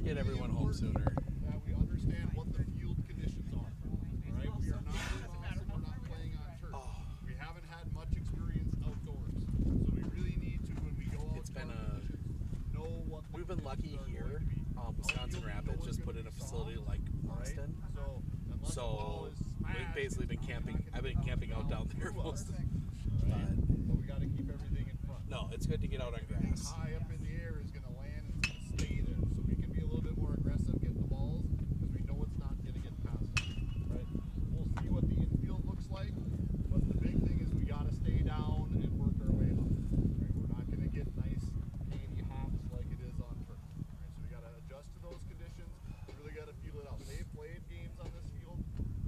get everyone home sooner. That we understand what the field conditions are. Right? We are not we're not playing on turf. We haven't had much experience outdoors, so we really need to when we go out. It's been know what we've been lucky here. Wisconsin Rapids just put in a facility like Boston. So we've basically been camping. I've been camping out down there most of the time. But we got to keep everything in front. No, it's good to get out on grass. High up in the air is going to land and it's going to stay there. So we can be a little bit more aggressive, get the balls, because we know it's not going to get past us. Right? We'll see what the infield looks like, but the big thing is we got to stay down and work our way up. Right? We're not going to get nice, gainy hops like it is on turf. Right? So we got to adjust to those conditions. We really got to feel it out. They've played games on this field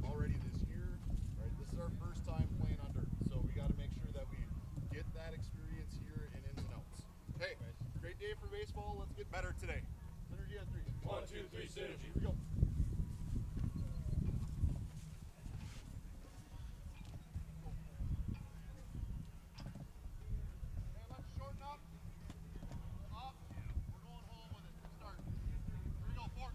already this year. Right? This is our first time playing on dirt, so we got to make sure that we get that experience here in ins and outs. Hey, great day for baseball. Let's get better today. Synergy on three. 1, 2, 3, synergy. Here we go. Okay, let's shorten up. Up. We're going home with it. Start. Here we go, 4.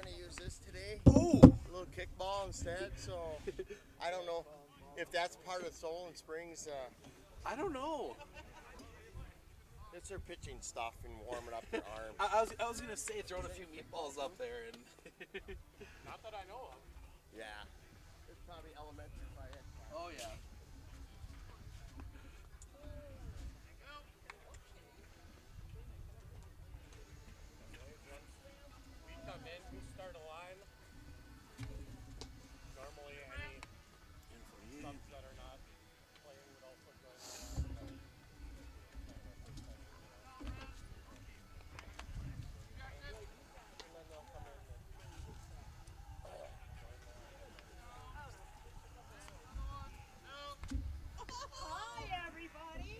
to use this today. Oh! A little kickball instead, so I don't know if that's part of Solon Springs. I don't know. It's their pitching stuff and warming up their arms. I was gonna say throwing a few meatballs up there and. Not that I know of. Yeah. It's probably elementary fire. Oh yeah. We come in, we start a line. Normally, any subs that are not playing would also join the line. And then they'll come in and Hi, everybody.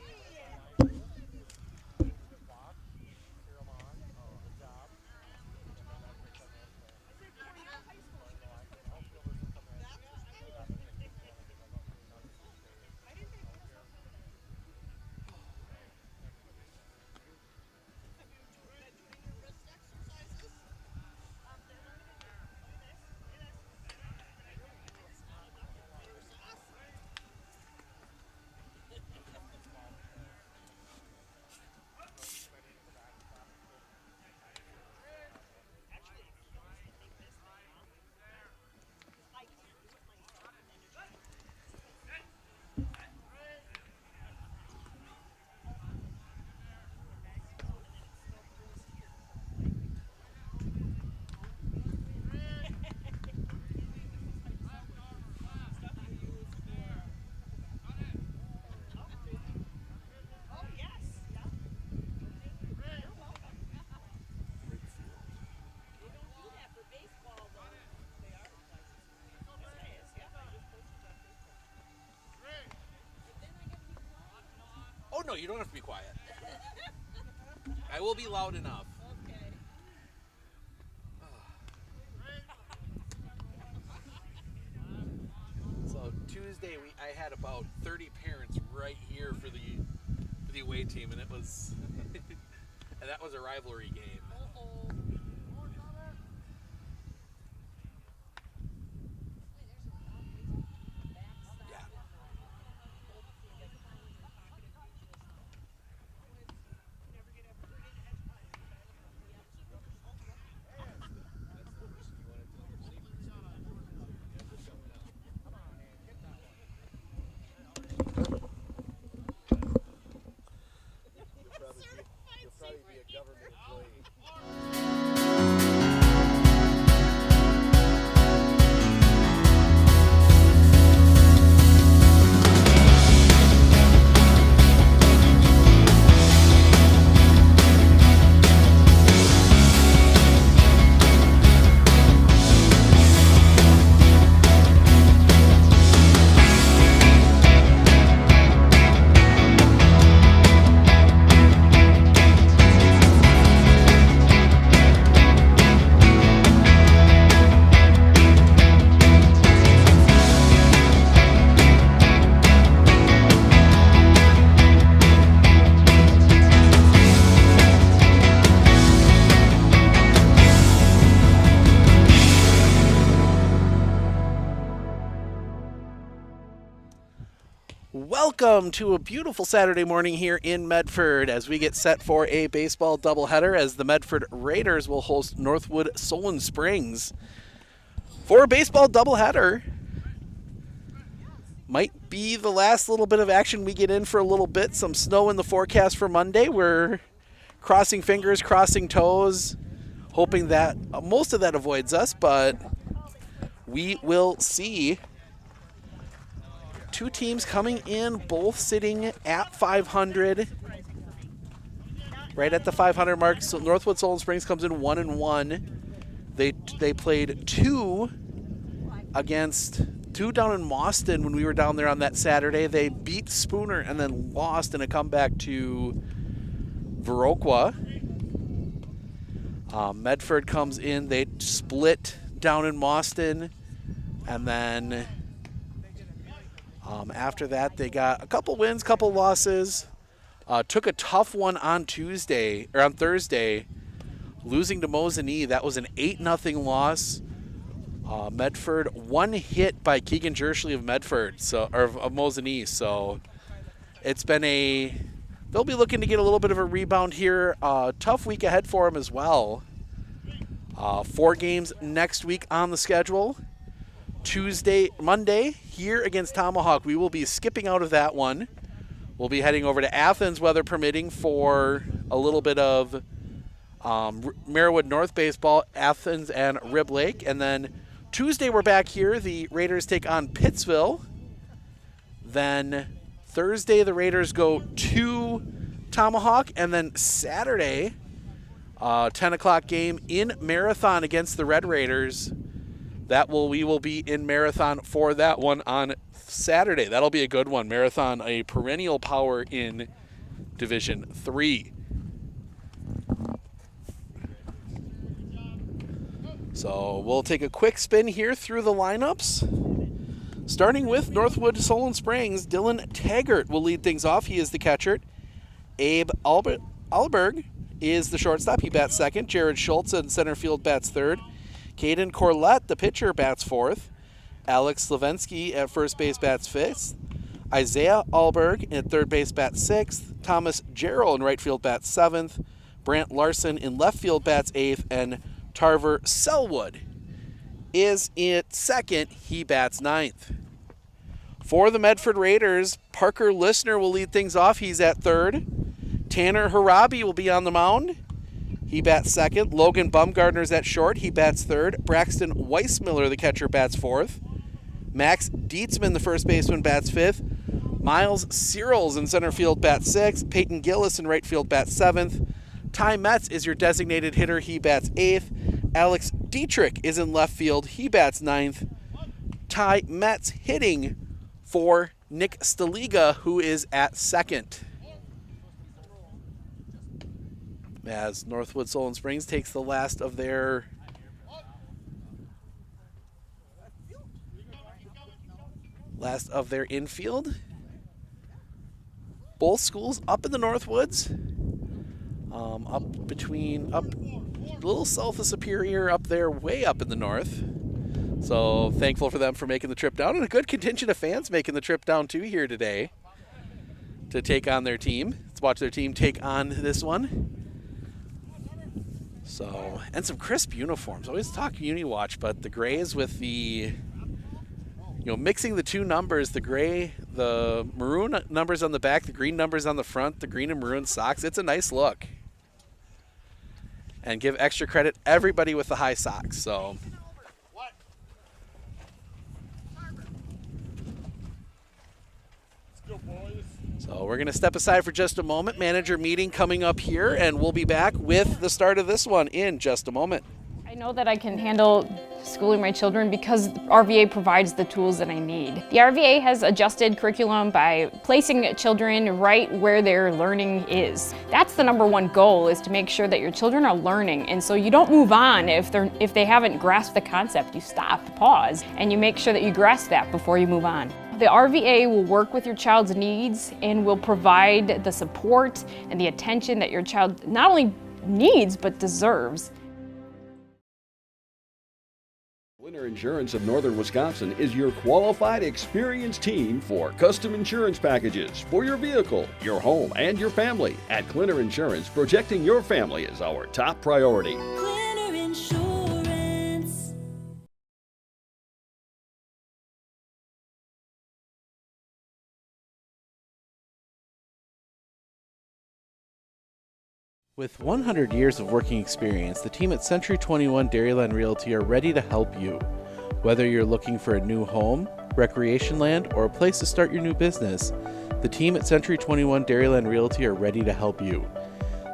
watch, cheer them on, good job. Oh, yes. Yeah. You're welcome. They don't do that for baseball, though. They are places. Yes, it is. Yeah, I just posted on Facebook. But then I get people Oh no, you don't have to be quiet. I will be loud enough. Okay. So Tuesday I had about 30 parents right here for the away team, and it was and that was a rivalry game. Uh-oh. Yeah. You'll probably be a government employee. Welcome to a beautiful Saturday morning here in Medford as we get set for a baseball doubleheader as the Medford Raiders will host Northwood Solon Springs. For a baseball doubleheader, might be the last little bit of action we get in for a little bit. Some snow in the forecast for Monday. We're crossing fingers, crossing toes, hoping that most of that avoids us, but we will see. Two teams coming in, both sitting at 500, right at the 500 mark. So Northwood Solon Springs comes in 1-1. They played two down in Mauston when we were down there on that Saturday. They beat Spooner and then lost in a comeback to Viroqua. Medford comes in. They split down in Mauston, and then after that, they got a couple wins, couple losses. Took a tough one on Thursday. losing to Mosinee. That was an 8-0 loss. Medford, one hit by Keegan Jersley of Medford, of Mosinee. So it's been they'll be looking to get a little bit of a rebound here. Tough week ahead for them as well. 4 games next week on the schedule. Monday here against Tomahawk. We will be skipping out of that one. We'll be heading over to Athens, weather permitting, for a little bit of Merriwood North baseball, Athens and Rib Lake. And then Tuesday we're back here. The Raiders take on Pittsville. Then Thursday the Raiders go to Tomahawk. And then Saturday, 10 o'clock game in Marathon against the Red Raiders. We will be in Marathon for that one on Saturday. That'll be a good one. Marathon, a perennial power in Division 3. So we'll take a quick spin here through the lineups. Starting with Northwood Solon Springs, Dylan Taggart will lead things off. He is the catcher. Abe Alberg is the shortstop. He bats second. Jared Schultz in center field bats third. Caden Corlett, the pitcher, bats fourth. Alex Slavensky at first base bats fifth. Isaiah Alberg at third base bats sixth. Thomas Jarrell in right field bats seventh. Brant Larson in left field bats eighth. And Tarver Selwood is at second. He bats ninth. For the Medford Raiders, Parker Listner will lead things off. He's at third. Tanner Harabi will be on the mound. He bats second. Logan Bumgardner's at short. He bats third. Braxton Weissmiller, the catcher, bats fourth. Max Dietzman, the first baseman, bats fifth. Miles Searles in center field bats sixth. Peyton Gillis in right field bats seventh. Ty Metz is your designated hitter. He bats eighth. Alex Dietrich is in left field. He bats ninth. Ty Metz hitting for Nick Staliga, who is at second. As Northwood Solon Springs takes the last of their infield. Both schools up in the Northwoods, up a little south of Superior, up there way up in the north. So thankful for them for making the trip down, and a good contingent of fans making the trip down too here today to take on their team. Let's watch their team take on this one. So, and some crisp uniforms. Always talk UniWatch, but the grays with the, mixing the two numbers, the maroon numbers on the back, the green numbers on the front, the green and maroon socks. It's a nice look. And give extra credit everybody with the high socks. So, we're going to step aside for just a moment. Manager meeting coming up here, and we'll be back with the start of this one in just a moment. I know that I can handle schooling my children because RVA provides the tools that I need. The RVA has adjusted curriculum by placing children right where their learning is. That's the number one goal, is to make sure that your children are learning, and so you don't move on if they haven't grasped the concept. You stop, pause, and you make sure that you grasp that before you move on. The RVA will work with your child's needs and will provide the support and the attention that your child not only needs but deserves. Winter Insurance of Northern Wisconsin is your qualified, experienced team for custom insurance packages for your vehicle, your home, and your family. At Clinner Insurance, protecting your family is our top priority. Clinner Insurance. With 100 years of working experience, the team at Century 21 Dairyland Realty are ready to help you. Whether you're looking for a new home, recreation land, or a place to start your new business, the team at Century 21 Dairyland Realty are ready to help you.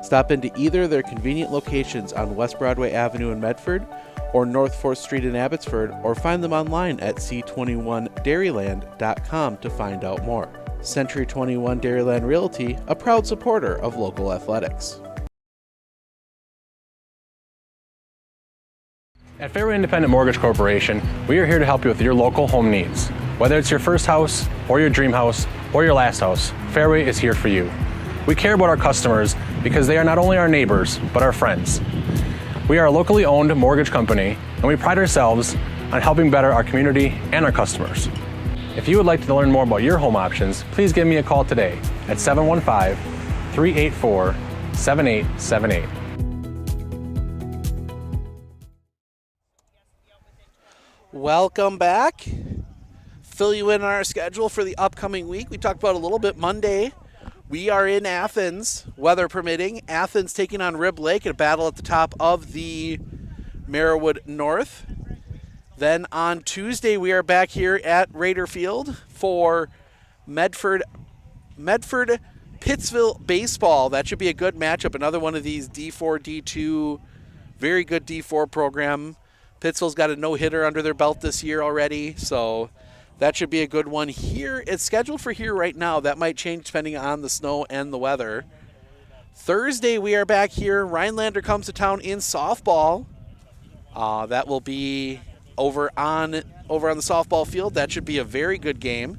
Stop into either of their convenient locations on West Broadway Avenue in Medford or North 4th Street in Abbotsford, or find them online at c21dairyland.com to find out more. Century 21 Dairyland Realty, a proud supporter of local athletics. At Fairway Independent Mortgage Corporation, we are here to help you with your local home needs. Whether it's your first house, or your dream house, or your last house, Fairway is here for you. We care about our customers because they are not only our neighbors, but our friends. We are a locally owned mortgage company, and we pride ourselves on helping better our community and our customers. If you would like to learn more about your home options, please give me a call today at 715-384-7878. Welcome back. Fill you in on our schedule for the upcoming week. We talked about a little bit Monday. We are in Athens, weather permitting. Athens taking on Rib Lake in a battle at the top of the Merriwood North. Then on Tuesday, we are back here at Raider Field for Medford Pittsville baseball. That should be a good matchup. Another one of these D4, D2, very good D4 program. Pittsville's got a no-hitter under their belt this year already, so that should be a good one here. It's scheduled for here right now. That might change depending on the snow and the weather. Thursday, we are back here. Rhinelander comes to town in softball. That will be over on the softball field. That should be a very good game.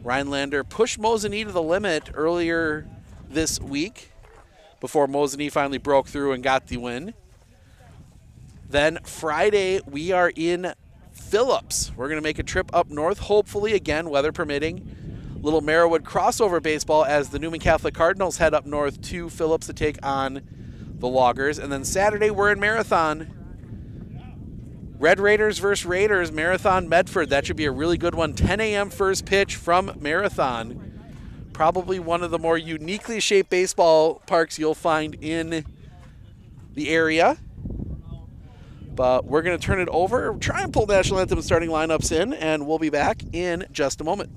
Rhinelander pushed Mosinee to the limit earlier this week before Mosinee finally broke through and got the win. Then Friday, we are in Phillips. We're going to make a trip up north, hopefully, again, weather permitting. Little Merriwood crossover baseball as the Newman Catholic Cardinals head up north to Phillips to take on the Loggers. And then Saturday, we're in Marathon. Red Raiders versus Raiders, Marathon Medford. That should be a really good one. 10 a.m. first pitch from Marathon. Probably one of the more uniquely shaped baseball parks you'll find in the area. But we're going to turn it over, try and pull national anthem and starting lineups in, and we'll be back in just a moment.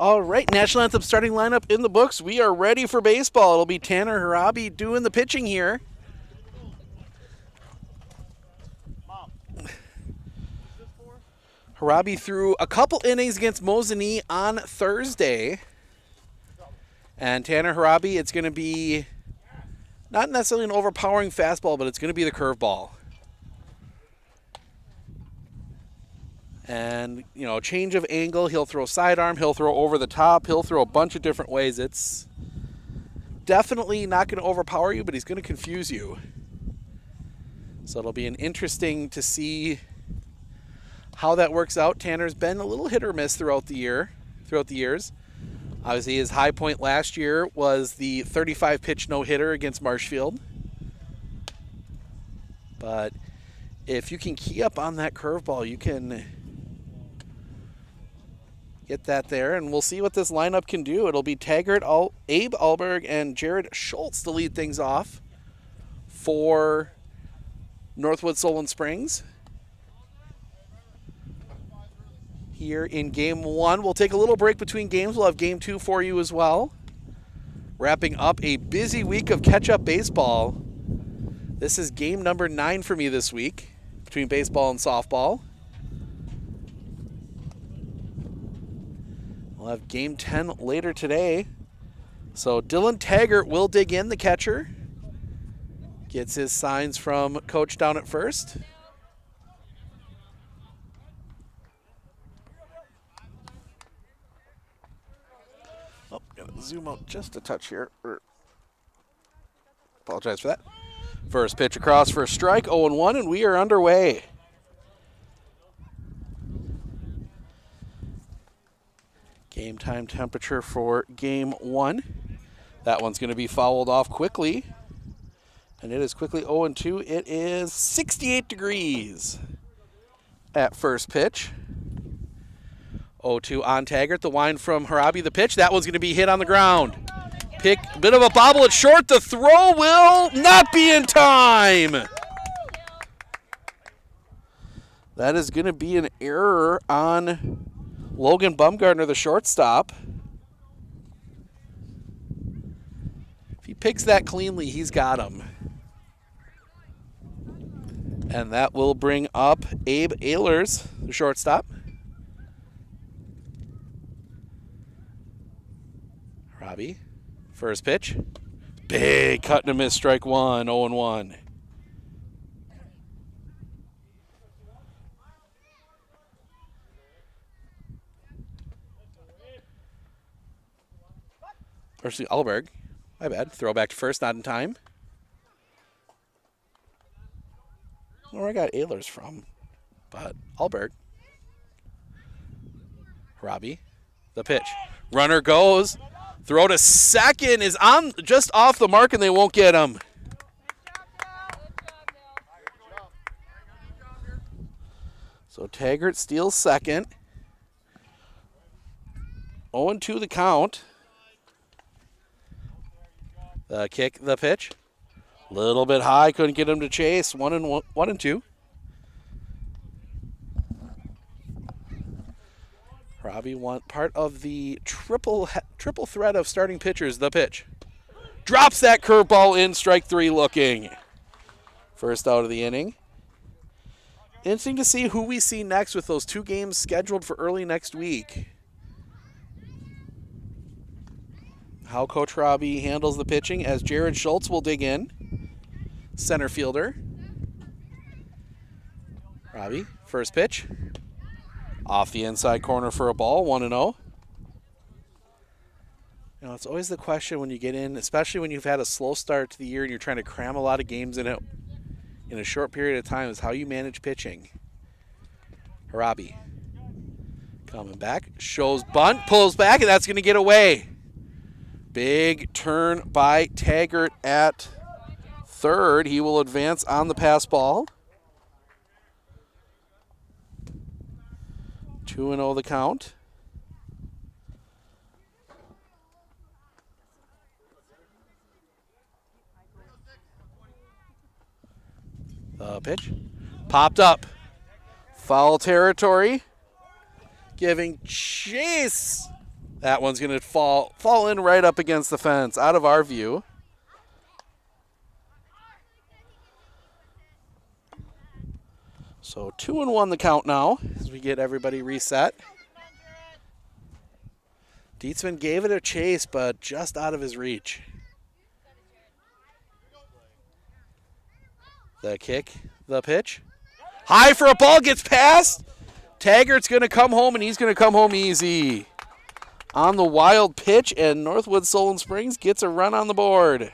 All right, National Anthem starting lineup in the books. We are ready for baseball. It'll be Tanner Harabi doing the pitching here. Harabi threw a couple innings against Mosinee on Thursday. And Tanner Harabi, it's going to be not necessarily an overpowering fastball, but it's going to be the curveball. And, you know, change of angle. He'll throw sidearm. He'll throw over the top. He'll throw a bunch of different ways. It's definitely not going to overpower you, but he's going to confuse you. So it'll be an interesting to see how that works out. Tanner's been a little hit or miss throughout the years. Obviously, his high point last year was the 35-pitch no-hitter against Marshfield. But if you can key up on that curveball, you can get that there, and we'll see what this lineup can do. It'll be Taggart, Abe Alberg, and Jared Schultz to lead things off for Northwood Solon Springs. Here in game one. We'll take a little break between games. We'll have game two for you as well. Wrapping up a busy week of catch-up baseball. This is game number 9 for me this week between baseball and softball. We'll have game 10 later today. So Dylan Taggart will dig in, the catcher. Gets his signs from coach down at first. Oh, gotta zoom out just a touch here. Apologize for that. First pitch across for a strike, 0-1, and we are underway. Game time temperature for game 1. That one's going to be fouled off quickly. And it is quickly 0-2. It is 68 degrees at first pitch. 0-2 on Taggart. The wind from Harabi, the pitch. That one's going to be hit on the ground. Pick, a bit of a bobble at short. The throw will not be in time. That is going to be an error on Logan Bumgardner, the shortstop. If he picks that cleanly, he's got him. And that will bring up Abe Ehlers, the shortstop. Robbie, first pitch. Big cut and a miss, strike one, 0-1. Actually, Alberg. My bad. Throw back to first, not in time. I don't know where I got Ehlers from, but Alberg. Robbie, the pitch. Runner goes. Throw to second is on just off the mark, and they won't get him. So Taggart steals second. 0-2 the count. The kick, the pitch. Little bit high, couldn't get him to chase. 1-2. Robbie want part of the triple threat of starting pitchers. The pitch. Drops that curveball in, strike 3 looking. First out of the inning. Interesting to see who we see next with those 2 games scheduled for early next week. How Coach Robbie handles the pitching as Jared Schultz will dig in. Center fielder. Robbie, first pitch. Off the inside corner for a ball, 1-0. You know, it's always the question when you get in, especially when you've had a slow start to the year and you're trying to cram a lot of games in a short period of time, is how you manage pitching. Harabi coming back, shows bunt, pulls back, and that's going to get away. Big turn by Taggart at third. He will advance on the pass ball. 2-0 the count. The pitch. Popped up. Foul territory. Giving chase. That one's going to fall in right up against the fence, out of our view. So 2-1 the count now as we get everybody reset. Dietzman gave it a chase, but just out of his reach. The kick, the pitch. High for a ball, gets past. Taggart's going to come home, and he's going to come home easy. On the wild pitch, and Northwood Solon Springs gets a run on the board.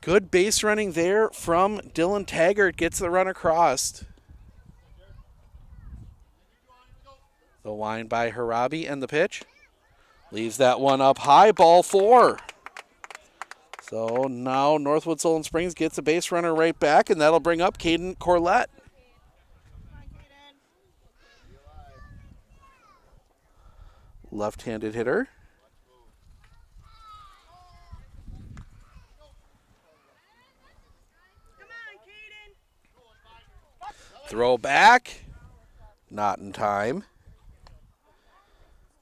Good base running there from Dylan Taggart, gets the run across. The wind by Harabi and the pitch. Leaves that one up high, ball 4. So now Northwood Solon Springs gets a base runner right back, and that'll bring up Caden Corlett. Left-handed hitter. Throw back. Not in time.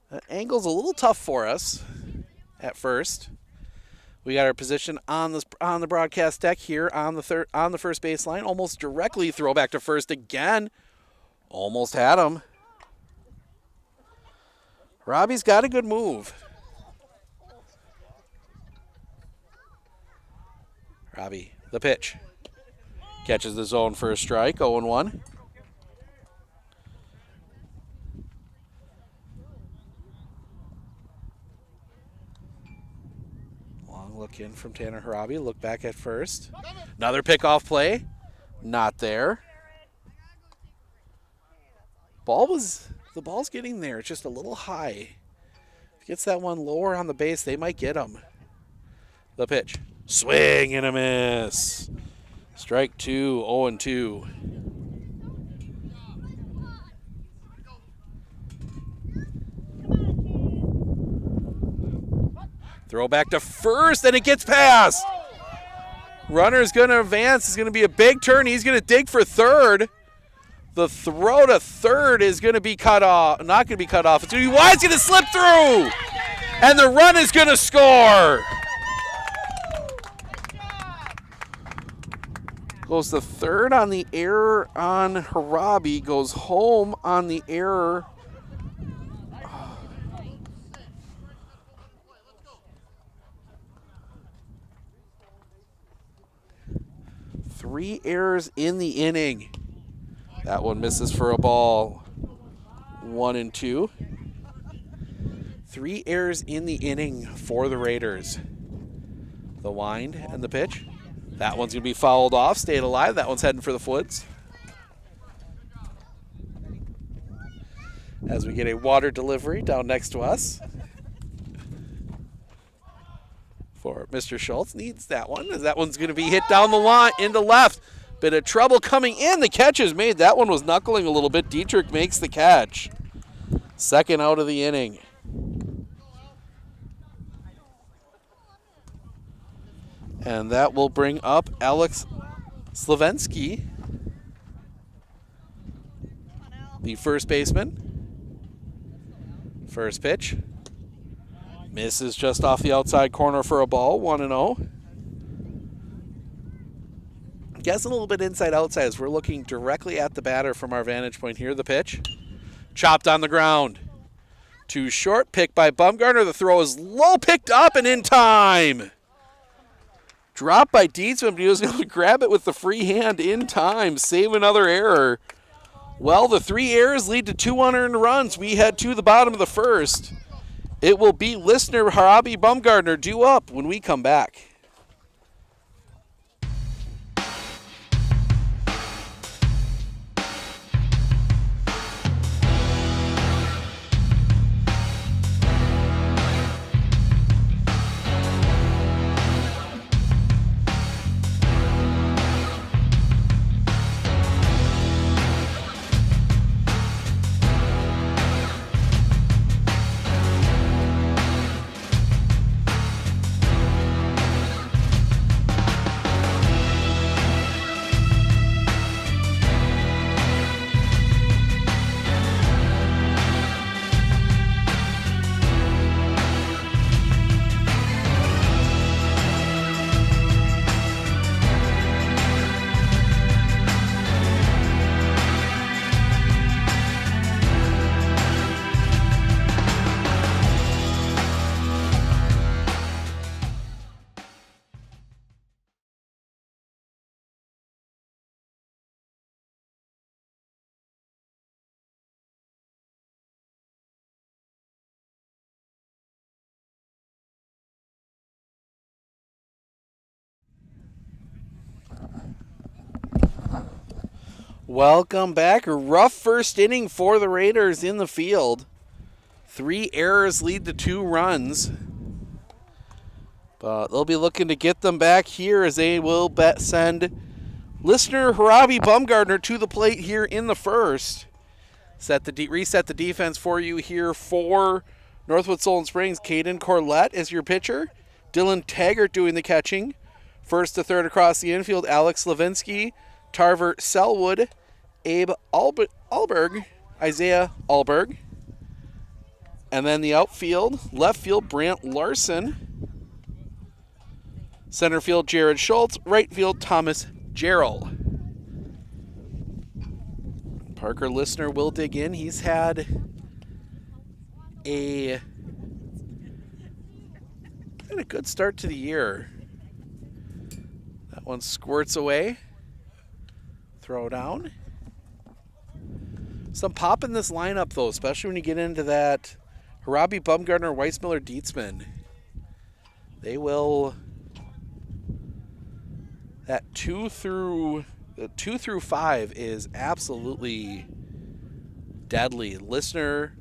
That angle's a little tough for us at first. We got our position on the broadcast deck here on the first baseline. Almost directly throw back to first again. Almost had him. Robbie's got a good move. Robbie, the pitch. Catches the zone for a strike, 0-1. Long look in from Tanner Harabi. Look back at first. Another pickoff play. Not there. The ball's getting there. It's just a little high. If he gets that one lower on the base, they might get him. The pitch. Swing and a miss. Strike 2, 0-2. Throw back to first, and it gets past. Runner's going to advance. It's going to be a big turn. He's going to dig for third. The throw to third is going to be cut off. Not going to be cut off. It's going to be wide. It's going to slip through. And the run is going to score. Goes to third on the error on Harabi. Goes home on the error. Three errors in the inning. That one misses for a ball. 1-2. 3 errors in the inning for the Raiders. The wind and the pitch. That one's going to be fouled off. Stayed alive. That one's heading for the Foods. As we get a water delivery down next to us. For Mr. Schultz. Needs that one. As that one's going to be hit down the line into left. Bit of trouble coming in. The catch is made. That one was knuckling a little bit. Dietrich makes the catch. Second out of the inning. And that will bring up Alex Slavensky, the first baseman. First pitch. Misses just off the outside corner for a ball. 1-0. Guessing a little bit inside-outside as we're looking directly at the batter from our vantage point here. The pitch. Chopped on the ground. Too short. Picked by Bumgarner. The throw is low. Picked up and in time. Dropped by Dietzman, but he was able to grab it with the free hand in time. Save another error. Well, the 3 errors lead to 2 unearned runs. We head to the bottom of the first. It will be listener Harabi Bumgarner due up when we come back. Welcome back. A rough first inning for the Raiders in the field. 3 errors lead to 2 runs. But they'll be looking to get them back here as they will send listener Harabi Bumgardner to the plate here in the first. Reset the defense for you here for Northwood Solon Springs. Caden Corlett is your pitcher. Dylan Taggart doing the catching. First to third across the infield, Alex Levinsky, Tarver Selwood, Abe Alberg, Isaiah Alberg. And then the outfield, left field, Brant Larson. Center field, Jared Schultz. Right field, Thomas Gerald. Parker Listener will dig in. He's had a good start to the year. That one squirts away. Throw down. Some pop in this lineup, though, especially when you get into that Harabi, Bumgardner, Weissmiller, Dietzman. They will... That 2 through 5 is absolutely deadly. Listener,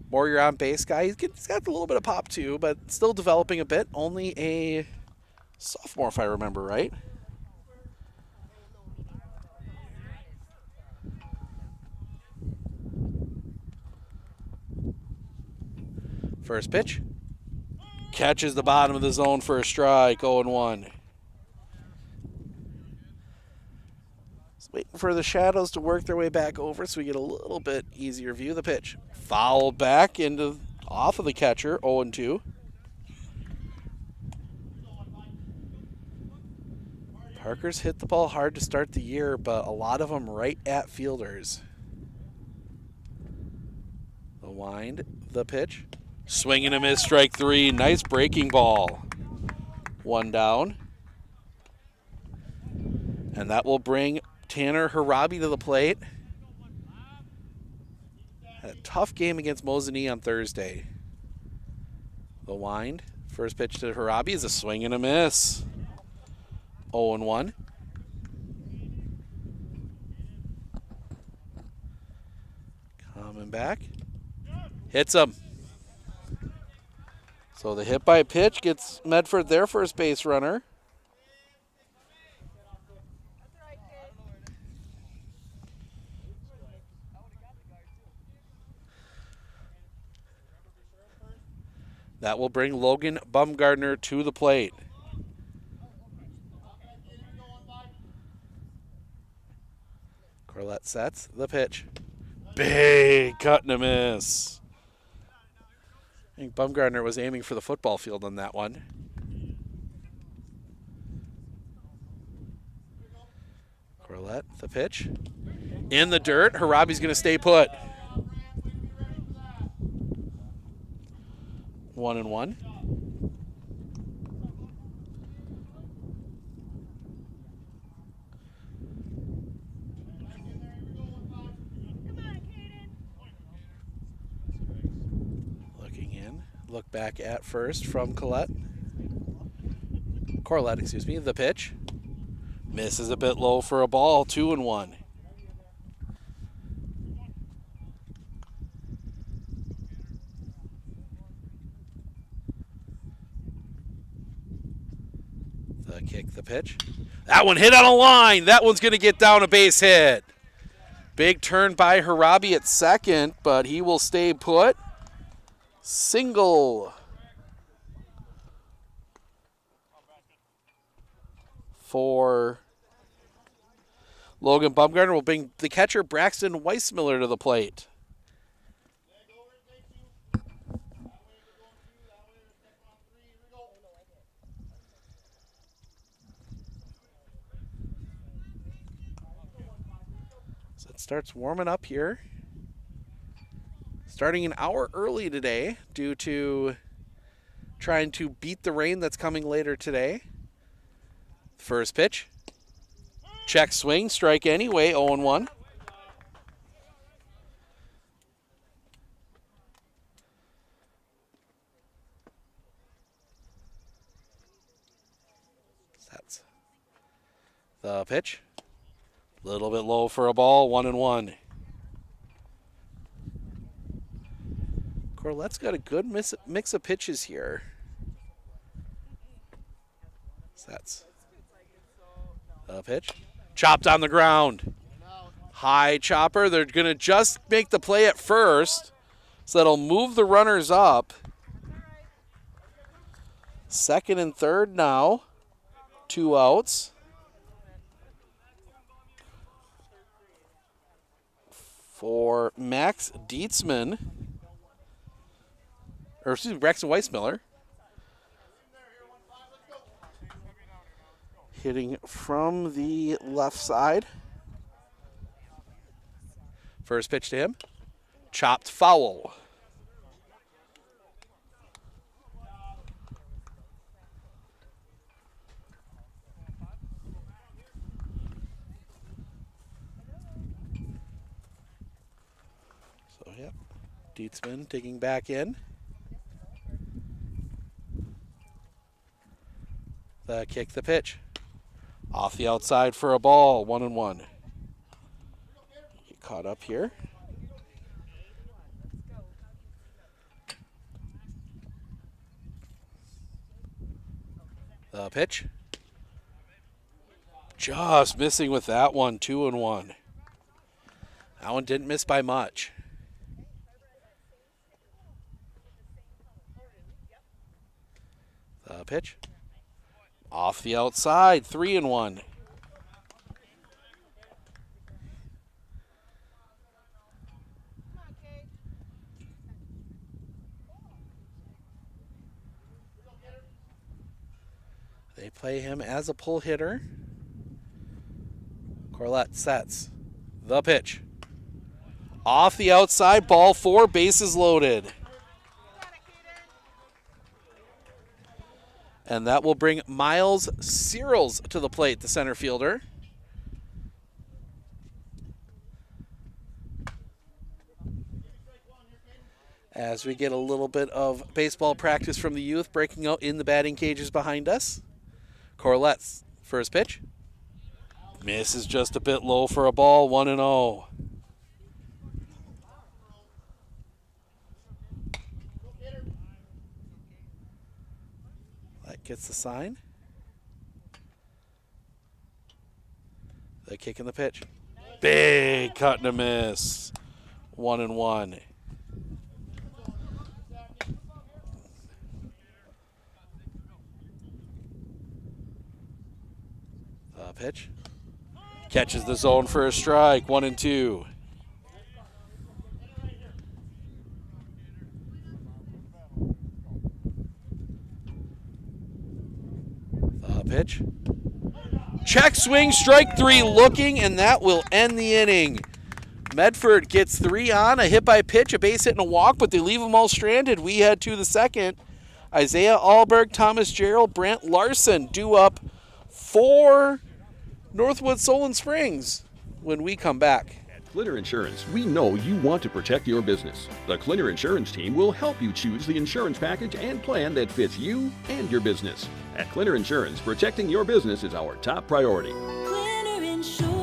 more your on base guy. He's got a little bit of pop too, but still developing a bit. Only a sophomore, if I remember right. First pitch. Catches the bottom of the zone for a strike, 0-1. Waiting for the shadows to work their way back over so we get a little bit easier view of the pitch. Fouled back off of the catcher, 0-2. Parker's hit the ball hard to start the year, but a lot of them right at fielders. The wind, the pitch. Swing and a miss, strike 3. Nice breaking ball. 1 down. And that will bring Tanner Harabi to the plate. Had a tough game against Mosinee on Thursday. The wind. First pitch to Harabi is a swing and a miss. 0-1. Coming back. Hits him. So the hit by pitch gets Medford their first base runner. That will bring Logan Bumgardner to the plate. Corlett sets the pitch. Big cut and a miss. I think Bumgardner was aiming for the football field on that one. Corlett, the pitch. In the dirt. Harabi's going to stay put. 1-1. Looking in. Look back at first from Corlett, excuse me. The pitch. Misses a bit low for a ball. 2-1. Kick the pitch. That one hit on a line. That one's going to get down a base hit. Big turn by Harabi at second, but he will stay put. Single. For Logan Bumgardner will bring the catcher Braxton Weissmiller to the plate. Starts warming up here. Starting an hour early today due to trying to beat the rain that's coming later today. First pitch. Check swing, strike anyway, 0-1. That's the pitch. Little bit low for a ball, 1-1. Corlette's got a good mix of pitches here. That's a pitch. Chopped on the ground. High chopper. They're going to just make the play at first. So that'll move the runners up. Second and third now. 2 outs. For Max Dietzman. Or excuse me, Braxton Weissmiller. Hitting from the left side. First pitch to him. Chopped foul. So, yep. Dietzman digging back in. The kick, the pitch. Off the outside for a ball, 1-1. Get caught up here. The pitch. Just missing with that one, 2-1. That one didn't miss by much. The pitch. Off the outside, 3-1. They play him as a pull hitter. Corlett sets the pitch. Off the outside, ball 4, bases loaded. And that will bring Miles Searles to the plate, the center fielder. As we get a little bit of baseball practice from the youth breaking out in the batting cages behind us. Corlette's first pitch. Misses just a bit low for a ball, 1-0. That gets the sign. The kick and the pitch. Big cut and a miss. 1-1. Pitch. Catches the zone for a strike. 1-2. Pitch. Check swing, strike 3 looking, and that will end the inning. Medford gets 3 on, a hit by pitch, a base hit, and a walk, but they leave them all stranded. We head to the second. Isaiah Alberg, Thomas Gerald, Brant Larson due up for Northwood Solon Springs when we come back. At Clinner Insurance, we know you want to protect your business. The Clinner Insurance team will help you choose the insurance package and plan that fits you and your business. At Clinner Insurance, protecting your business is our top priority. Clinner Insurance.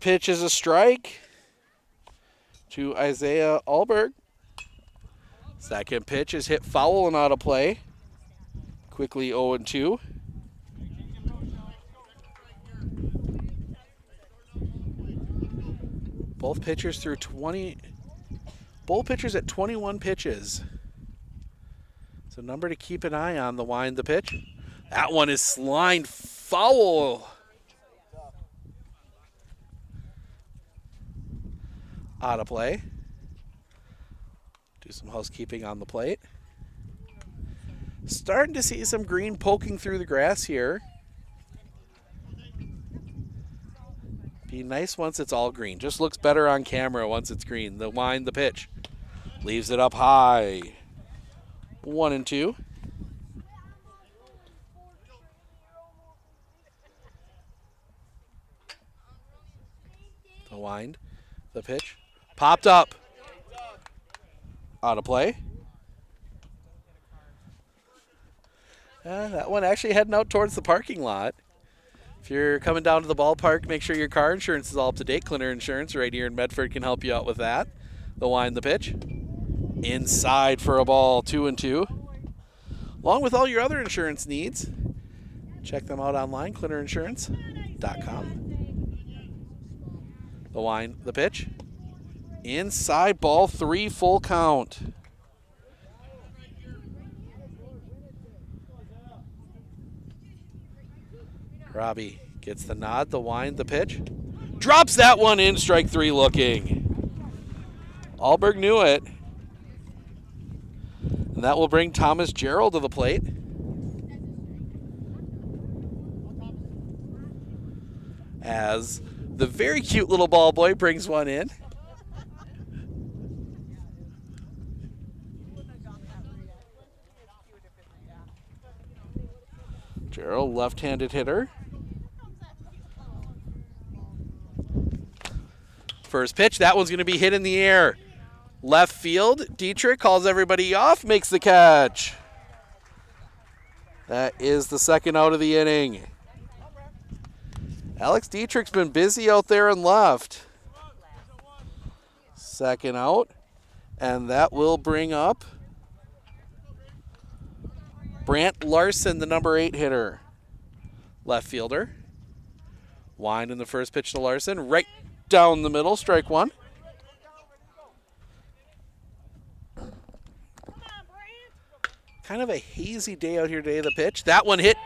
pitch is a strike to Isaiah Alberg. Second pitch is hit foul and out of play. Quickly 0-2. Both pitchers through 20. Both pitchers at 21 pitches. So number to keep an eye on, the wind, the pitch. That one is lined foul. Out of play. Do some housekeeping on the plate. Starting to see some green poking through the grass here. Be nice once it's all green. Just looks better on camera once it's green. The wind, the pitch. Leaves it up high. 1-2. The wind, the pitch. Popped up. Out of play. That one actually heading out towards the parking lot. If you're coming down to the ballpark, make sure your car insurance is all up to date. Clinner Insurance right here in Medford can help you out with that. The wind, the pitch. Inside for a ball, 2-2. Along with all your other insurance needs, check them out online, clinnerinsurance.com. The wind, the pitch. Inside, ball 3, full count. Robbie gets the nod, the wind, the pitch. Drops that one in, strike 3 looking. Alberg knew it. And that will bring Thomas Gerald to the plate. As the very cute little ball boy brings one in. Gerald, left-handed hitter. First pitch, that one's going to be hit in the air. Left field, Dietrich calls everybody off, makes the catch. That is the second out of the inning. Alex Dietrich's been busy out there in left. Second out, and that will bring up Brant Larson, the number 8 hitter. Left fielder. Wind in the first pitch to Larson, right down the middle, strike 1. Kind of a hazy day out here today, the pitch. That one hit.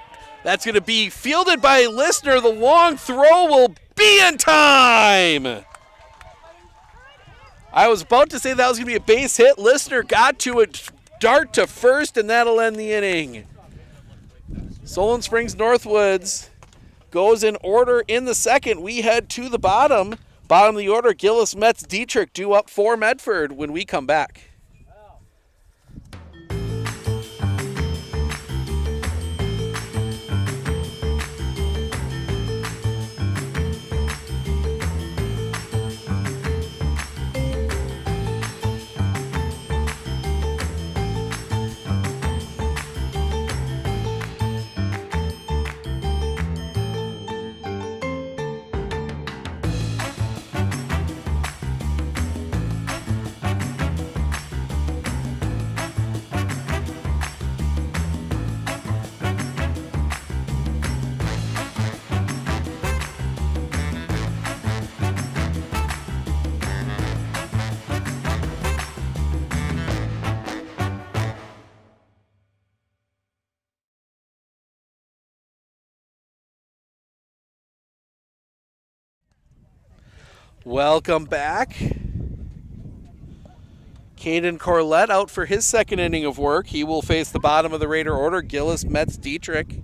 That's going to be fielded by Listener. The long throw will be in time. I was about to say that was going to be a base hit. Listener got to it, dart to first, and that'll end the inning. Solon Springs Northwoods goes in order in the second. We head to the bottom. Bottom of the order, Gillis, Metz, Dietrich due up for Medford when we come back. Welcome back. Caden Corlett out for his second inning of work. He will face the bottom of the Raider order, Gillis, Metz, Dietrich.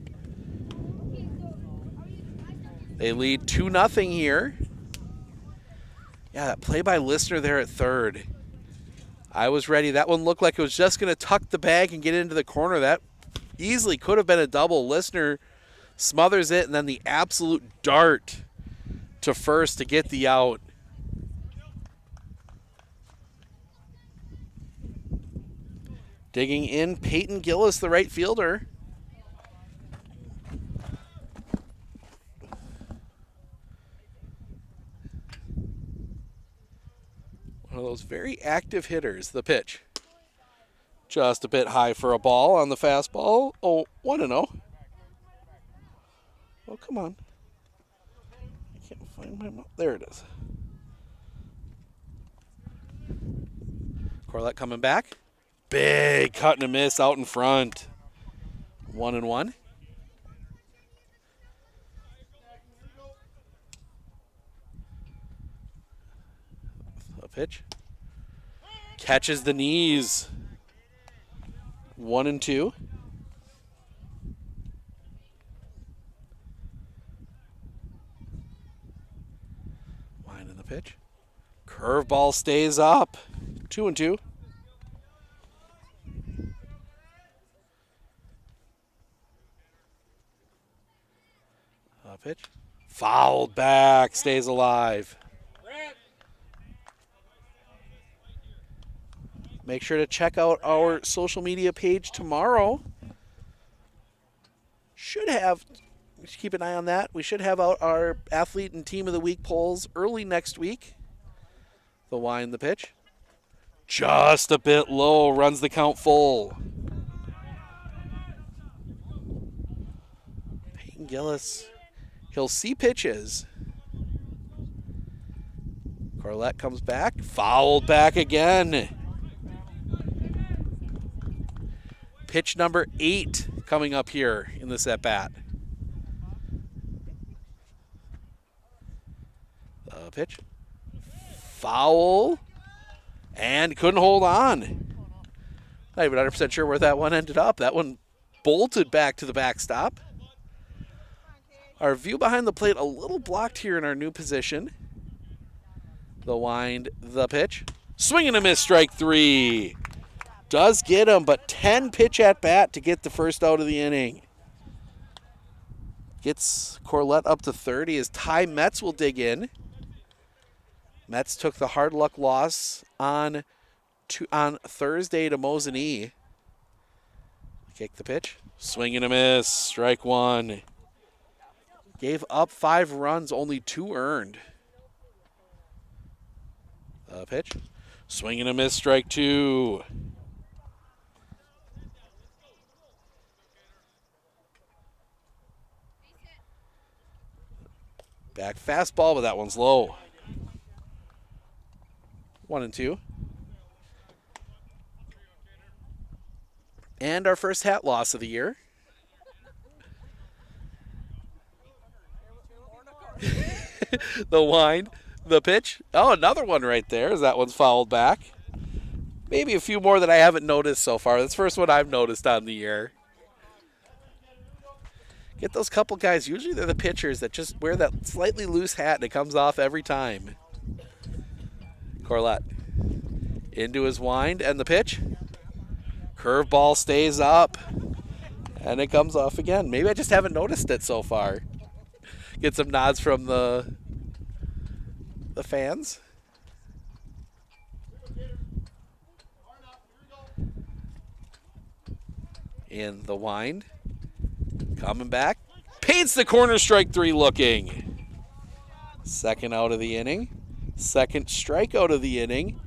They lead 2-0 here. Yeah, that play by Listener there at third. I was ready. That one looked like it was just going to tuck the bag and get into the corner. That easily could have been a double. Listener smothers it, and then the absolute dart to first to get the out. Digging in, Peyton Gillis, the right fielder. those very active hitters. The pitch. Just a bit high for a ball on the fastball. Oh, 1-0. Oh, come on. I can't find my... There it is. Corlett coming back. Big cut and a miss out in front. 1-1. A pitch. Catches the knees. 1-2. Line in the pitch. Curveball stays up. 2-2. Pitch. Fouled back. Stays alive. Make sure to check out our social media page tomorrow. Keep an eye on that. We should have out our athlete and team of the week polls early next week. The wind, the pitch. Just a bit low. Runs the count full. Peyton Gillis. He'll see pitches. Corlett comes back. Fouled back again. Pitch number 8 coming up here in this at-bat. The pitch. Foul. And couldn't hold on. Not even 100% sure where that one ended up. That one bolted back to the backstop. Our view behind the plate a little blocked here in our new position. The wind, the pitch. Swing and a miss, strike 3. Does get him, but 10 pitch at bat to get the first out of the inning. Gets Corlett up to 30 as Ty Metz will dig in. Metz took the hard luck loss on Thursday to Mosinee. Kick the pitch. Swing and a miss, strike 1. Gave up 5 runs, only 2 earned. Pitch. Swing and a miss, strike 2. Back fastball, but that one's low. 1-2. And our first hat loss of the year. The wind, the pitch. Oh, another one right there as that one's fouled back. Maybe a few more that I haven't noticed so far. That's the first one I've noticed on the year. Get those couple guys. Usually they're the pitchers that just wear that slightly loose hat and it comes off every time. Corlett into his wind and the pitch. Curveball stays up and it comes off again. Maybe I just haven't noticed it so far. Get some nods from the fans. In the wind. Coming back. Paints the corner, strike 3 looking. Second out of the inning. Second strikeout of the inning.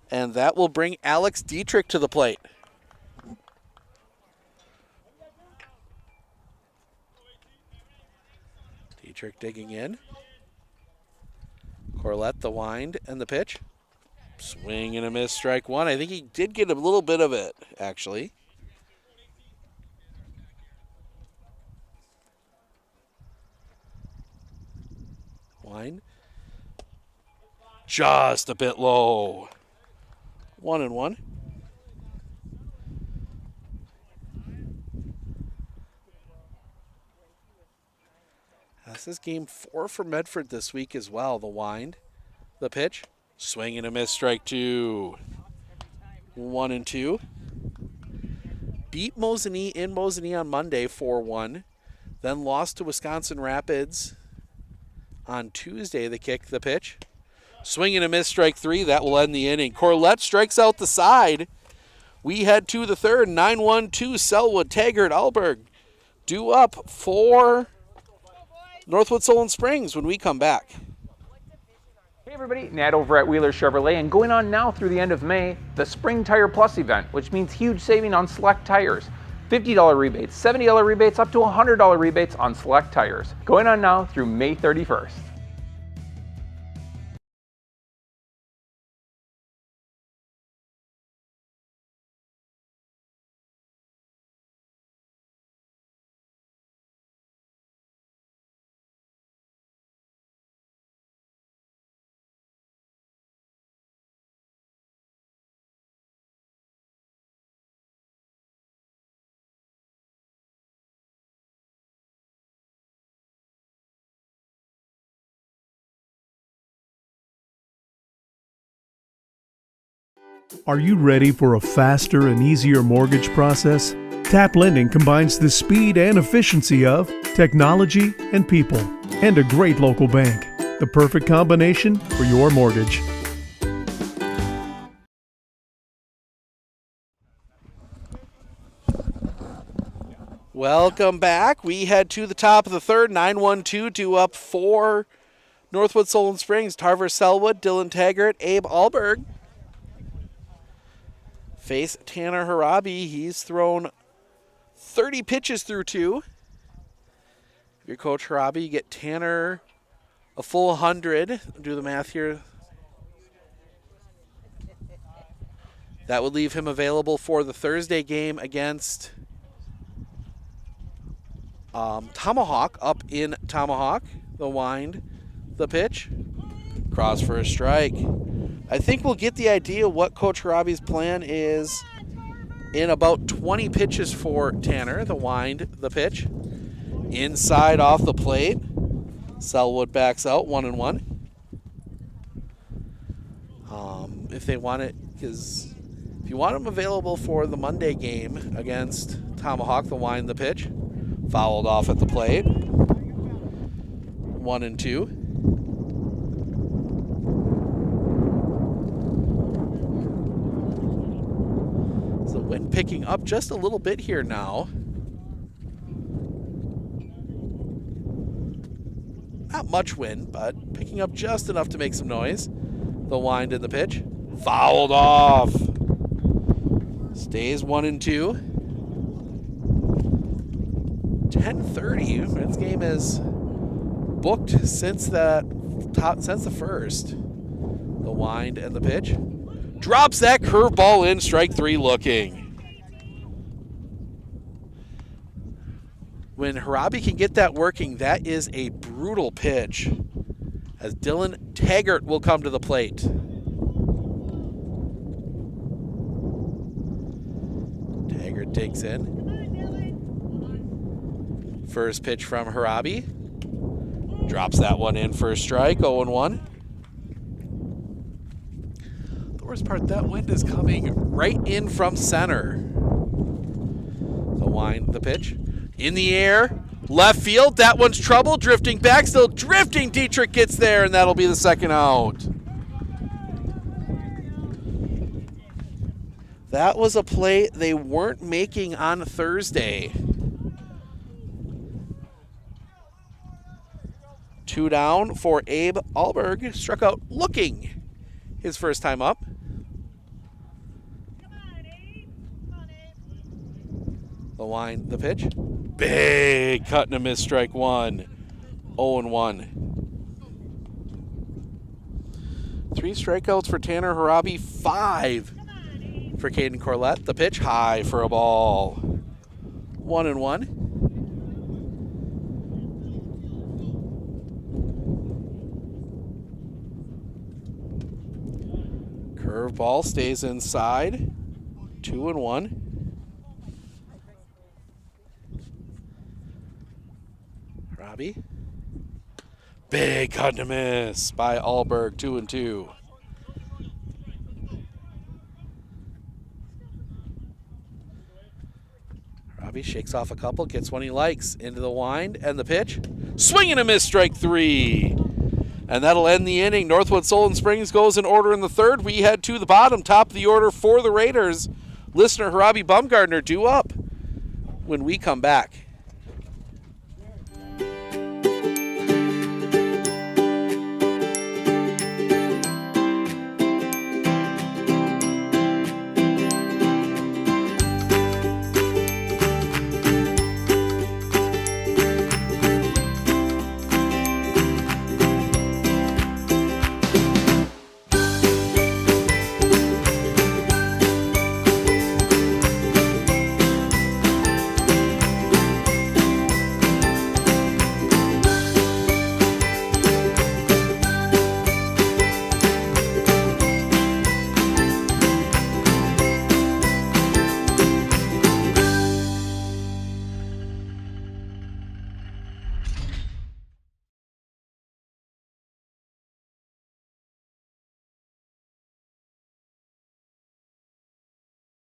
And that will bring Alex Dietrich to the plate. Dietrich digging in. Corlett, the wind, and the pitch. Swing and a miss, strike 1. I think he did get a little bit of it, actually. Wind. Just a bit low. 1-1. This is game 4 for Medford this week as well. The wind, the pitch, swing and a miss, strike 2. 1-2. Beat Mosinee in Mosinee on Monday 4-1. Then lost to Wisconsin Rapids on Tuesday. They kicked the pitch. Swing and a miss, strike 3. That will end the inning. Corlett strikes out the side. We head to the third. 9-1-2 Selwood, Taggart, Alberg. Due up for Northwood Solon Springs when we come back. Hey everybody, Nat over at Wheeler Chevrolet, and going on now through the end of May, the Spring Tire Plus event, which means huge saving on select tires. $50 rebates, $70 rebates, up to $100 rebates on select tires. Going on now through May 31st. Are you ready for a faster and easier mortgage process? Tap Lending combines the speed and efficiency of technology and people, and a great local bank. The perfect combination for your mortgage. Welcome back. We head to the top of the third. 9-1-2 due up for Northwood, Solon Springs. Tarver Selwood, Dylan Taggart, Abe Alberg face Tanner Harabi. He's thrown 30 pitches through 2. If you're Coach Harabi, you get Tanner a full 100. Do the math here. That would leave him available for the Thursday game against Tomahawk up in Tomahawk. The wind, the pitch, cross for a strike. I think we'll get the idea what Coach Harabi's plan is in about 20 pitches for Tanner. The wind, the pitch, inside off the plate. Selwood backs out 1-1. If they want it, because if you want him available for the Monday game against Tomahawk, the wind, the pitch, fouled off at the plate. 1-2. So the wind picking up just a little bit here now. Not much wind, but picking up just enough to make some noise. The wind in the pitch. Fouled off. Stays 1-2. 10:30. This game is booked since the first. The wind and the pitch. Drops that curveball in, strike 3 looking. When Harabi can get that working, that is a brutal pitch. As Dylan Taggart will come to the plate. Taggart digs in. First pitch from Harabi. Drops that one in for a strike, 0-1. The worst part, that wind is coming right in from center. The wind, the pitch. In the air, left field, that one's trouble. Drifting back, still drifting. Dietrich gets there, and that'll be the second out. That was a play they weren't making on Thursday. 2 down for Abe Alberg. Struck out looking his first time up. The wind, the pitch. Big cut and a miss, strike 1. 0-1. 3 strikeouts for Tanner Harabi, 5 for Caden Corlett. The pitch high for a ball. 1-1. Curveball stays inside. 2-1. Robbie. Big cut and a miss by Alberg. 2-2. Robbie shakes off a couple, gets one he likes. Into the wind and the pitch. Swing and a miss, strike 3. And that'll end the inning. Northwood Solon Springs goes in order in the third. We head to the bottom, top of the order for the Raiders. Listener Harabi Bumgardner due up when we come back.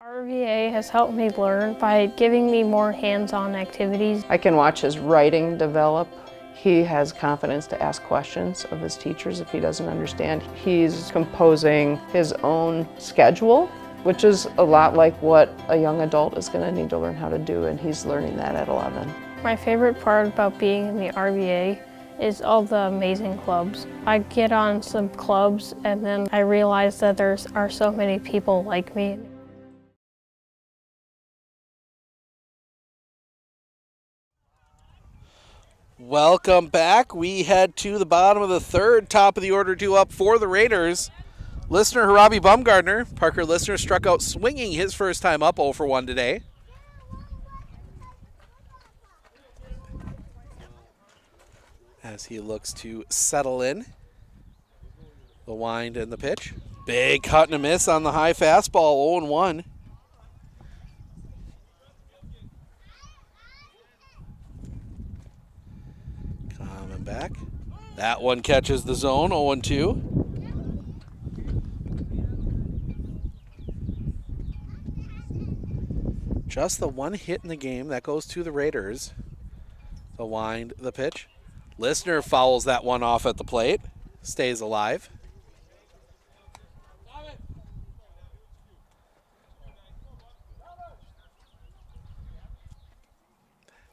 RVA has helped me learn by giving me more hands-on activities. I can watch his writing develop. He has confidence to ask questions of his teachers if he doesn't understand. He's composing his own schedule, which is a lot like what a young adult is going to need to learn how to do, and he's learning that at 11. My favorite part about being in the RVA is all the amazing clubs. I get on some clubs and then I realize that there are so many people like me. Welcome back. We head to the bottom of the third, top of the order, 2 up for the Raiders. Listener Harabi Bumgardner. Parker Listener struck out swinging his first time up, 0 for 1 today. As he looks to settle in. The wind and the pitch. Big cut and a miss on the high fastball, 0-1. Coming back. That one catches the zone, 0-2. Just the one hit in the game. That goes to the Raiders. The wind, the pitch. Listener fouls that one off at the plate. Stays alive.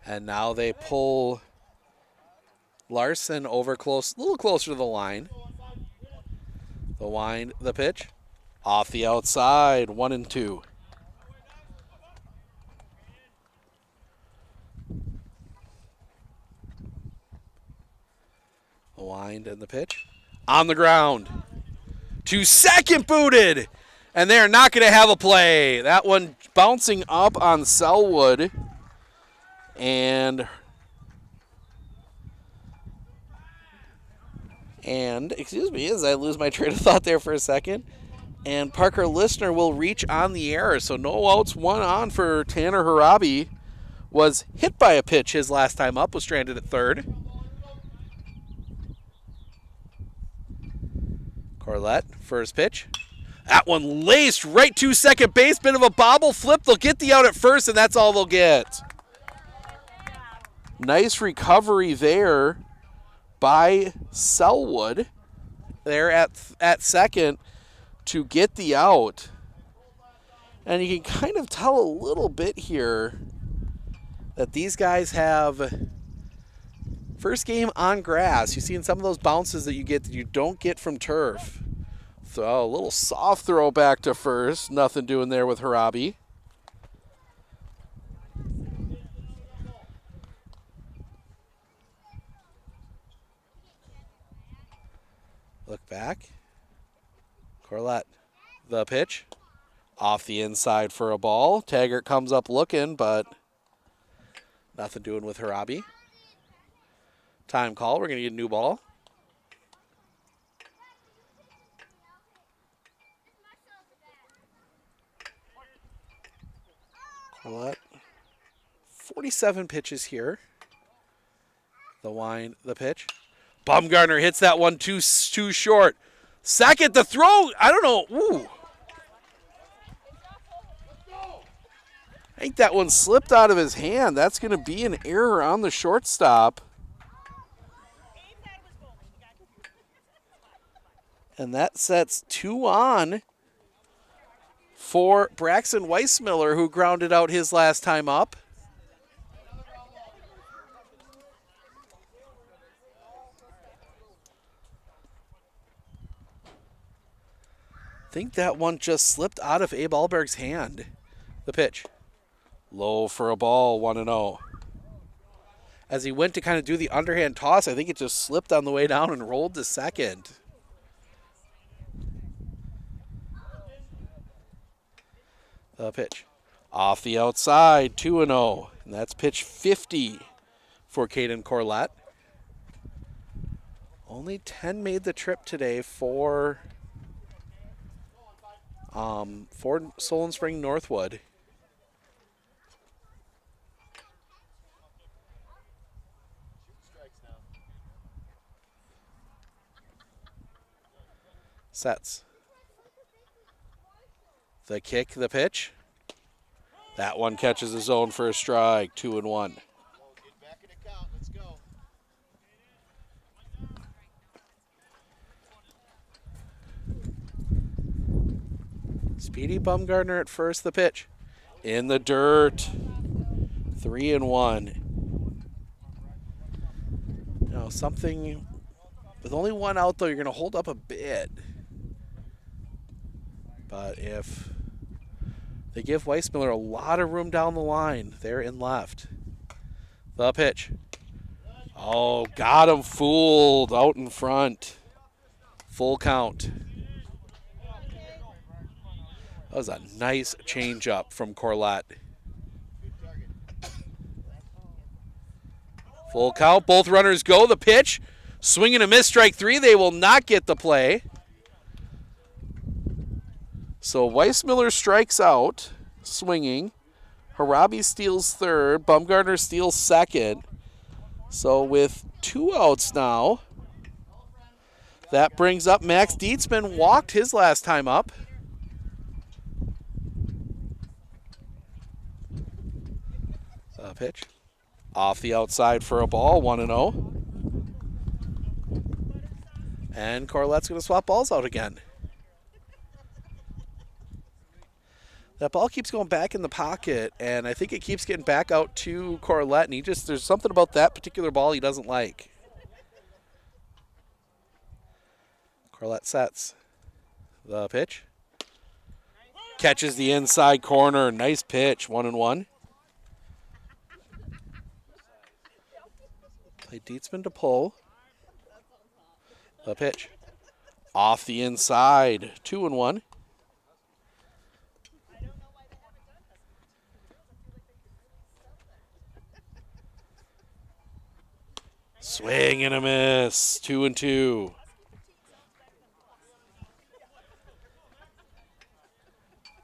And now they pull Larson over close, a little closer to the line. The wind, the pitch. Off the outside, 1-2. The wind and the pitch. On the ground. To second, booted. And they're not going to have a play. That one bouncing up on Selwood. And excuse me, as I lose my train of thought there for a second. And Parker Listener will reach on the error. So no outs, 1 on for Tanner Harabi. Was hit by a pitch his last time up, was stranded at third. Corlett, first pitch. That one laced right to second base. Bit of a bobble flip. They'll get the out at first, and that's all they'll get. Nice recovery there by Selwood there at second to get the out. And you can kind of tell a little bit here that these guys have first game on grass. You see in some of those bounces that you get that you don't get from turf. So a little soft throw back to first. Nothing doing there with Harabi. Look back. Corlett, the pitch. Off the inside for a ball. Taggart comes up looking, but nothing doing with Harabi. Time call. We're going to get a new ball. Corlett. 47 pitches here. The wind, the pitch. Bumgardner hits that one too short. Second, the throw. I don't know. Ooh. I think that one slipped out of his hand. That's going to be an error on the shortstop. And that sets 2 on for Braxton Weissmiller, who grounded out his last time up. I think that one just slipped out of Abe Alberg's hand. The pitch. Low for a ball, 1-0. As he went to kind of do the underhand toss, I think it just slipped on the way down and rolled to second. The pitch. Off the outside, 2-0. And that's pitch 50 for Caden Corlett. Only 10 made the trip today for Solon Spring Northwood. Sets. The kick, the pitch. That one catches the zone for a strike, 2-1. Get back in the count. Let's go. Speedy Bumgardner at first, the pitch. In the dirt, 3-1. Now something, with only one out though, you're gonna hold up a bit. But if they give Weissmiller a lot of room down the line, they're in left. The pitch. Oh, got him fooled out in front. Full count. That was a nice change-up from Corlett. Full count, both runners go. The pitch, swing and a miss, strike 3. They will not get the play. So Weissmiller strikes out, swinging. Harabi steals third. Bumgardner steals second. So with 2 outs now, that brings up Max Dietzman. Walked his last time up. Pitch. Off the outside for a ball, 1-0. And Corlett's going to swap balls out again. That ball keeps going back in the pocket, and I think it keeps getting back out to Corlett, and there's something about that particular ball he doesn't like. Corlett sets the pitch. Catches the inside corner. Nice pitch, 1-1. Play Dietzman to pull. The pitch. Off the inside. 2-1. Swing and a miss. 2-2.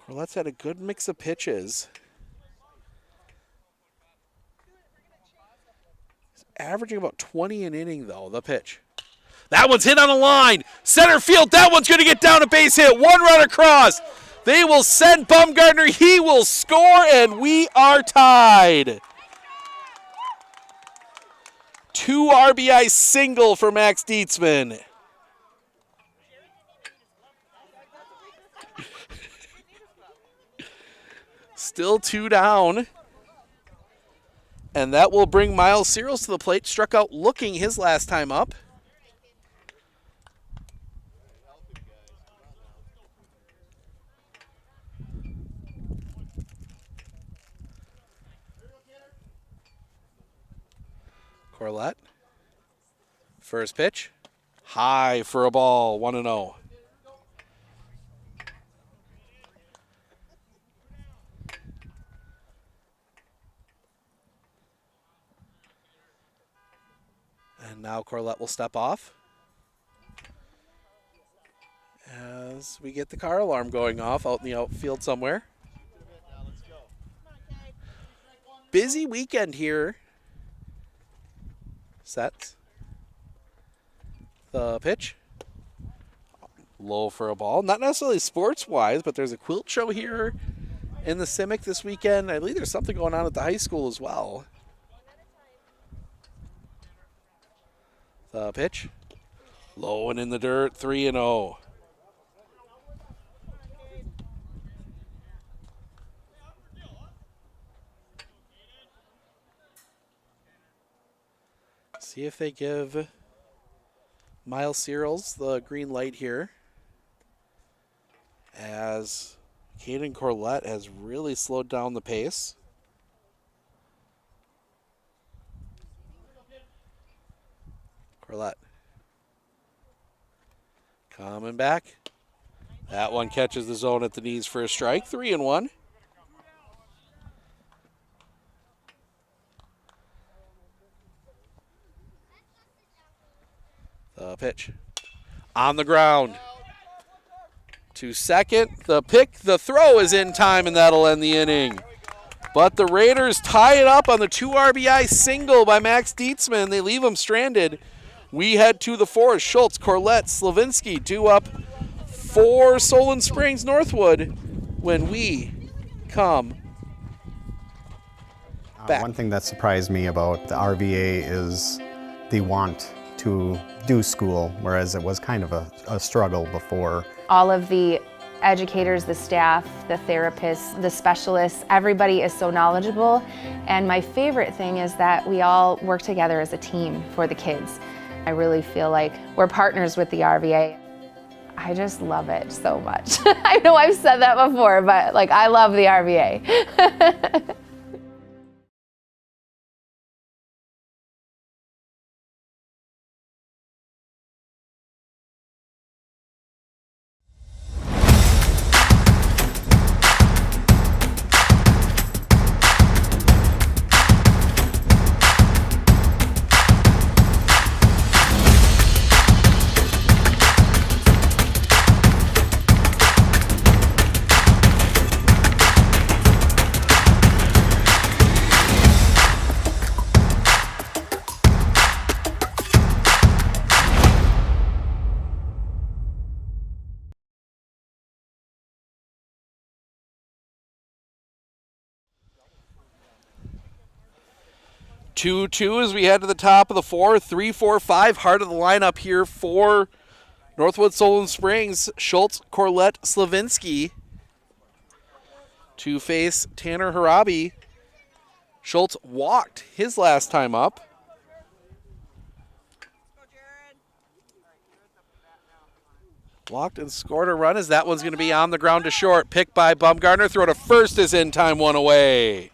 Corlett's had a good mix of pitches. Averaging about 20 an inning, though. The pitch. That one's hit on a line. Center field. That one's going to get down a base hit. 1 run across. They will send Bumgardner. He will score, and we are tied. 2 RBI single for Max Dietzman. Still 2 down. And that will bring Miles Searles to the plate. Struck out looking his last time up. Corlett. First pitch. High for a ball. 1-0. And now Corlett will step off as we get the car alarm going off out in the outfield somewhere. Busy weekend here. Sets. The pitch. Low for a ball. Not necessarily sports-wise, but there's a quilt show here in the Simic this weekend. I believe there's something going on at the high school as well. The pitch. Low and in the dirt, 3-0. See if they give Miles Searles the green light here, as Caden Corlett has really slowed down the pace. Corlett coming back. That one catches the zone at the knees for a strike. 3-1. The pitch on the ground. To second, the pick, the throw is in time, and that'll end the inning. But the Raiders tie it up on the 2 RBI single by Max Dietzman. They leave him stranded. We head to the fourth. Schultz, Corlett, Slavinsky, 2 up for Solon Springs Northwood when we come back. One thing that surprised me about the RVA is the want to do school, whereas it was kind of a struggle before. All of the educators, the staff, the therapists, the specialists, everybody is so knowledgeable. And my favorite thing is that we all work together as a team for the kids. I really feel like we're partners with the RVA. I just love it so much. I know I've said that before, but like I love the RVA. 2-2 as we head to the top of the fourth. 3-4-5, heart of the lineup here for Northwood Solon Springs. Schultz, Corlett, Slavinsky to face Tanner Harabi. Schultz walked his last time up. Walked and scored a run as that one's going to be on the ground to short. Picked by Bumgarner. Throw to first is in time, one away.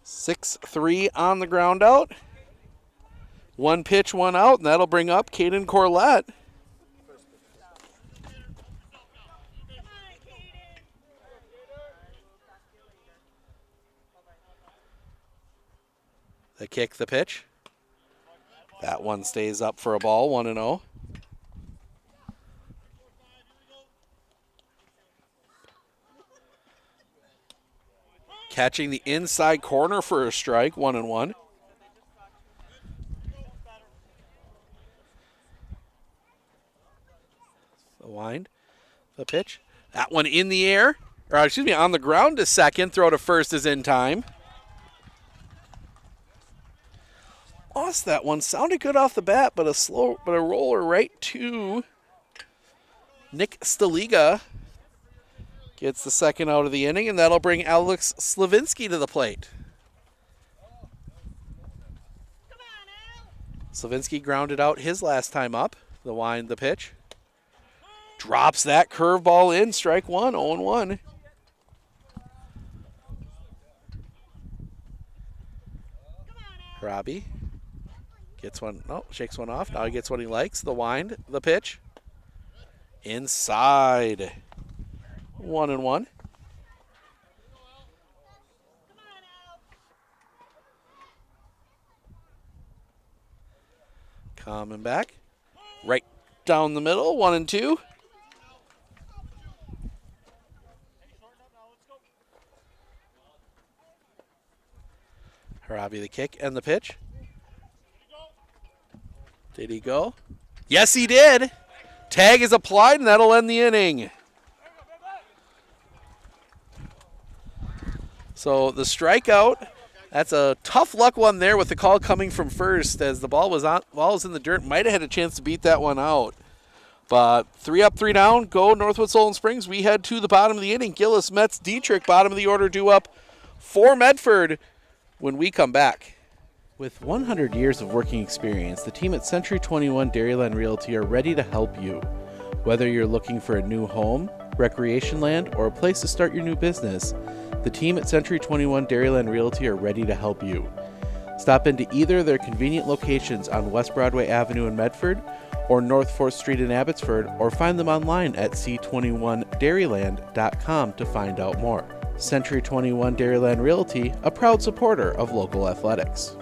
Six-3 on the ground out. One pitch, one out, and that'll bring up Caden Corlett. The kick, the pitch. That one stays up for a ball, 1-0. Catching the inside corner for a strike, 1-1. The wind, the pitch. That one in the air, or excuse me, on the ground to second. Throw to first is in time. Lost that one. Sounded good off the bat, but a roller right to Nick Staliga. Gets the second out of the inning, and that'll bring Alex Slavinsky to the plate. Slavinsky grounded out his last time up. The wind, the pitch. Drops that curveball in, strike one, 0-1. Robbie gets one, no, shakes one off. Now he gets what he likes. The wind, the pitch. Inside. 1-1. Coming back. Right down the middle, 1-2. Harabi the kick and the pitch. Did he go? Yes, he did. Tag is applied, and that'll end the inning. So the strikeout, that's a tough luck one there with the call coming from first as the ball was in the dirt. Might have had a chance to beat that one out. But 3 up, 3 down, go Northwood Solon Springs. We head to the bottom of the inning. Gillis, Metz, Dietrich, bottom of the order due up for Medford when we come back. With 100 years of working experience, the team at Century 21 Dairyland Realty are ready to help you. Whether you're looking for a new home, recreation land, or a place to start your new business, the team at Century 21 Dairyland Realty are ready to help you. Stop into either of their convenient locations on West Broadway Avenue in Medford or North 4th Street in Abbotsford, or find them online at c21dairyland.com to find out more. Century 21 Dairyland Realty, a proud supporter of local athletics.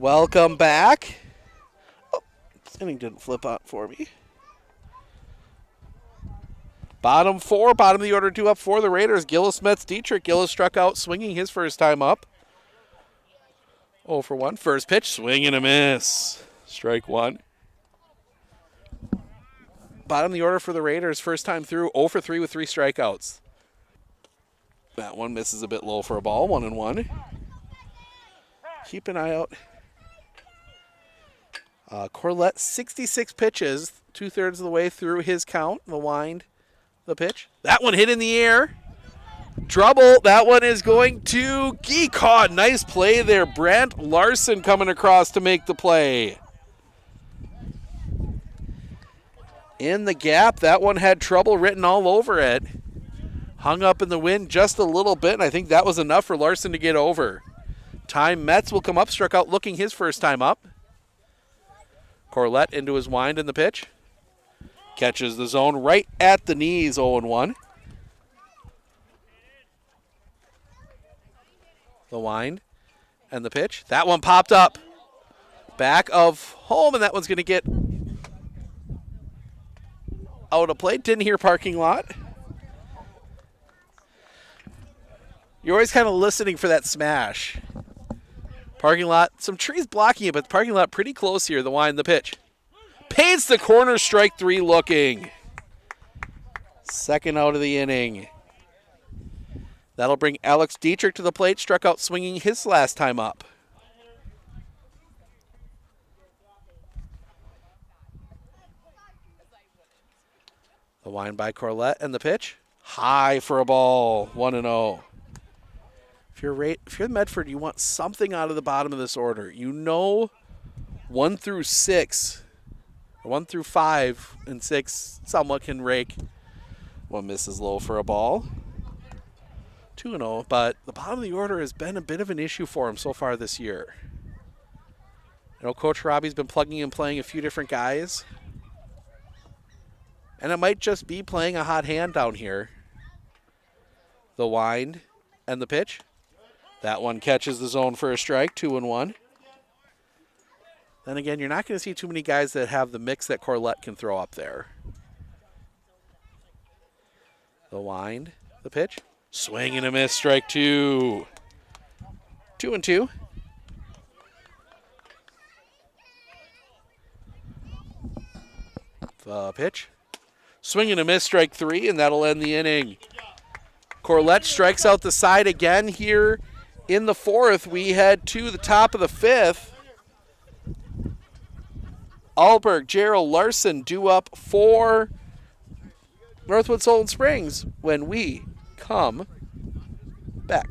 Welcome back. Oh, this inning didn't flip out for me. Bottom 4, bottom of the order, 2 up for the Raiders. Gillis Metz Dietrich. Gillis struck out swinging his first time up. 0 for 1. First pitch, swing and a miss. Strike 1. Bottom of the order for the Raiders, first time through, 0 for 3 with 3 strikeouts. That one misses a bit low for a ball, 1-1. Keep an eye out. Corlett, 66 pitches, 2/3 of the way through his count. The wind, the pitch. That one hit in the air. Trouble. That one is going to Geekhaw. Nice play there. Brant Larson coming across to make the play. In the gap, that one had trouble written all over it. Hung up in the wind just a little bit, and I think that was enough for Larson to get over. Time Metz will come up, struck out looking his first time up. Corlett into his wind in the pitch. Catches the zone right at the knees, 0-1. The wind and the pitch. That one popped up. Back of home, and that one's going to get out of play. Didn't hear parking lot. You're always kind of listening for that smash. Parking lot, some trees blocking it, but the parking lot pretty close here. The wind, the pitch. Paints the corner, strike 3 looking. Second out of the inning. That'll bring Alex Dietrich to the plate, struck out swinging his last time up. The wind by Corlett and the pitch. High for a ball, 1-0. If you're Medford, you want something out of the bottom of this order. You know 1 through 6, or 1 through 5 and 6 somewhat can rake. One misses low for a ball. 2-0, but the bottom of the order has been a bit of an issue for him so far this year. I know Coach Robbie's been plugging and playing a few different guys. And it might just be playing a hot hand down here. The wind and the pitch. That one catches the zone for a strike, 2-1. Then again, you're not going to see too many guys that have the mix that Corlett can throw up there. The wind, the pitch. Swing and a miss, strike 2. 2-2. The pitch. Swing and a miss, strike 3, and that'll end the inning. Corlett strikes out the side again here in the 4th. We head to the top of the 5th. Alberg, Gerald, Larson due up for Northwood Solon Springs when we come back.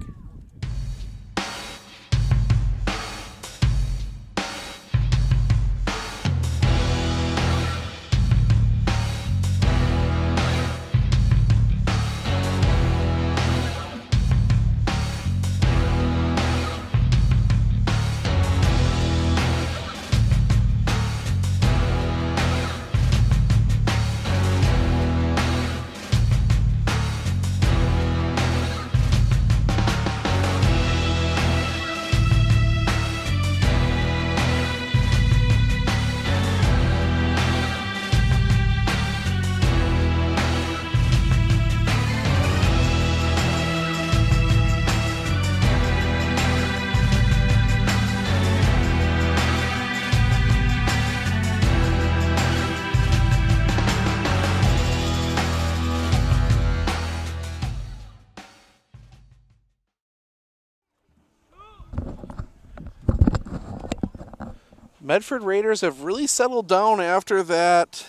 Medford Raiders have really settled down after that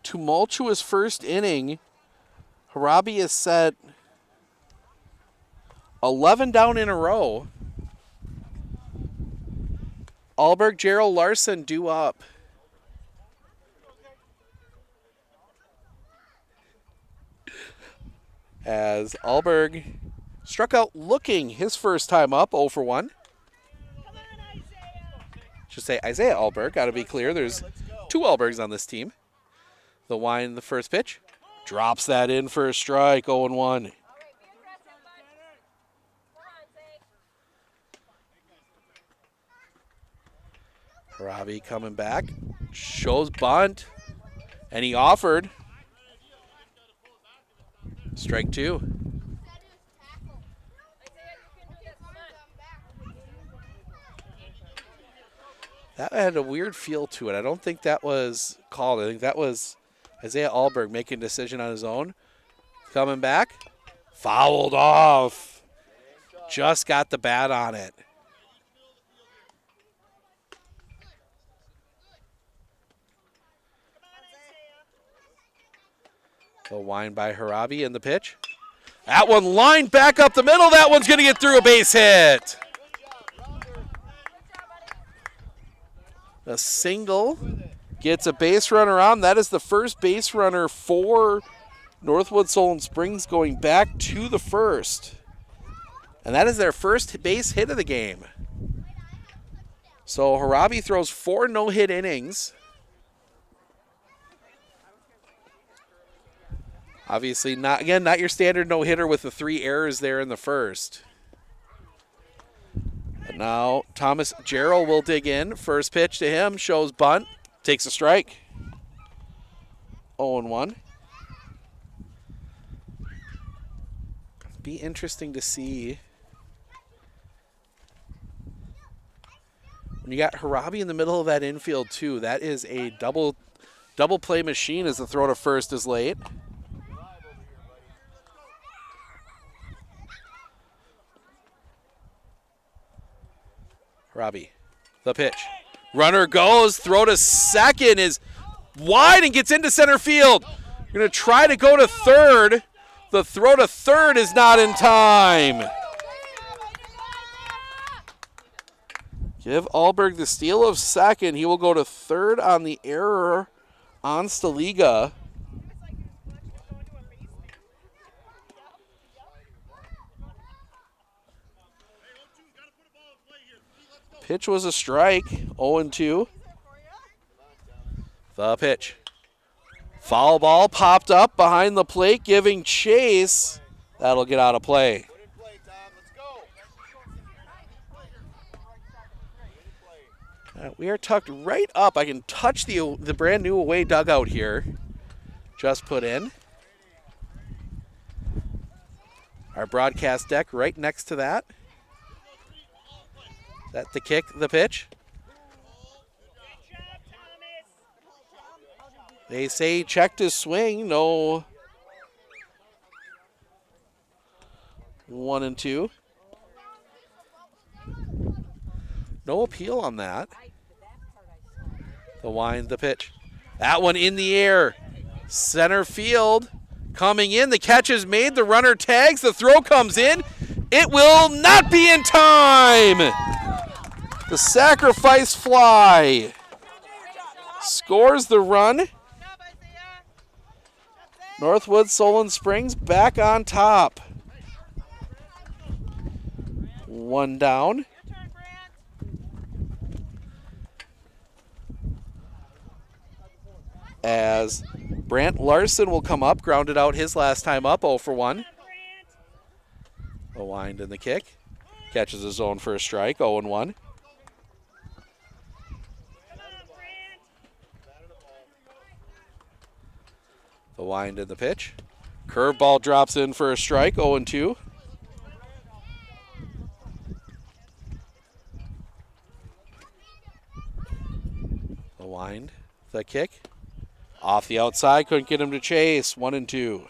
tumultuous first inning. Harabi has set 11 down in a row. Alberg, Gerald, Larson due up. As Alberg struck out looking his first time up, 0 for 1. Should say Isaiah Alberg, got to be clear. There's 2 Albergs on this team. The wind, the first pitch. Drops that in for a strike, 0-1. Harabi coming back, shows bunt, and he offered. Strike two. That had a weird feel to it. I don't think that was called. I think that was Isaiah Alberg making a decision on his own. Coming back, fouled off. Just got the bat on it. The wind by Harabi in the pitch. That one lined back up the middle. That one's going to get through a base hit. A single gets a base runner on. That is the first base runner for Northwood Solon Springs going back to the first. And that is their first base hit of the game. So Harabi throws 4 no-hit innings. Obviously, not your standard no-hitter with the 3 errors there in the first. But now Thomas Jarrell will dig in. First pitch to him, shows bunt, takes a strike. 0-1. Be interesting to see. When you got Harabi in the middle of that infield too, that is a double play machine as the throw to first is late. Harabi, the pitch. Runner goes, throw to second is wide and gets into center field. You're going to try to go to third. The throw to third is not in time. Give Alberg the steal of second. He will go to third on the error on Staliga. Pitch was a strike, 0-2. The pitch. Foul ball popped up behind the plate, giving chase. That'll get out of play. We are tucked right up. I can touch the brand new away dugout here. Just put in. Our broadcast deck right next to that. That the kick, the pitch. They say he checked his swing. No. 1-2. No appeal on that. The wind, the pitch. That one in the air. Center field. Coming in. The catch is made. The runner tags. The throw comes in. It will not be in time. The sacrifice fly scores the run. Northwood Solon Springs back on top. 1 down. As Brant Larson will come up, grounded out his last time up, 0-1. The wind and the kick. Catches his zone for a strike, 0-1. The wind and the pitch. Curveball drops in for a strike, 0-2. The wind, the kick. Off the outside, couldn't get him to chase, 1-2.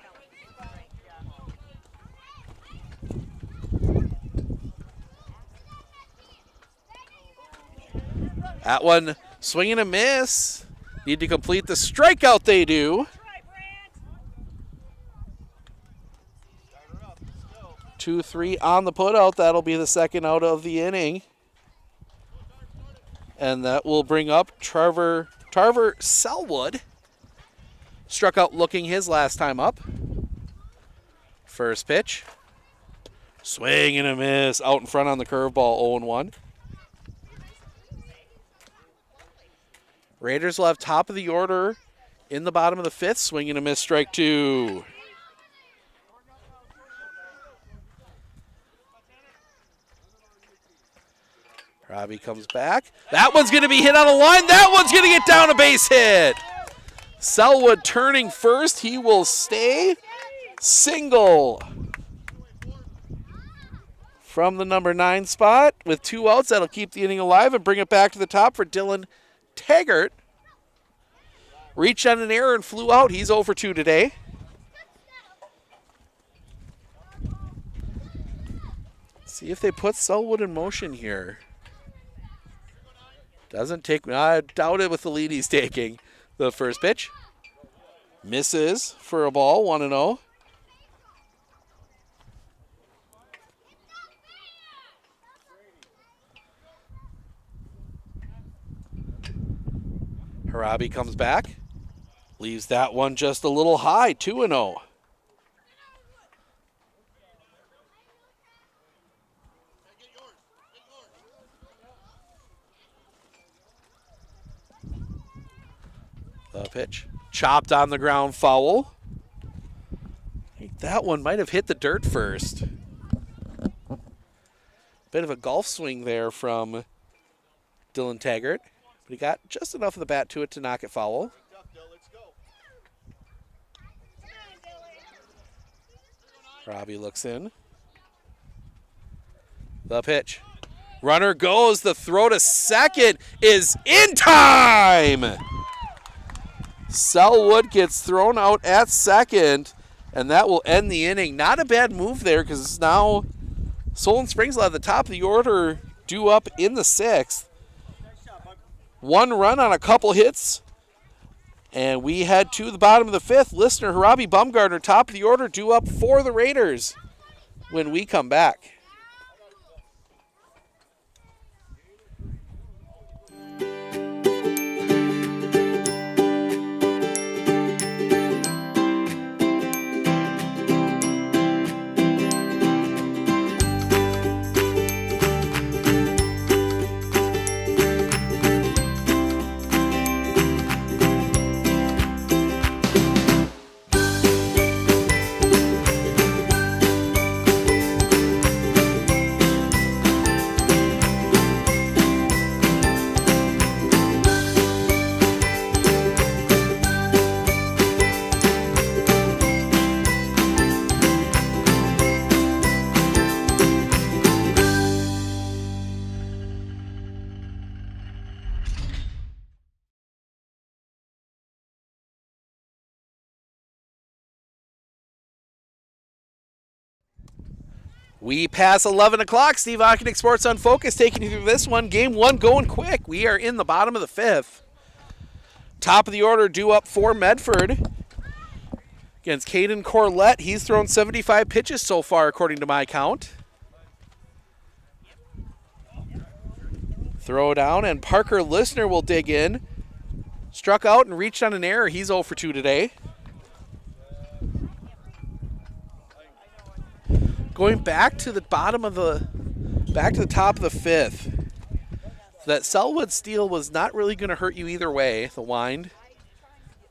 That one, swing and a miss. Need to complete the strikeout, they do. 2-3 on the putout. That'll be the second out of the inning. And that will bring up Tarver Selwood. Struck out looking his last time up. First pitch. Swing and a miss. Out in front on the curveball, 0-1. Raiders will have top of the order in the bottom of the fifth. Swing and a miss, strike 2. Robbie comes back. That one's going to be hit on a line. That one's going to get down a base hit. Selwood turning first. He will stay. Single from the number 9 spot with 2 outs. That'll keep the inning alive and bring it back to the top for Dylan Taggart. Reached on an error and flew out. He's 0 for 2 today. See if they put Selwood in motion here. Doesn't take, I doubt it with the lead he's taking. The first pitch misses for a ball, 1-0. Harabi comes back, leaves that one just a little high, 2-0. The pitch, chopped on the ground, foul. I think that one might have hit the dirt first. Bit of a golf swing there from Dylan Taggart, but he got just enough of the bat to it to knock it foul. Robbie looks in. The pitch. Runner goes, the throw to second is in time! Selwood gets thrown out at second, and that will end the inning. Not a bad move there because now Solon Springs will have the top of the order due up in the 6th. 1 run on a couple hits, and we head to the bottom of the 5th. Listener Harabi Bumgardner, top of the order, due up for the Raiders when we come back. We pass 11 o'clock. Steve Ockenick, Sports on Focus, taking you through this one. Game 1 going quick. We are in the bottom of the 5th. Top of the order due up for Medford against Caden Corlett. He's thrown 75 pitches so far, according to my count. Throw down, and Parker Listener will dig in. Struck out and reached on an error. He's 0 for 2 today. Going back to the top of the 5th. That Selwood steal was not really going to hurt you either way. The wind,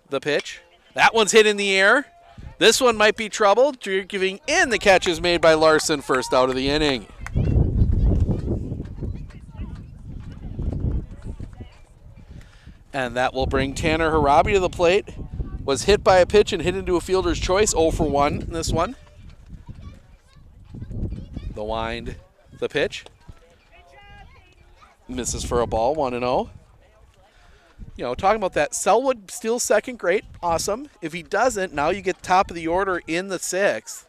the pitch. That one's hit in the air. This one might be trouble. Giving in, the catch is made by Larson, first out of the inning. And that will bring Tanner Harabi to the plate. Was hit by a pitch and hit into a fielder's choice. 0 for 1 in this one. The wind, the pitch. Misses for a ball, 1-0. You know, talking about that, Selwood steals second, great, awesome. If he doesn't, now you get top of the order in the 6th.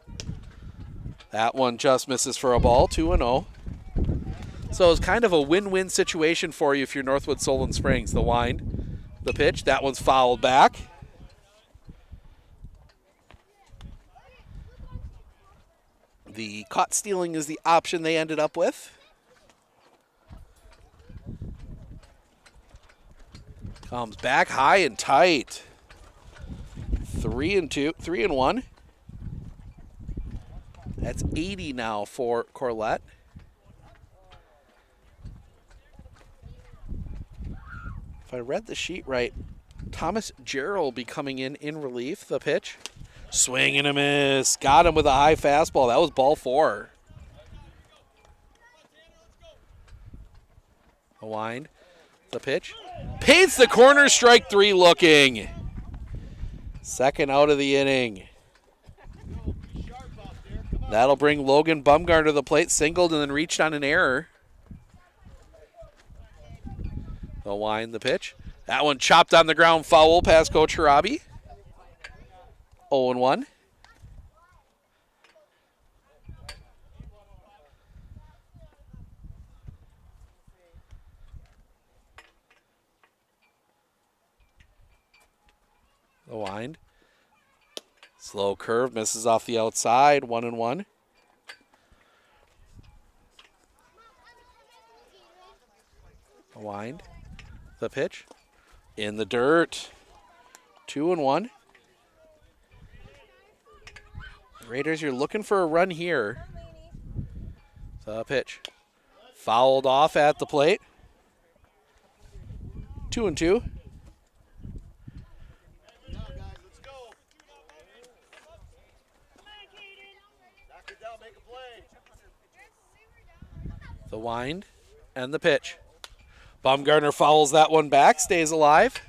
That one just misses for a ball, 2-0. So it's kind of a win-win situation for you if you're Northwood Solon Springs. The wind, the pitch, that one's fouled back. The caught stealing is the option they ended up with. Comes back high and tight. 3-1. That's 80 now for Corlett. If I read the sheet right, Thomas Jarrell will be coming in relief. The pitch. Swing and a miss. Got him with a high fastball. That was ball 4. A wind. The pitch. Paints the corner, strike 3 looking. Second out of the inning. That'll bring Logan Bumgarner to the plate, singled and then reached on an error. The wind, the pitch. That one chopped on the ground, foul past Coach Harabi. 0-1. The wind. Slow curve, misses off the outside, 1-1. The wind. The pitch. In the dirt. 2-1. Raiders, you're looking for a run here. The pitch. Fouled off at the plate. 2-2. The wind and the pitch. Bumgarner fouls that one back, stays alive.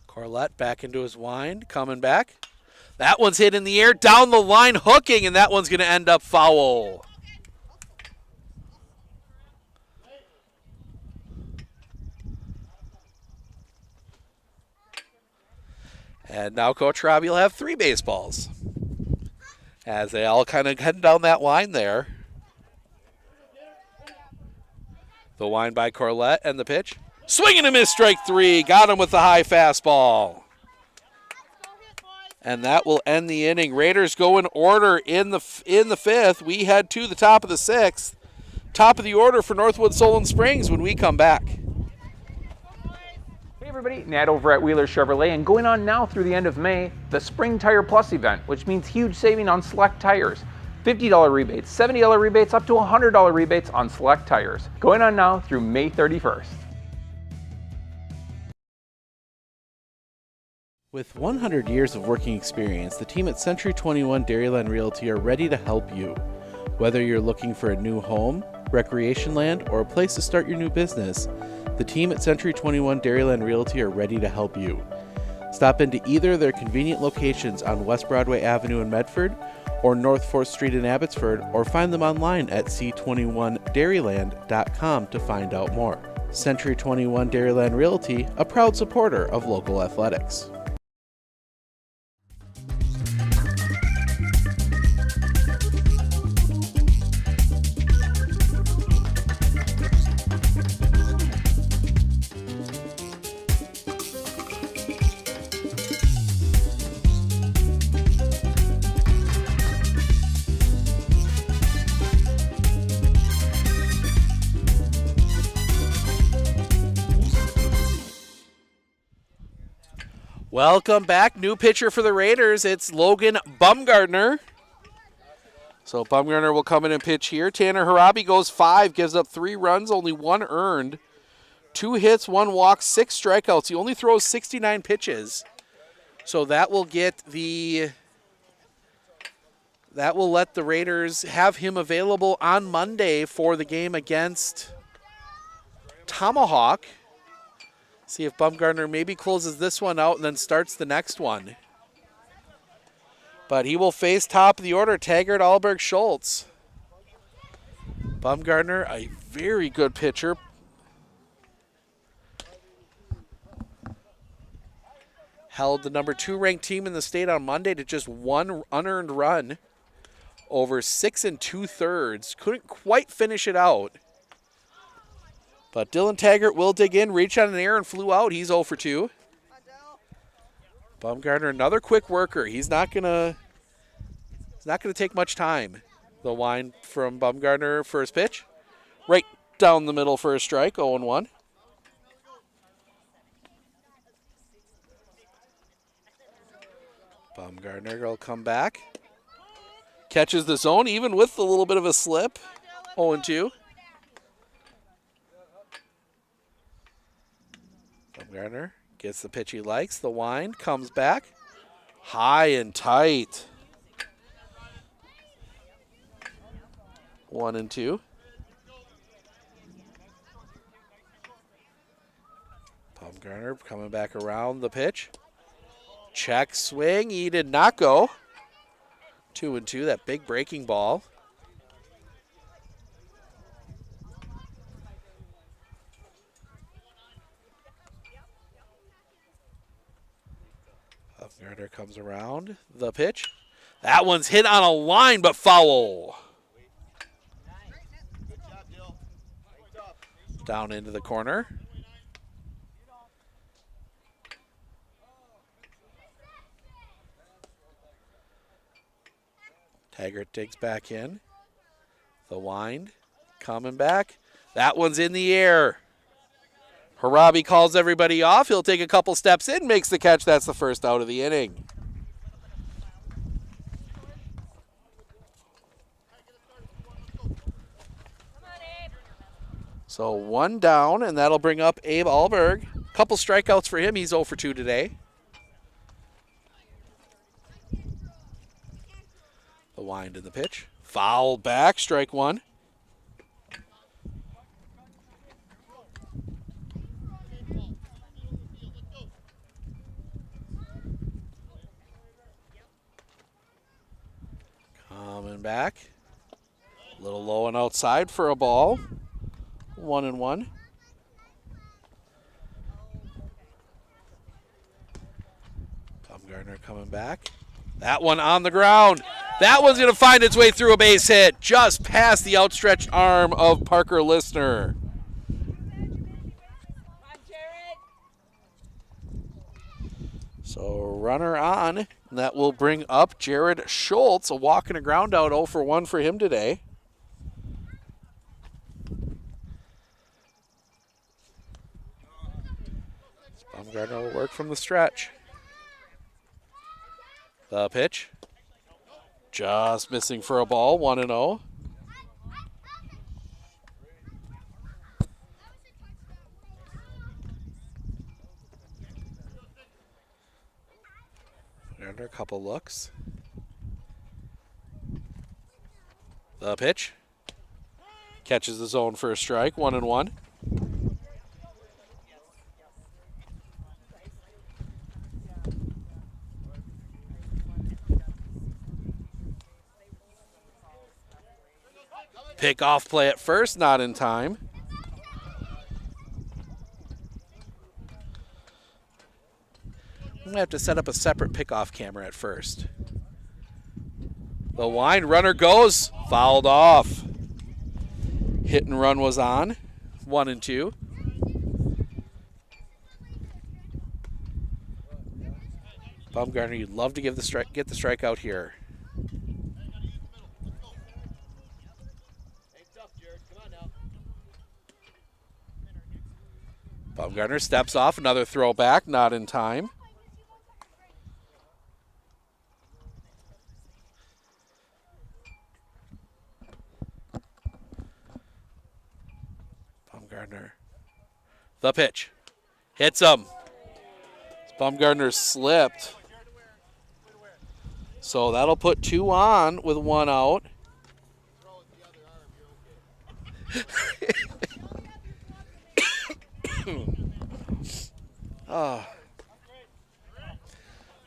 Corlett back into his wind, coming back. That one's hit in the air, down the line, hooking, and that one's going to end up foul. And now Coach Robbie will have 3 baseballs as they all kind of head down that line there. The wind by Corlett and the pitch. Swing and a miss, strike 3. Got him with the high fastball. And that will end the inning. Raiders go in order in the 5th. We head to the top of the 6th. Top of the order for Northwood Solon Springs when we come back. Hey everybody, Nat over at Wheeler Chevrolet, and going on now through the end of May, the Spring Tire Plus event, which means huge saving on select tires. $50 rebates, $70 rebates, up to $100 rebates on select tires. Going on now through May 31st. With 100 years of working experience, the team at Century 21 Dairyland Realty are ready to help you. Whether you're looking for a new home, recreation land, or a place to start your new business, the team at Century 21 Dairyland Realty are ready to help you. Stop into either of their convenient locations on West Broadway Avenue in Medford or North 4th Street in Abbotsford, or find them online at c21dairyland.com to find out more. Century 21 Dairyland Realty, a proud supporter of local athletics. Welcome back. New pitcher for the Raiders. It's Logan Bumgarner. So Bumgarner will come in and pitch here. Tanner Harabi goes 5, gives up 3 runs, only 1 earned. 2 hits, 1 walk, 6 strikeouts. He only throws 69 pitches. So that will let the Raiders have him available on Monday for the game against Tomahawk. See if Bumgarner maybe closes this one out and then starts the next one. But he will face top of the order, Taggart, Alberg, Schultz. Bumgarner, a very good pitcher. Held the number 2 ranked team in the state on Monday to just 1 unearned run over 6 2/3. Couldn't quite finish it out. But Dylan Taggart will dig in, reach on an error, and flew out. He's 0 for 2. Bumgarner, another quick worker. He's not gonna take much time. The wind from Bumgarner for his pitch. Right down the middle for a strike, 0-1. Bumgarner will come back. Catches the zone, even with a little bit of a slip, 0-2. Bumgarner gets the pitch he likes. The wind comes back. High and tight. 1-2. Bumgarner coming back around the pitch. Check swing. He did not go. 2-2. That big breaking ball. Bumgarner comes around the pitch. That one's hit on a line, but foul. Down into the corner. Taggart digs back in. The wind coming back. That one's in the air. Harabi calls everybody off. He'll take a couple steps in, makes the catch. That's the first out of the inning. So 1 down, and that'll bring up Abe Alberg. Couple strikeouts for him. He's 0 for 2 today. The wind in the pitch. Fouled back, strike 1. Coming back. A little low and outside for a ball. 1-1. Bumgarner coming back. That one on the ground. That one's going to find its way through a base hit just past the outstretched arm of Parker Listner. So runner on. And that will bring up Jared Schultz. A walk and a ground out, 0 for 1 for him today. Bumgarner will work from the stretch. The pitch. Just missing for a ball, 1-0. Under a couple looks. The pitch. Catches the zone for a strike, 1-1. Pick off play at first, not in time. I'm going to have to set up a separate pickoff camera at first. The wind runner goes, fouled off. Hit and run was on, 1-2. Bumgarner, you'd love to get the strikeout here. Bumgarner steps off, another throwback, not in time. Bumgarner, the pitch, hits him. Bumgarner slipped. So that'll put 2 on with 1 out.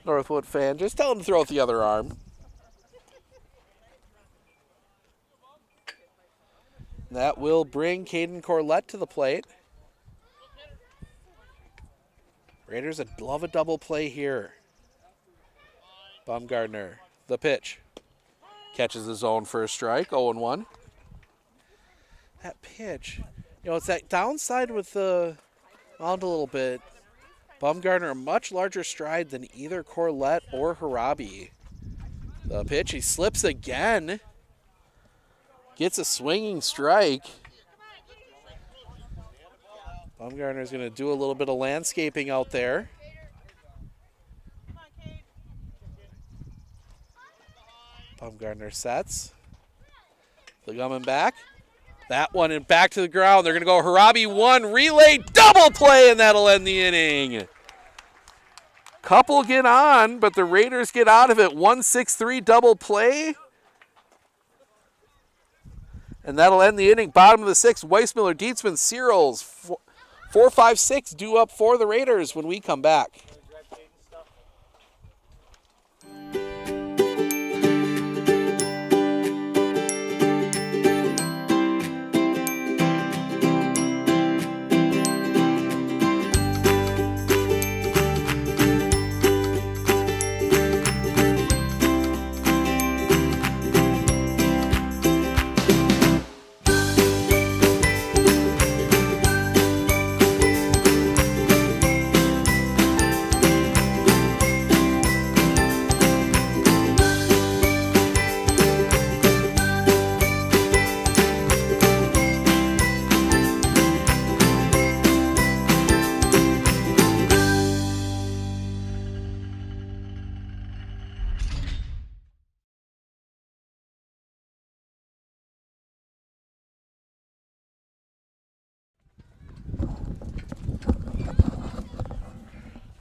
Northwood fan, just tell him to throw out the other arm. That will bring Caden Corlett to the plate. Raiders love a double play here. Bumgarner, the pitch. Catches the zone for a strike, 0-1. That pitch, it's that downside with the mound a little bit. Bumgarner, a much larger stride than either Corlett or Harabi. The pitch, he slips again. Gets a swinging strike. Bumgarner's going to do a little bit of landscaping out there. Bumgarner sets. The coming back. That one and back to the ground. They're going to go Harabi 1, relay, double play, and that'll end the inning. Couple get on, but the Raiders get out of it. 1-6-3 double play. And that'll end the inning. Bottom of the sixth, Weissmiller, Dietzman, Searles. 4-5-6 due up for the Raiders when we come back.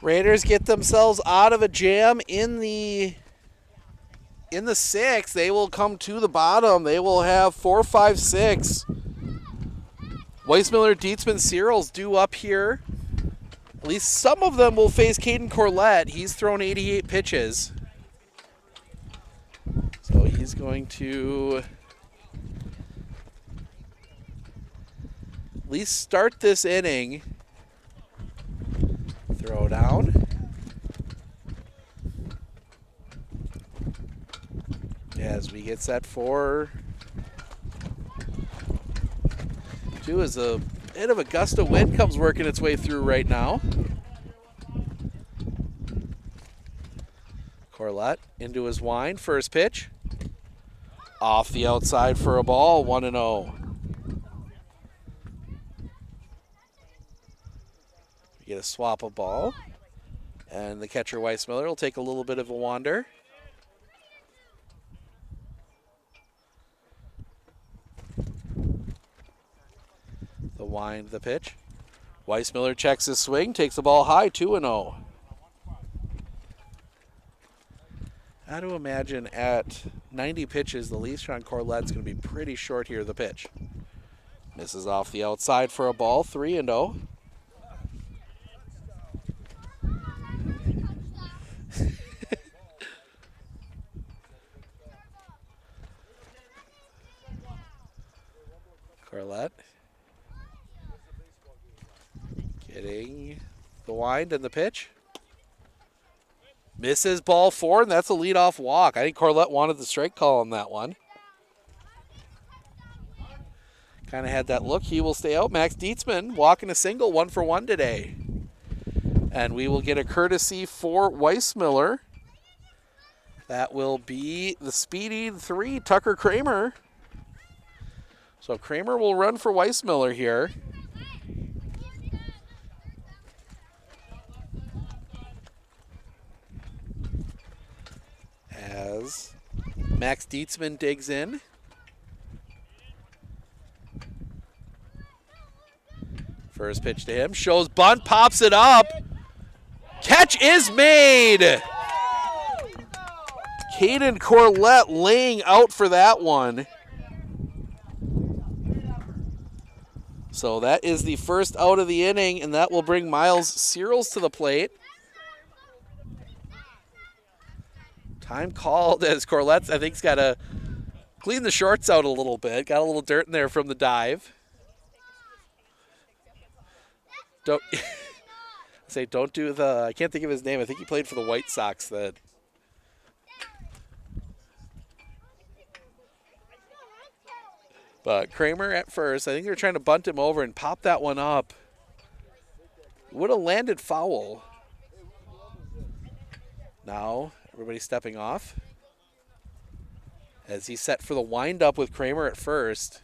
Raiders get themselves out of a jam in the sixth. They will come to the bottom. They will have 4-5-6. Weissmiller, Dietzman, Searles due up here. At least some of them will face Caden Corlett. He's thrown 88 pitches. So he's going to at least start this inning. Throw down. As we get set for 2 as a bit of a gust of wind comes working its way through right now. Corlett into his wind. First pitch. Off the outside for a ball. 1-0. Get a swap of ball, and the catcher Weissmiller will take a little bit of a wander. The wind, the pitch. Weissmiller checks his swing, takes the ball high, 2-0. I do imagine at 90 pitches, the lead Sean Corlett's going to be pretty short here, the pitch. Misses off the outside for a ball, 3-0. Corlett getting the wind and the pitch. Misses ball 4, and that's a leadoff walk. I think Corlett wanted the strike call on that one. Kind of had that look. He will stay out. Max Dietzman walking a single, 1 for 1 today. And we will get a courtesy for Weissmiller. That will be the speedy 3, Tucker Kramer. So Kramer will run for Weissmiller here. As Max Dietzman digs in. First pitch to him. Shows bunt, pops it up. Catch is made. Caden Corlett laying out for that one. So that is the first out of the inning, and that will bring Miles Searles to the plate. Time called as Corlett's, I think, has got to clean the shorts out a little bit. Got a little dirt in there from the dive. Don't do the, I can't think of his name. I think he played for the White Sox. But Kramer at first, I think they were trying to bunt him over and pop that one up. Would have landed foul. Now everybody's stepping off as he's set for the windup with Kramer at first.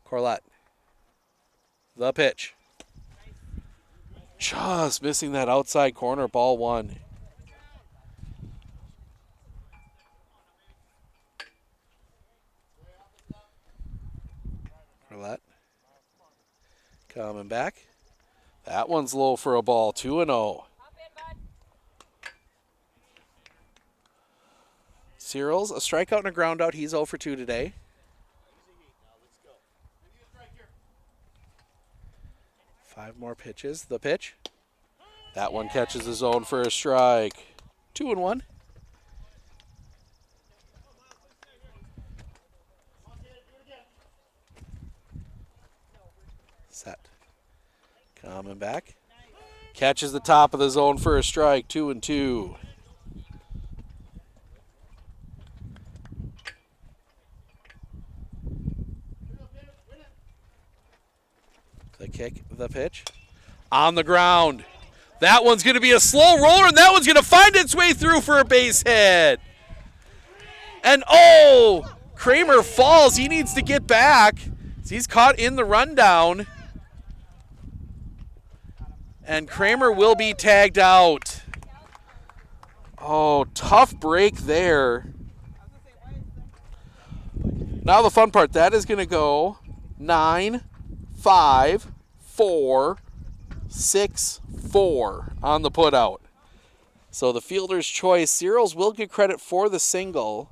Corlett, the pitch. Just missing that outside corner, ball 1. Corlett coming back. That one's low for a ball, 2-0. Cyril's a strikeout and a ground out. He's 0 for 2 today. 5 more pitches. The pitch. That one catches the zone for a strike. 2-1. Set. Coming back. Catches the top of the zone for a strike. 2-2. The kick, the pitch. On the ground. That one's going to be a slow roller, and that one's going to find its way through for a base hit. And oh, Kramer falls. He needs to get back. He's caught in the rundown. And Kramer will be tagged out. Oh, tough break there. Now the fun part. That is going to go 9, 5, 4, 6, 4 on the putout. So the fielder's choice. Cyril's will get credit for the single.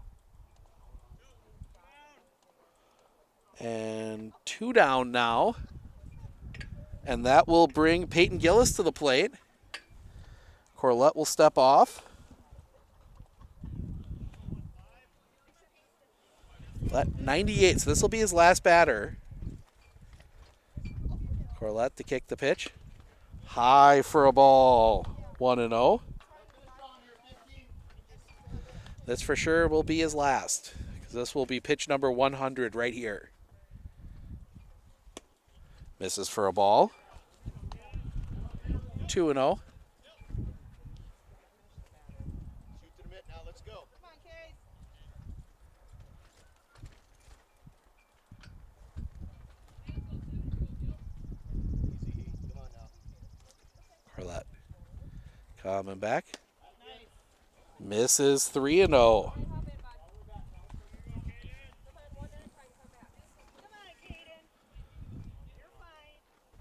And 2 down now. And that will bring Peyton Gillis to the plate. Corlett will step off. 98, so this will be his last batter. Corlett to kick the pitch. High for a ball. 1-0. This for sure will be his last, because this will be pitch number 100 right here. Misses for a ball. 2-0. Shoot to the mitt now. Let's go. Come on, Case. Easy. Come on now. Corlett coming back. Misses 3-0.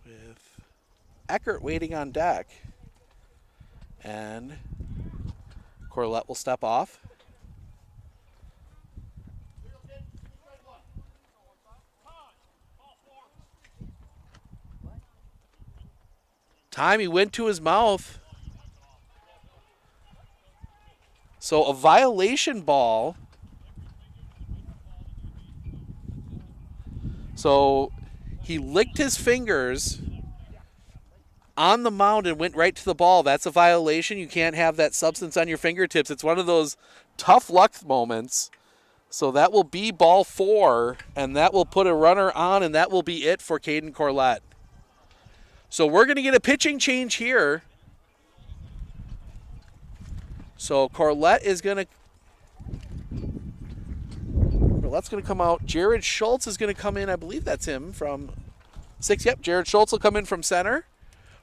With Eckert waiting on deck. And Corlett will step off. Time he went to his mouth. So a violation ball. So he licked his fingers on the mound and went right to the ball. That's a violation. You can't have that substance on your fingertips. It's one of those tough luck moments. So that will be ball 4, and that will put a runner on, and that will be it for Caden Corlett. So we're going to get a pitching change here. So Corlett is going to... Corlett's going to come out. Jared Schultz is going to come in. I believe that's him from 6. Yep, Jared Schultz will come in from center.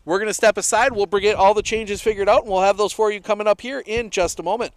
We're going to step aside. We'll get all the changes figured out, and we'll have those for you coming up here in just a moment.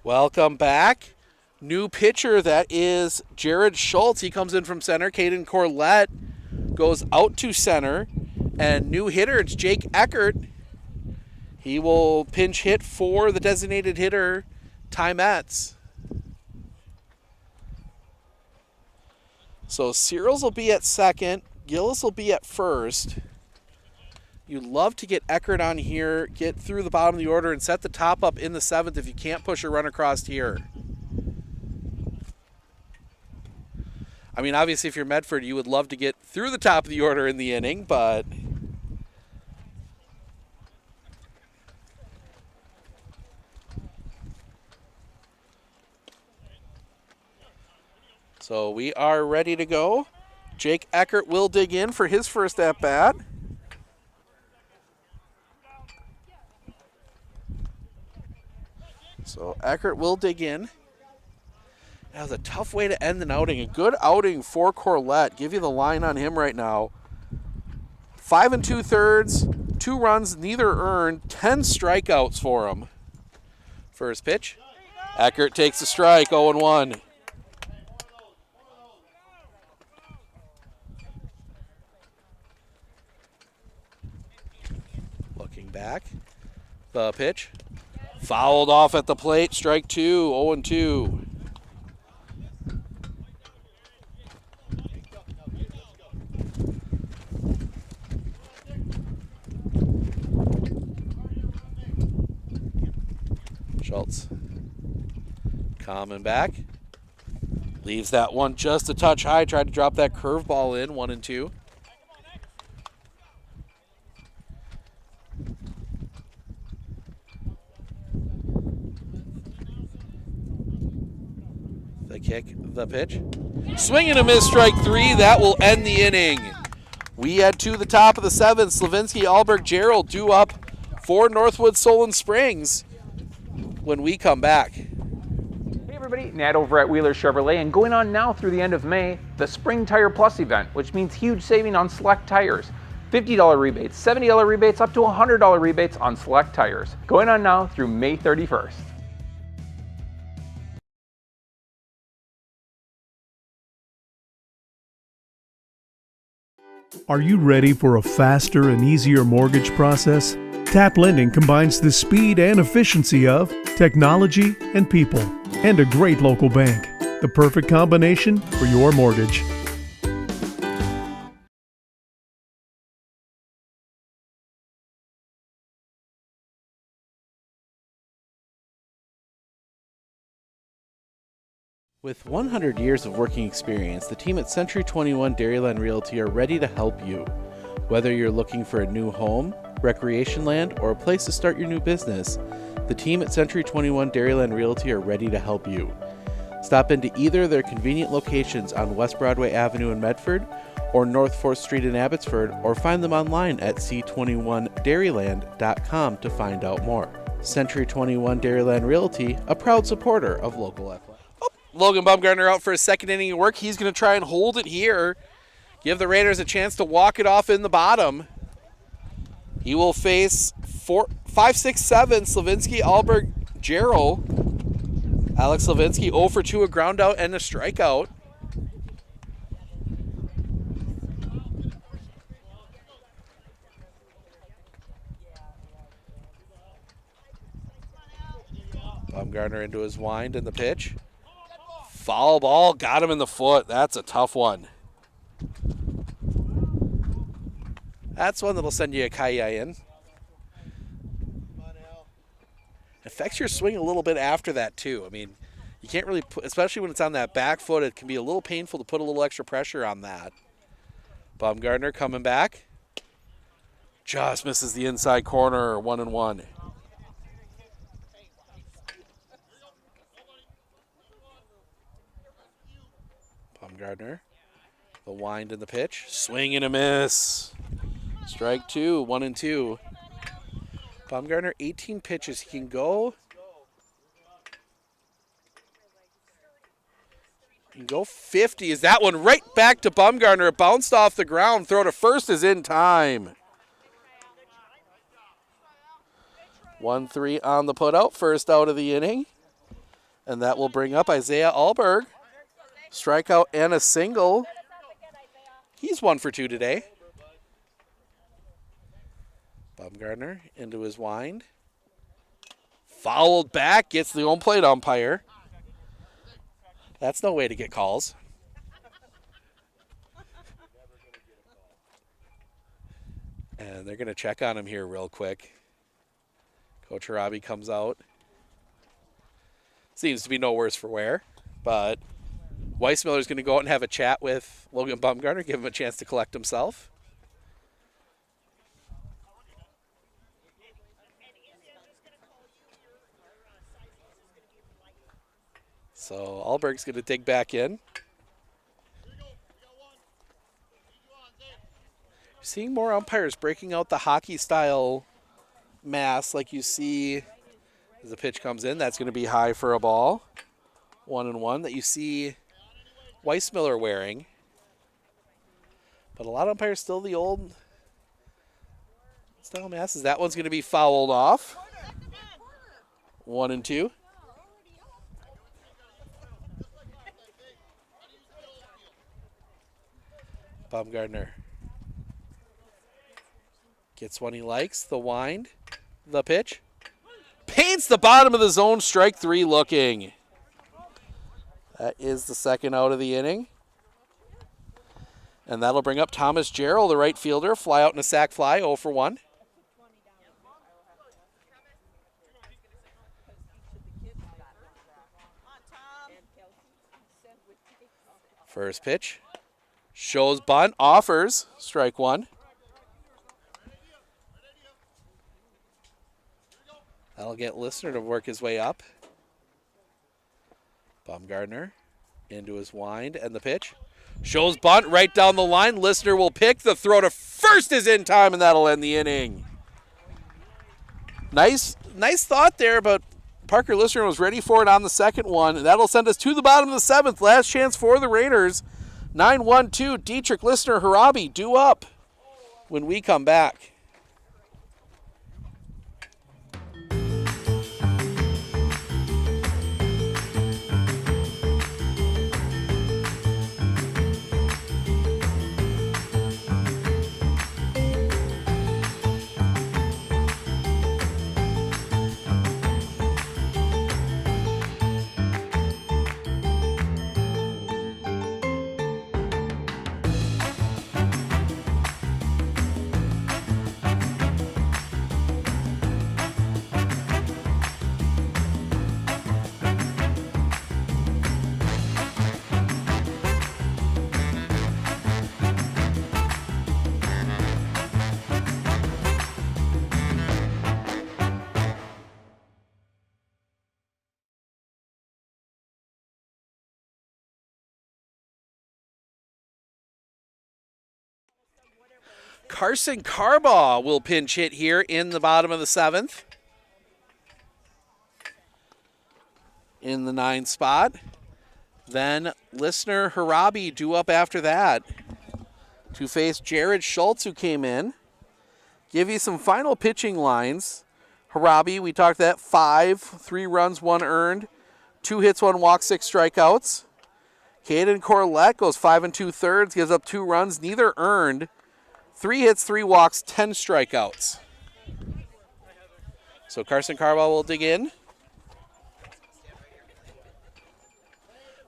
Welcome back. New pitcher, that is Jared Schultz. He comes in from center. Caden Corlett goes out to center. And new hitter, it's Jake Eckert. He will pinch hit for the designated hitter, Ty Metz. So Searles will be at second. Gillis will be at first. You'd love to get Eckert on here, get through the bottom of the order, and set the top up in the 7th if you can't push a run across here. I mean, obviously, if you're Medford, you would love to get through the top of the order in the inning, but so we are ready to go. Jake Eckert will dig in for his first at-bat. So Eckert will dig in. That was a tough way to end an outing. A good outing for Corlett. Give you the line on him right now. 5 2/3, 2 runs, neither earned, 10 strikeouts for him. First pitch. Eckert takes a strike, 0-1. Looking back. The pitch. Fouled off at the plate, strike 2, 0-2. Schultz coming back. Leaves that one just a touch high. Tried to drop that curveball in, 1-2. The kick, the pitch. Swing and a miss, strike 3. That will end the inning. We head to the top of the 7th. Slavinsky, Alberg, Gerald due up for Northwood, Solon Springs when we come back. Hey everybody, Nat over at Wheeler Chevrolet, and going on now through the end of May, the Spring Tire Plus event, which means huge saving on select tires. $50 rebates, $70 rebates, up to $100 rebates on select tires. Going on now through May 31st. Are you ready for a faster and easier mortgage process? Tap Lending combines the speed and efficiency of technology and people, and a great local bank. The perfect combination for your mortgage. With 100 years of working experience, the team at Century 21 Dairyland Realty are ready to help you. Whether you're looking for a new home, recreation land, or a place to start your new business, the team at Century 21 Dairyland Realty are ready to help you. Stop into either of their convenient locations on West Broadway Avenue in Medford or North 4th Street in Abbotsford, or find them online at c21dairyland.com to find out more. Century 21 Dairyland Realty, a proud supporter of local athletics. Logan Bumgarner out for his second inning of work. He's going to try and hold it here. Give the Raiders a chance to walk it off in the bottom. He will face 5, 6, 7, Slavinsky, Alberg, Jarrell. Alex Slavinsky 0 for 2, a ground out and a strikeout. Bumgarner into his wind and the pitch. Foul ball, got him in the foot. That's a tough one. That's one that'll send you a kaya in. Affects your swing a little bit after that too. I mean, you can't really put, especially when it's on that back foot, it can be a little painful to put a little extra pressure on that. Bumgarner coming back. Just misses the inside corner, 1-1. Bumgarner, the wind and the pitch. Swing and a miss. Strike 2, 1-2. Bumgarner, 18 pitches. He can go. He can go 50. Is that one right back to Bumgarner? It bounced off the ground. Throw to first is in time. 1-3 on the putout. First out of the inning. And that will bring up Isaiah Alberg. Strikeout and a single. He's 1 for 2 today. Bumgarner into his wind. Fouled back, gets the home plate umpire. That's no way to get calls. And they're going to check on him here real quick. Coach Harabi comes out. Seems to be no worse for wear, but Weissmiller's going to go out and have a chat with Logan Baumgartner, give him a chance to collect himself. So Alberg's going to dig back in. Seeing more umpires breaking out the hockey-style mask like you see as the pitch comes in. That's going to be high for a ball. 1-1 that you see Weissmiller wearing. But a lot of umpires still the old style masks. That one's going to be fouled off. 1-2. Baumgartner gets one he likes, the wind, the pitch. Paints the bottom of the zone, strike 3 looking. That is the second out of the inning. And that'll bring up Thomas Jarrell, the right fielder, fly out in a sac fly, 0 for 1. First pitch. Shows bunt, offers, strike 1. That'll get Listener to work his way up. Baumgartner into his wind and the pitch. Shows bunt right down the line. Listener will pick. The throw to first is in time, and that'll end the inning. Nice thought there, but Parker Listener was ready for it on the second one. That'll send us to the bottom of the 7th. Last chance for the Raiders. 9-1-2, Dietrich, Listener, Harabi, due up when we come back. Carson Carbaugh will pinch hit here in the bottom of the 7th. In the 9th spot. Then Listener, Harabi due up after that to face Jared Schultz, who came in. Give you some final pitching lines. Harabi, we talked that 5, 3 runs, 1 earned, 2 hits, 1 walk, 6 strikeouts. Caden Corlett goes 5 2/3, gives up 2 runs, neither earned. 3 hits, 3 walks, 10 strikeouts. So Carson Carbaugh will dig in.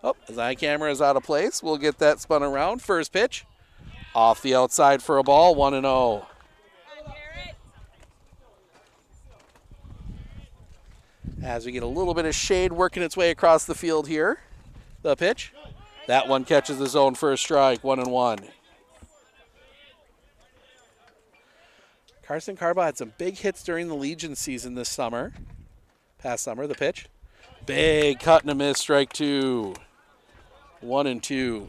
Oh, his eye camera is out of place. We'll get that spun around. First pitch. Off the outside for a ball, 1-0. As we get a little bit of shade working its way across the field here. The pitch. That one catches the zone for a strike, 1-1. Carson Carbaugh had some big hits during the Legion season this summer. Past summer, the pitch. Big cut and a miss, strike 2. 1-2.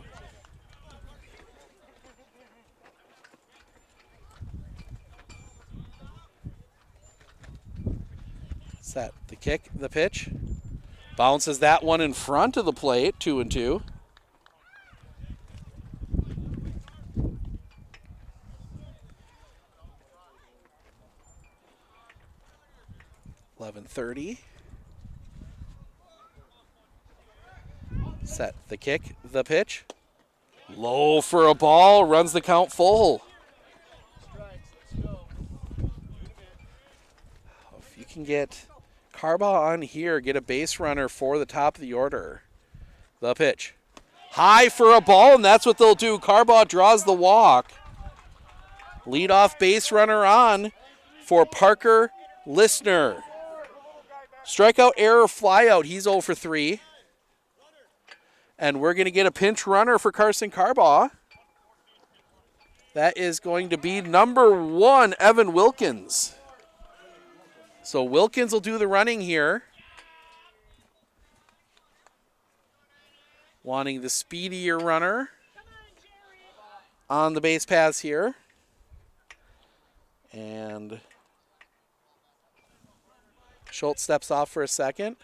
Set the kick, the pitch. Bounces that one in front of the plate, 2-2. .30. Set the kick, the pitch. Low for a ball, runs the count full. If you can get Carbaugh on here, get a base runner for the top of the order. The pitch. High for a ball, and that's what they'll do. Carbaugh draws the walk. Leadoff base runner on for Parker Listener. Strikeout, error, flyout. He's 0 for 3. And we're going to get a pinch runner for Carson Carbaugh. That is going to be number 1, Evan Wilkins. So Wilkins will do the running here. Wanting the speedier runner on the base paths here. And Schultz steps off for a second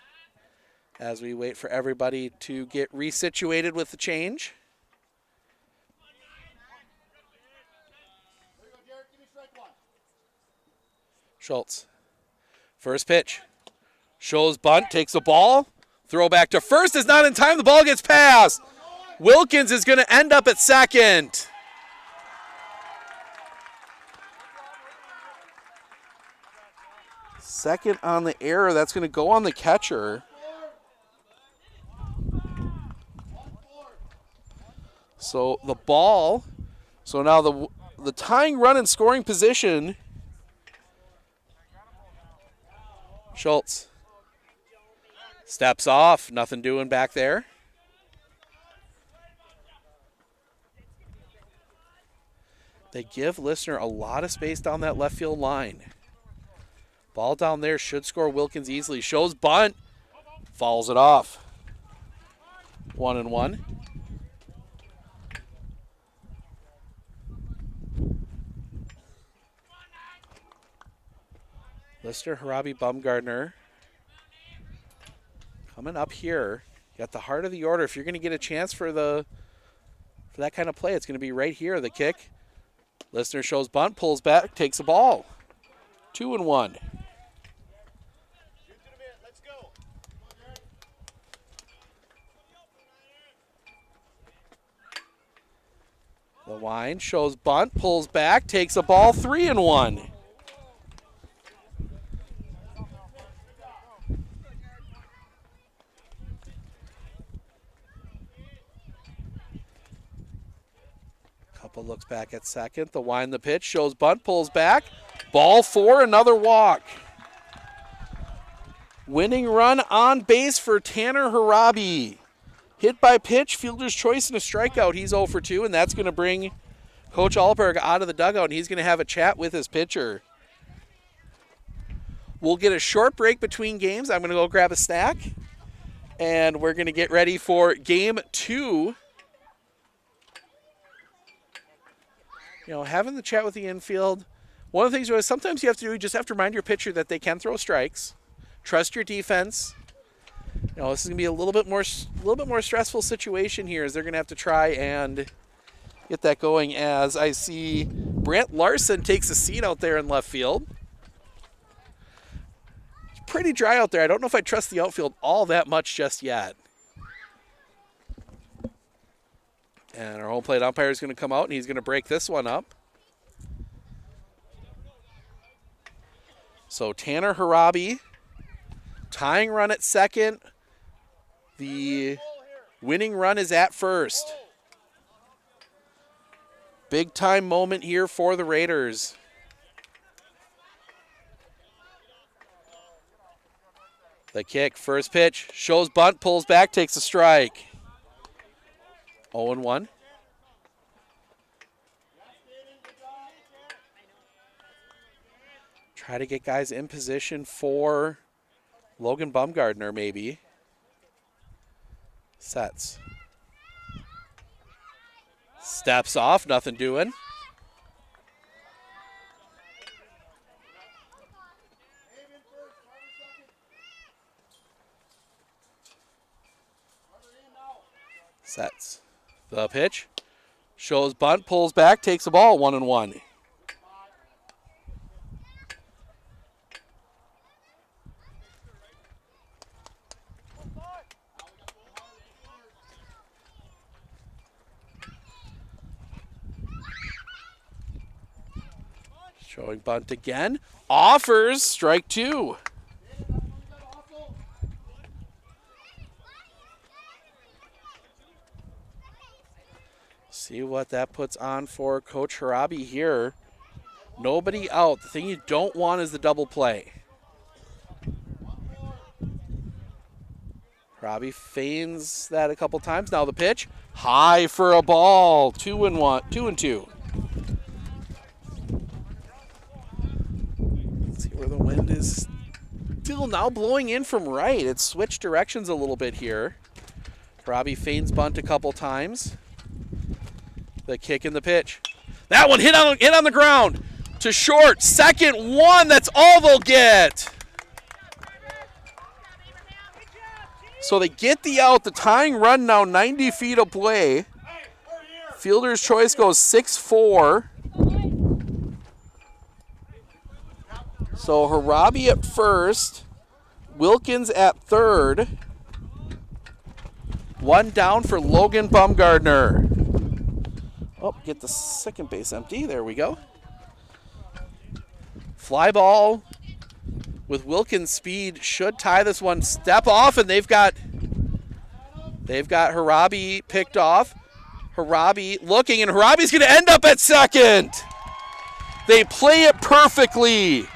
as we wait for everybody to get resituated with the change. Schultz. First pitch. Shows bunt, takes a ball. Throw back to first is not in time. The ball gets passed. Wilkins is going to end up at second. Second on the error. That's going to go on the catcher. So the ball. So now the tying run in scoring position. Schultz steps off. Nothing doing back there. They give Listener a lot of space down that left field line. Ball down there should score Wilkins easily. Shows bunt. Fouls it off. 1-1. Listener, Harabi, Bumgardner. Coming up here. Got the heart of the order. If you're going to get a chance for that kind of play, it's going to be right here. The kick. Listener shows bunt, pulls back, takes the ball. 2-1. The line shows bunt, pulls back, takes a ball. 3-1. Couple looks back at second. The wind, the pitch, shows bunt, pulls back. Ball 4, another walk. Winning run on base for Tanner Harabi. Hit by pitch, fielder's choice, and a strikeout. He's 0 for 2, and that's going to bring Coach Alberg out of the dugout, and he's going to have a chat with his pitcher. We'll get a short break between games. I'm going to go grab a snack, and we're going to get ready for game 2. You know, having the chat with the infield, one of the things was sometimes you have to do, you just have to remind your pitcher that they can throw strikes. Trust your defense. You know, this is going to be a little bit more stressful situation here as they're going to have to try and get that going as I see Brant Larson takes a seat out there in left field. It's pretty dry out there. I don't know if I trust the outfield all that much just yet. And our home plate umpire is going to come out, and he's going to break this one up. So Tanner Harabi, tying run at second. The winning run is at first. Big time moment here for the Raiders. The kick, first pitch, shows bunt, pulls back, takes a strike. 0-1. Try to get guys in position for Logan Bumgardner maybe. Sets. Steps off, nothing doing. Sets. The pitch. Shows bunt, pulls back, takes the ball. 1-1. Showing bunt again. Offers, strike 2. See what that puts on for Coach Harabi here. Nobody out. The thing you don't want is the double play. Robbie feigns that a couple times. Now the pitch. High for a ball. 2-1, 2-2. Let's see where the wind is still now blowing in from right. It's switched directions a little bit here. Robbie feigns bunt a couple times. The kick and the pitch. That one hit on the ground to short. Second one. That's all they'll get. So they get the out. The tying run now 90 feet of play. Fielder's choice goes 6-4. So Harabi at first. Wilkins at third. One down for Logan Bumgardner. Oh, get the second base empty. There we go. Fly ball with Wilkins' speed should tie this one. Step off, and they've got Harabi picked off. Harabi looking, and Harabi's going to end up at second. They play it perfectly.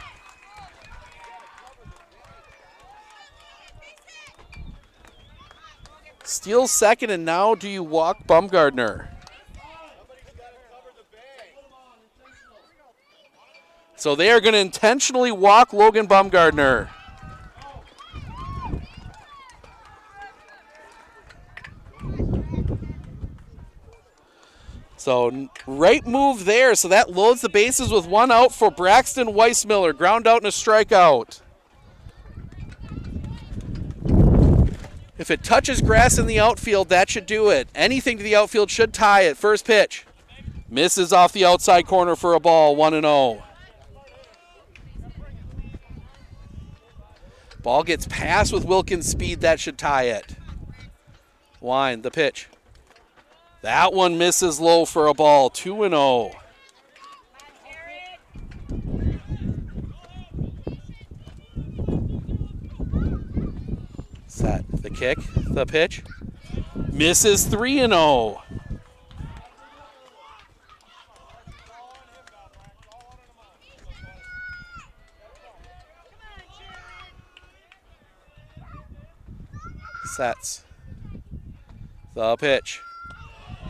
Steals second, and now do you walk Bumgardner? So they are going to intentionally walk Logan Bumgardner. So right move there. So that loads the bases with one out for Braxton Weissmiller. Ground out and a strikeout. If it touches grass in the outfield, that should do it. Anything to the outfield should tie it. First pitch. Misses off the outside corner for a ball, 1-0. Ball gets past with Wilkins' speed. That should tie it. Wine, the pitch. That one misses low for a ball, 2-0. Set, the kick, the pitch. Misses 3-0. Sets. The pitch.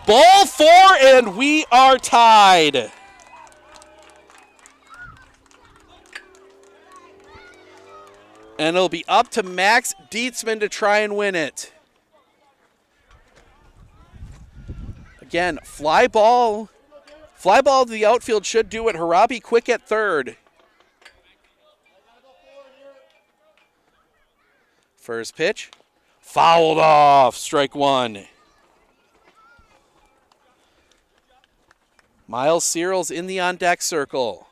Ball 4, and we are tied. And it'll be up to Max Dietzman to try and win it. Again, fly ball to the outfield should do it. Harabi quick at third. First pitch. Fouled off, strike one. Miles Searles in the on-deck circle.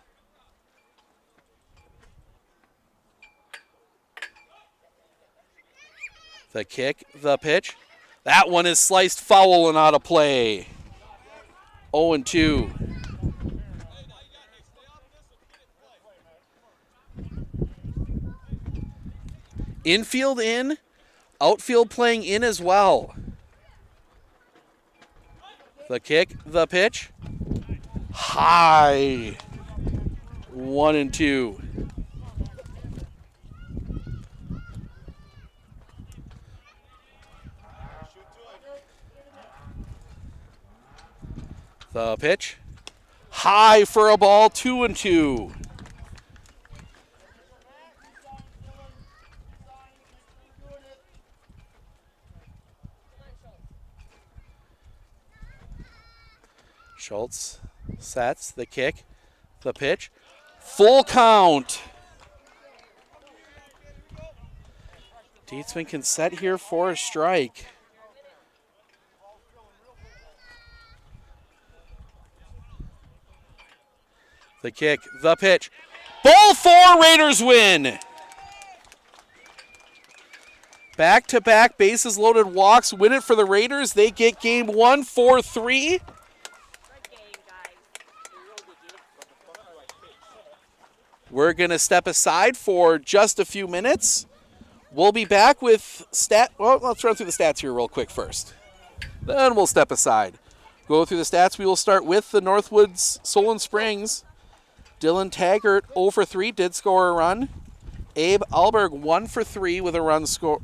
The kick, the pitch. That one is sliced foul and out of play. 0-2. Infield in. Outfield playing in as well. The kick, the pitch. High. 1-2. The pitch. High for a ball, 2-2. Schultz sets the kick, the pitch, full count. Dietzman can set here for a strike. The kick, the pitch. Ball 4, Raiders win. Back-to-back bases loaded walks win it for the Raiders. They get game 1, 4-3. We're going to step aside for just a few minutes. We'll be back with well, let's run through the stats here real quick first. Then we'll step aside. Go through the stats. We will start with the Northwood's Solon Springs. Dylan Taggart 0 for 3, did score a run. Abe Alberg 1 for 3 with a run score,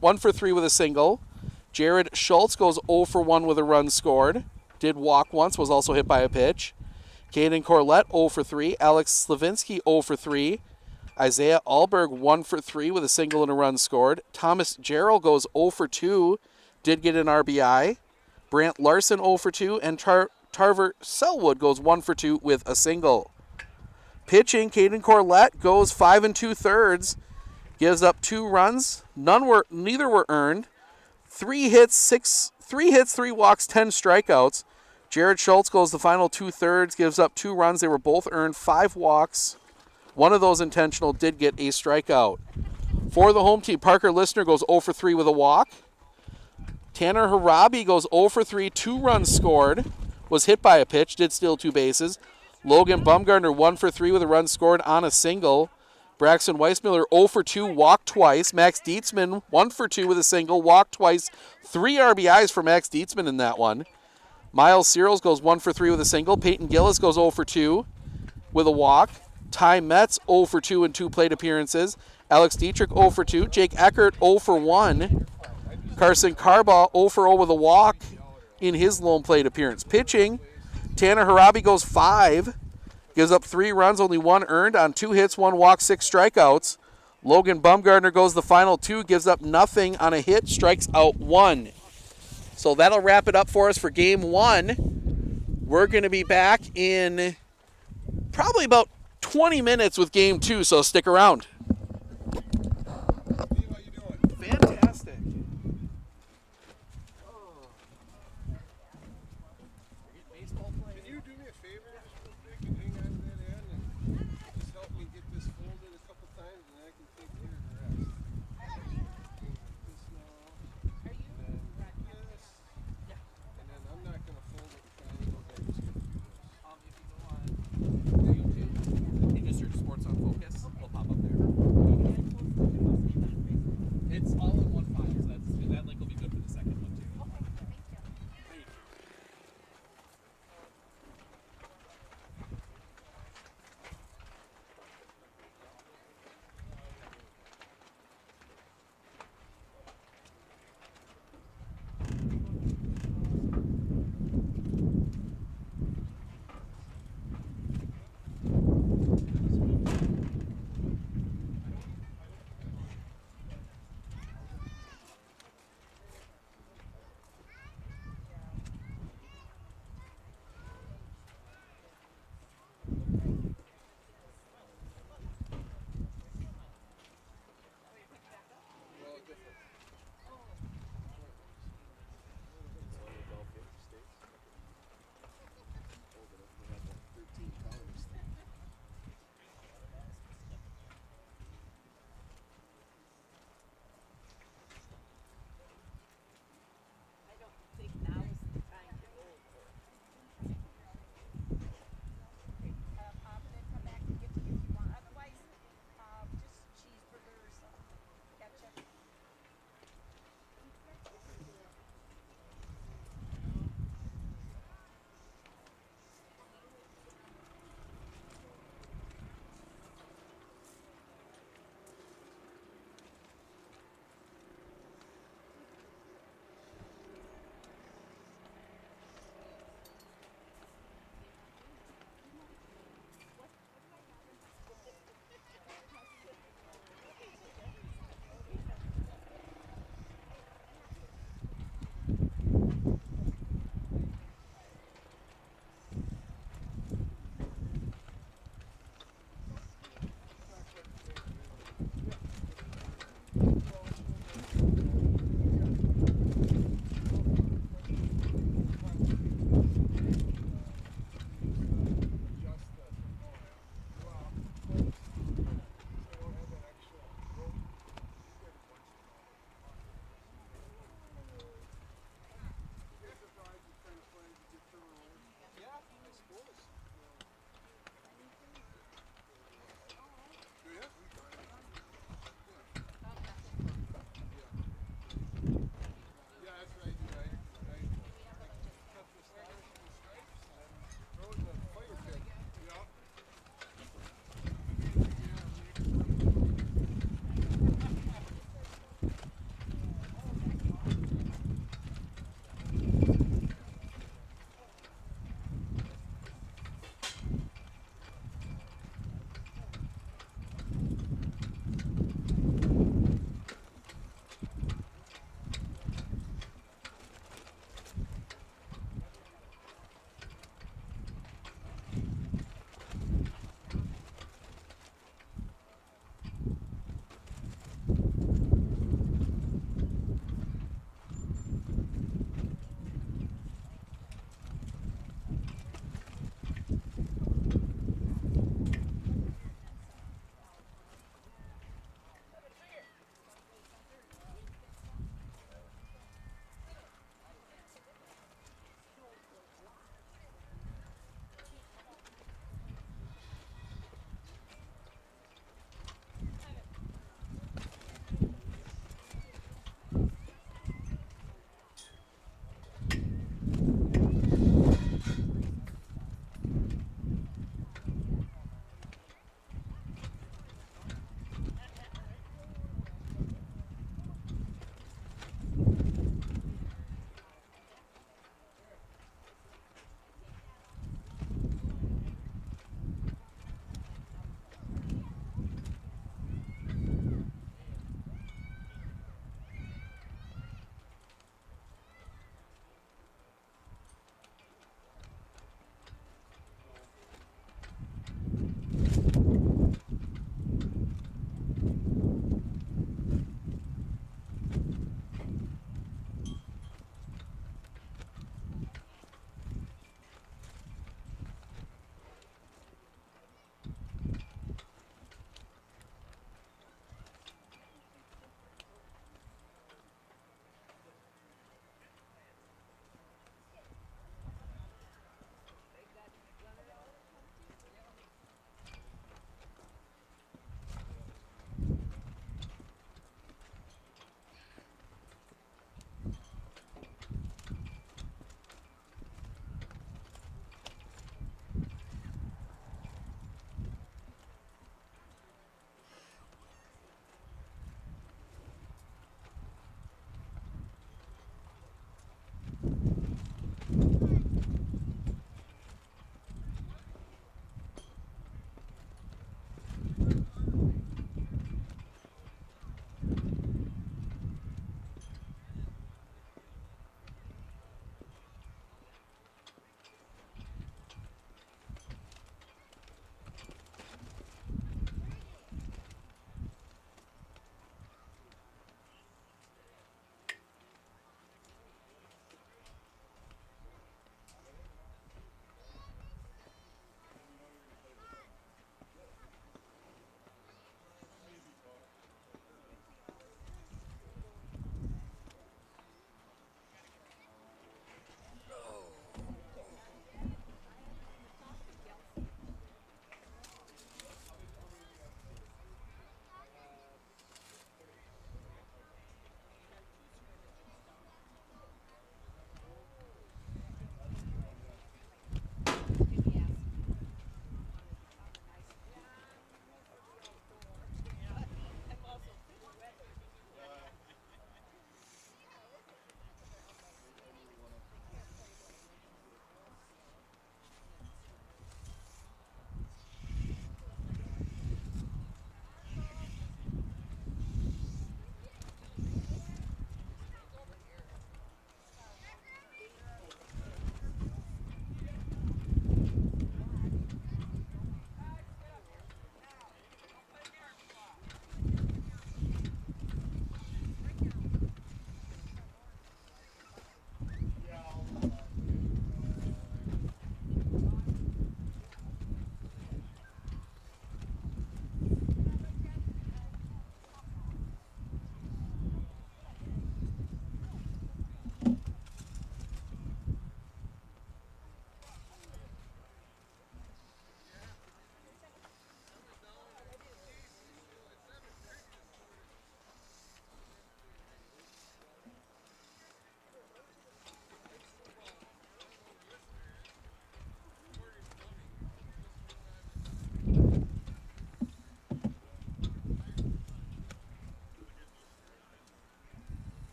1 for 3 with a single. Jared Schultz goes 0 for 1 with a run scored. Did walk once, was also hit by a pitch. Caden Corlett 0 for 3. Alex Slavinsky 0 for 3. Isaiah Alberg 1 for 3 with a single and a run scored. Thomas Jarrell goes 0 for 2. Did get an RBI. Brant Larson 0 for 2. And Tarver Selwood goes 1 for 2 with a single. Pitching, Caden Corlett goes 5 2/3. Gives up 2 runs. Neither were earned. 3 hits, 3 walks, 10 strikeouts. Jared Schultz goes the final 2/3, gives up 2 runs. They were both earned, 5 walks. One of those intentional, did get a strikeout. For the home team, Parker Listner goes 0 for 3 with a walk. Tanner Harabi goes 0 for 3, 2 runs scored. Was hit by a pitch, did steal 2 bases. Logan Bumgardner 1 for 3 with a run scored on a single. Braxton Weissmiller 0 for 2, walked twice. Max Dietzman 1 for 2 with a single, walked twice. 3 RBIs for Max Dietzman in that one. Miles Searles goes 1 for 3 with a single. Peyton Gillis goes 0 for 2 with a walk. Ty Metz 0 for 2 in 2 plate appearances. Alex Dietrich 0 for 2. Jake Eckert 0 for 1. Carson Carbaugh 0 for 0 with a walk in his lone plate appearance. Pitching, Tanner Harabi goes 5. Gives up 3 runs, only 1 earned on 2 hits, 1 walk, 6 strikeouts. Logan Bumgardner goes the final 2, gives up nothing on a hit, strikes out 1. So that'll wrap it up for us for game 1. We're going to be back in probably about 20 minutes with game 2, so stick around. Fantastic. Can you do me a favor just real quick and hang on to that end and just help me get this folded a couple times and I can take care of the rest. This now. And then this. And then I'm not going to fold it and triangles. I'm just going to do this. If you go on YouTube and just search Sports on Focus, it'll pop up there.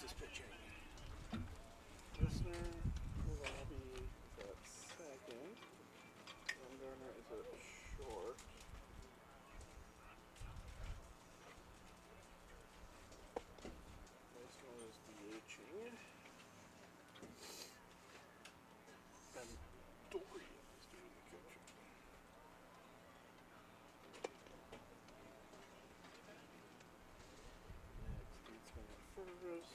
is pitching. Listener, Robbie is at second. Bumgarner is at short. This one is DHing. And Dorian is doing the catching. Next, Beatsman at first.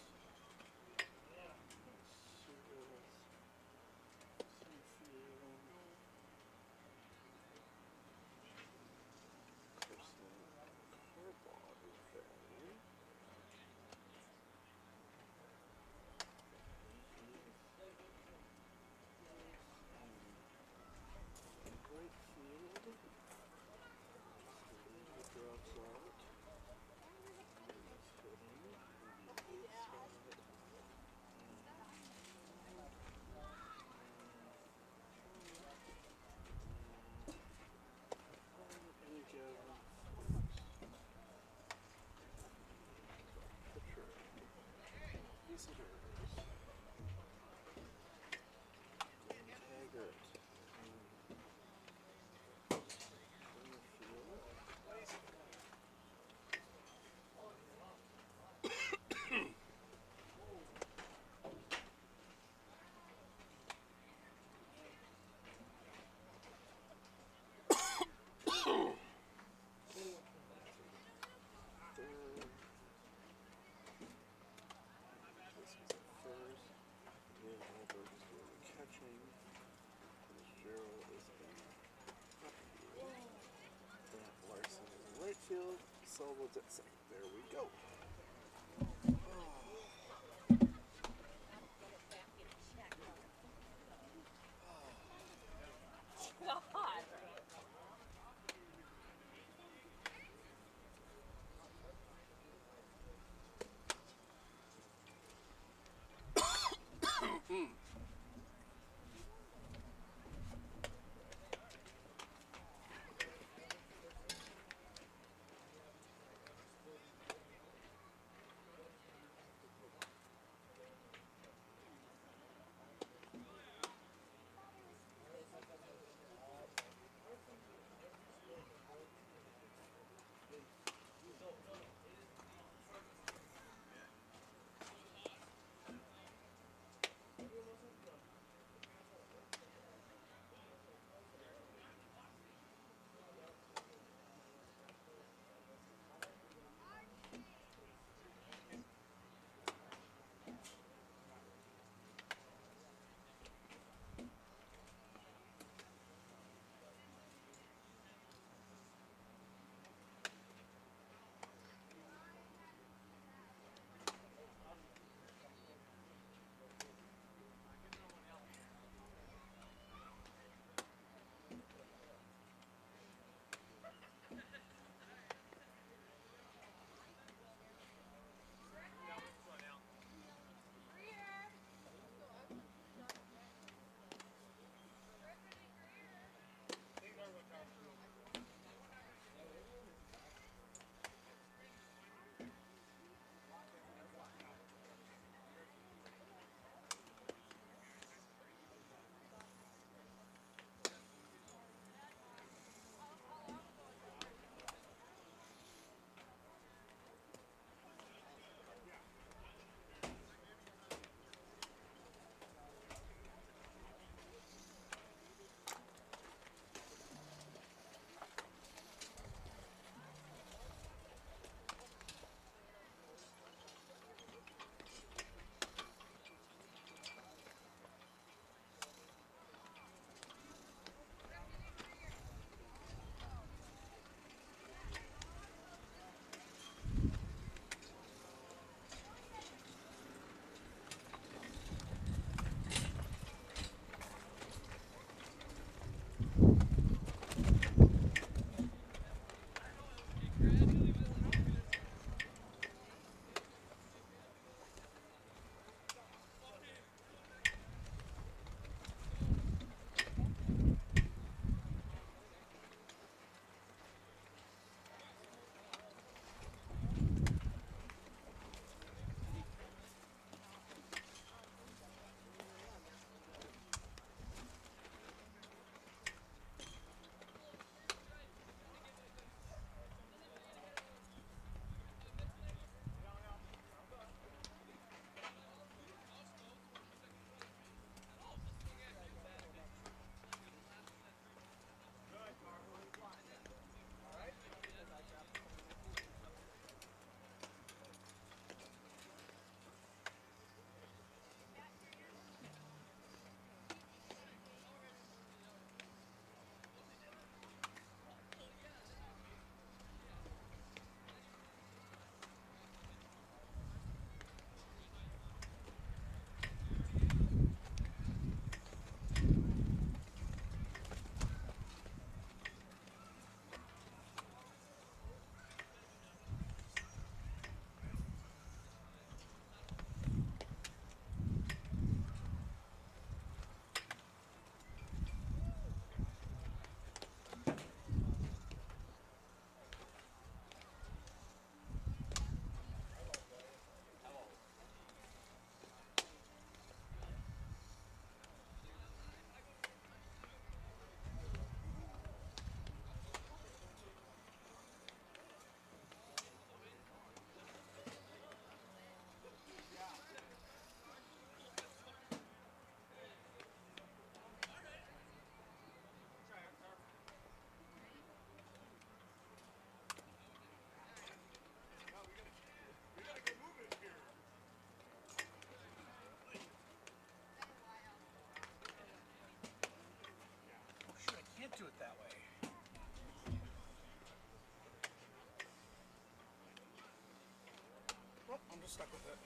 Solon's at second. There we go. stuck with it.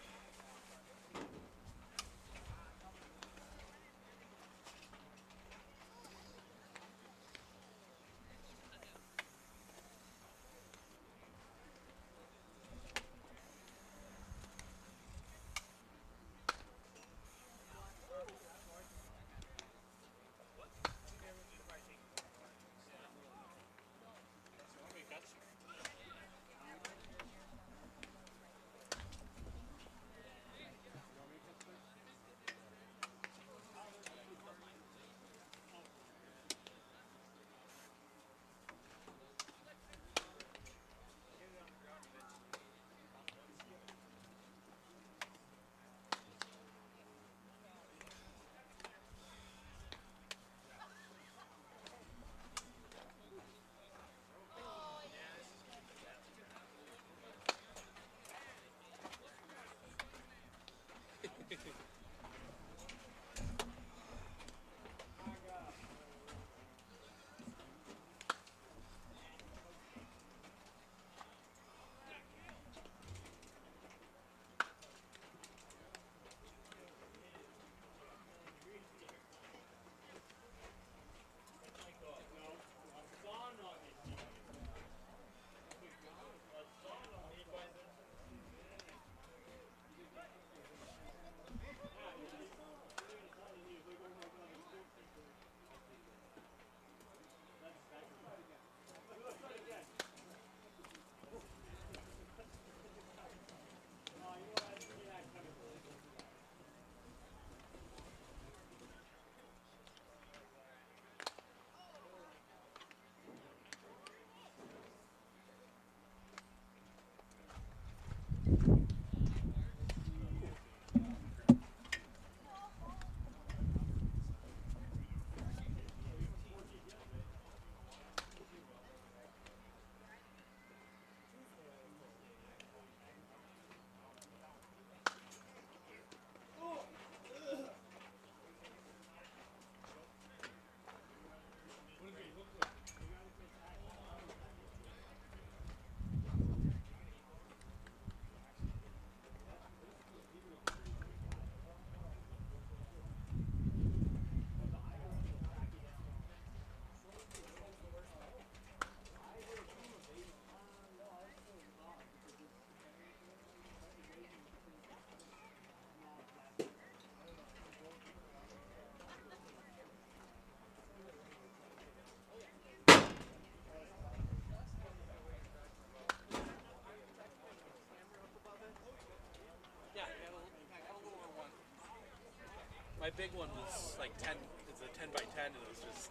My big one was like 10. It's a 10 by 10, and it was just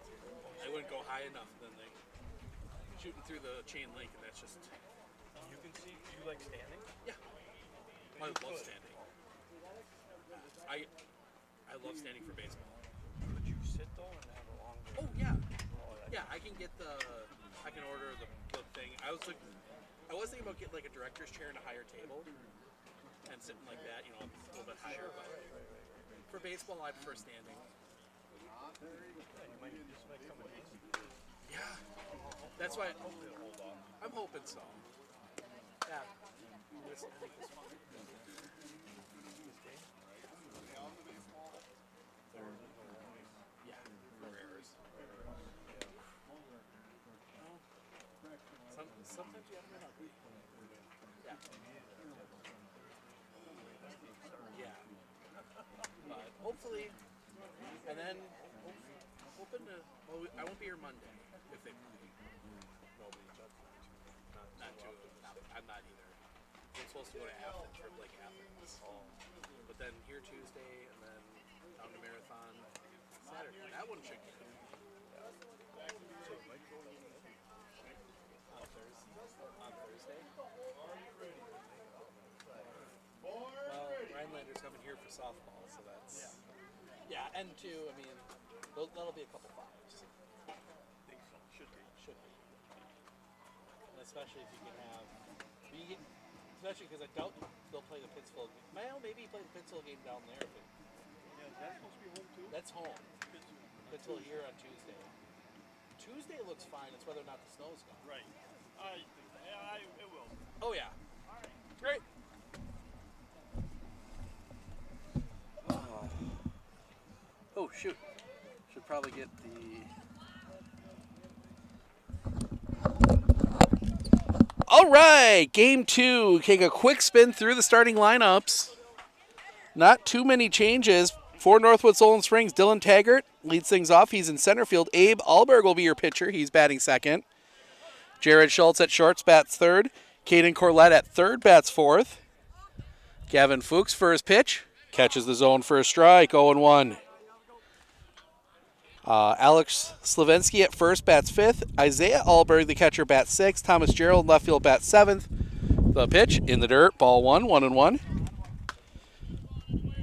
I wouldn't go high enough. Then they shooting through the chain link, and that's just. You can see. You like standing? Yeah. I love standing. I love standing for baseball. Could you sit though and have a long? Oh yeah. Yeah, I can get I can order the thing. I was thinking about getting like a director's chair and a higher table, and sitting like that, you know, a little bit higher. But for baseball, I prefer standing. Yeah, that's why I'm hoping so. Yeah. Yeah, no errors. Sometimes you have to be. Yeah. Yeah. But hopefully, and then hoping to. Well, I won't be here Monday if they play. Not too. I'm not either. I'm supposed to go to Athens, trip like Athens. But then here Tuesday, and then down to Marathon Saturday. That one should get. On Thursday. Well, Rhinelander's coming here for softball, so that's yeah. And two, I mean, that'll be a couple fives. Should be. And especially if you can have, especially because I doubt they'll play the Pittsfield. Well, maybe play the Pittsfield game down there. But that's supposed to be home too. That's home. Pittsfield here on Tuesday. Tuesday looks fine. It's whether or not the snow's gone. Right. It will. Oh yeah. Great. shoot. Should probably get the... All right, game 2. Take a quick spin through the starting lineups. Not too many changes. For Northwood Solon Springs, Dylan Taggart leads things off. He's in center field. Abe Alberg will be your pitcher. He's batting second. Jared Schultz at shorts, bats third. Caden Corlett at third, bats fourth. Gavin Fuchs for his pitch. Catches the zone for a strike, 0-1. Alex Slavensky at first, bats fifth. Isaiah Alberg, the catcher, bats sixth. Thomas Gerald, left field, bats seventh. The pitch in the dirt, ball 1-1.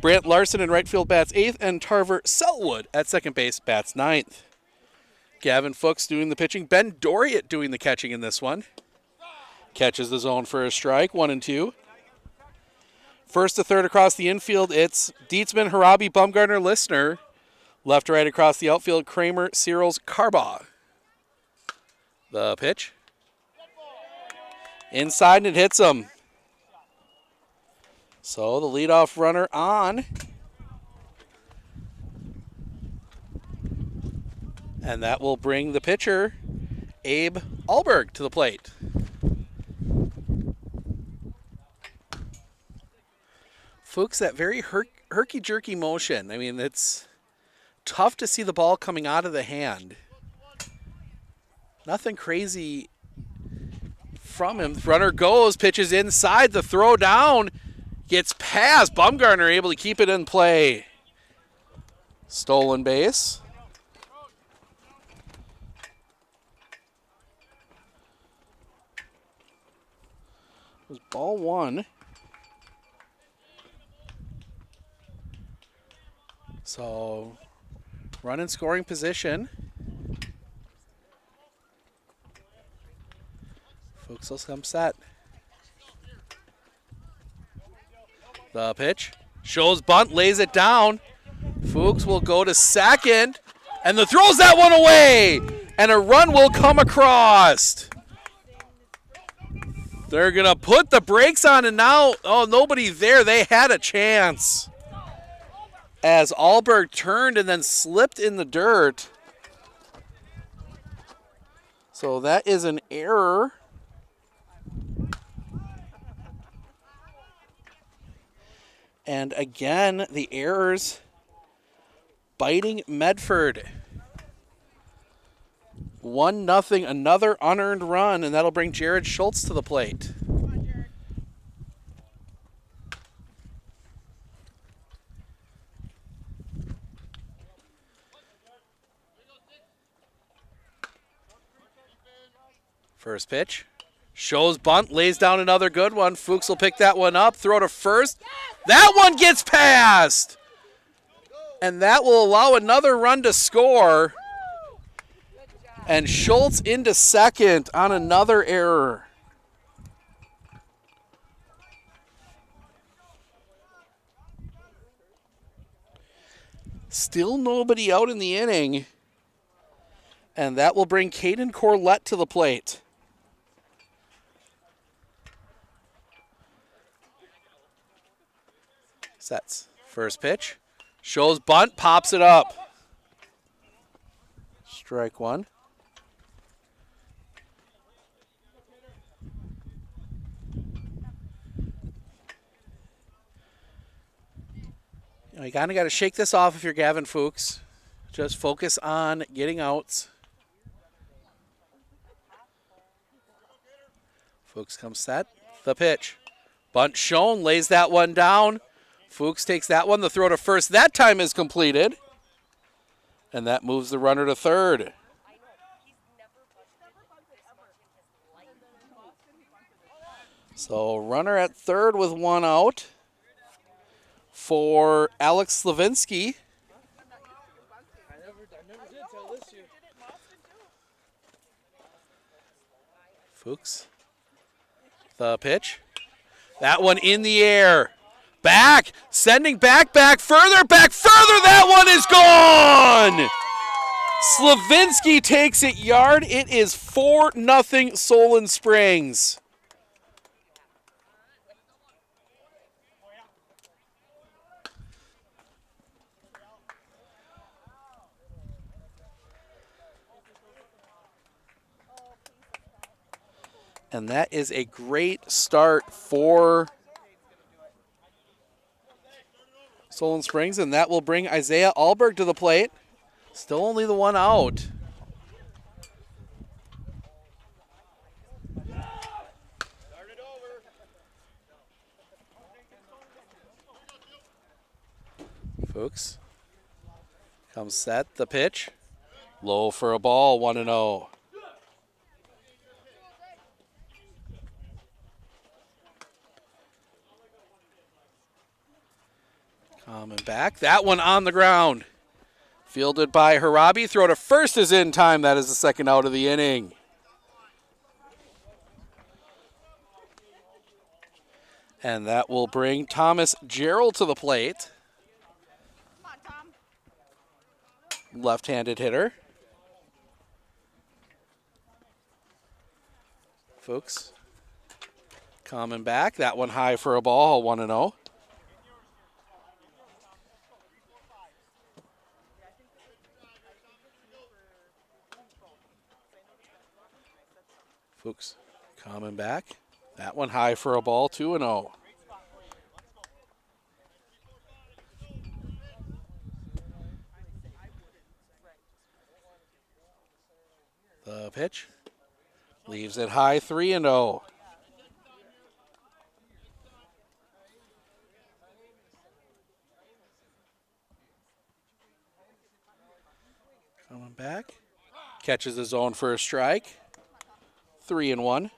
Brant Larson in right field, bats eighth. And Tarver Selwood at second base, bats ninth. Gavin Fuchs doing the pitching. Ben Doriot doing the catching in this one. Catches the zone for a strike, 1-2. First to third across the infield, it's Dietzman, Harabi, Bumgarner, Listener. Left to right across the outfield, Kramer, Searles, Carbaugh. The pitch. Inside, and it hits him. So the leadoff runner on. And that will bring the pitcher, Abe Alberg, to the plate. Fuchs, that very herky-jerky motion. I mean, it's tough to see the ball coming out of the hand. Nothing crazy from him. Runner goes, pitches inside, the throw down, gets past. Bumgarner able to keep it in play. Stolen base. It was ball 1. So, run in scoring position. Fuchs will come set. The pitch. Shows bunt, lays it down. Fuchs will go to second. And the throws that one away. And a run will come across. They're going to put the brakes on, and now, oh, nobody there. They had a chance. As Alberg turned and then slipped in the dirt. So that is an error. And again, the errors biting Medford. 1-0, another unearned run, and that'll bring Jared Schultz to the plate. First pitch. Shows bunt, lays down another good one. Fuchs will pick that one up, throw to first. That one gets past! And that will allow another run to score. And Schultz into second on another error. Still nobody out in the inning. And that will bring Caden Corlett to the plate. Sets. First pitch. Shows bunt, pops it up. Strike one. You kind of got to shake this off if you're Gavin Fuchs. Just focus on getting outs. Fuchs comes set. The pitch. Bunt shown, lays that one down. Fuchs takes that one. The throw to first that time is completed. And that moves the runner to third. So runner at third with one out for Alex Slavinsky. I never did till this year. Fuchs. The pitch. That one in the air. Back. Sending back, further. That one is gone. Slavinsky takes it yard. It is 4-0 Solon Springs. And that is a great start for Solon Springs, and that will bring Isaiah Alberg to the plate. Still only the one out. Fuchs comes set, the pitch. Low for a ball, 1-0. Coming back, that one on the ground. Fielded by Harabi, throw to first is in time. That is the second out of the inning. And that will bring Thomas Gerald to the plate. Left-handed hitter. Fuchs coming back. That one high for a ball, 1-0. Fuchs coming back. That one high for a ball, 2-0. The pitch leaves it high, 3-0. Coming back, catches the zone for a strike. 3-1.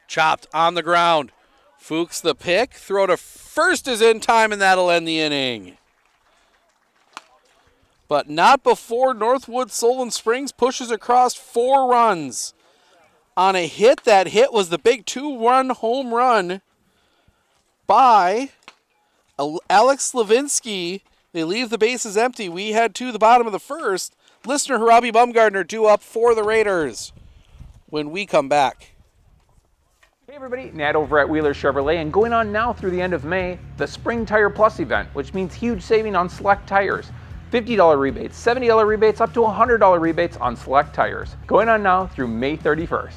Chopped on the ground. Fuchs the pick. Throw to first is in time, and that'll end the inning. But not before Northwood Solon Springs pushes across 4 runs on a hit. That hit was the big 2-run home run by Alex Slavinsky. They leave the bases empty. We head to the bottom of the first. Listener Harabi Bumgardner due up for the Raiders when we come back. Hey everybody, Nat over at Wheeler Chevrolet, and going on now through the end of May, the Spring Tire Plus event, which means huge saving on select tires. $50 rebates, $70 rebates, up to $100 rebates on select tires. Going on now through May 31st.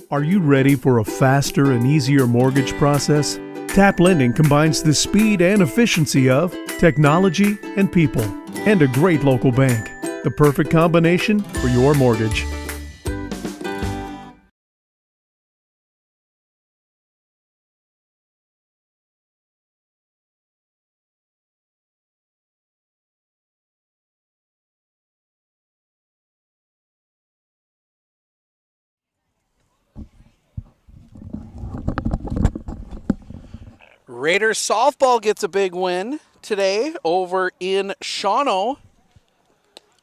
Are you ready for a faster and easier mortgage process? Tap Lending combines the speed and efficiency of technology and people, and a great local bank. The perfect combination for your mortgage. Raiders softball gets a big win today over in Shawano.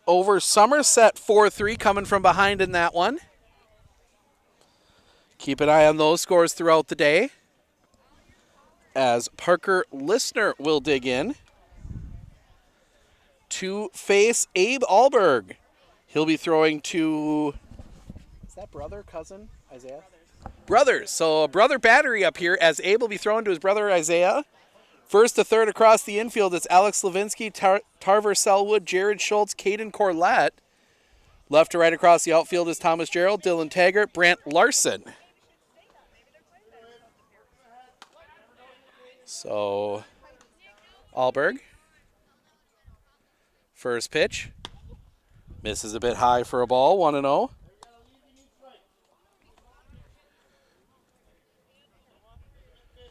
Over Somerset 4-3, coming from behind in that one. Keep an eye on those scores throughout the day as Parker Listener will dig in to face Abe Alberg. He'll be throwing to, is that brother, cousin, Isaiah? Brothers. So a brother battery up here as Abe will be throwing to his brother Isaiah. First to third across the infield, it's Alex Levinsky, Tarver Selwood, Jared Schultz, Caden Corlett. Left to right across the outfield is Thomas Gerald, Dylan Taggart, Brant Larson. So Alberg. First pitch. Misses a bit high for a ball, 1-0.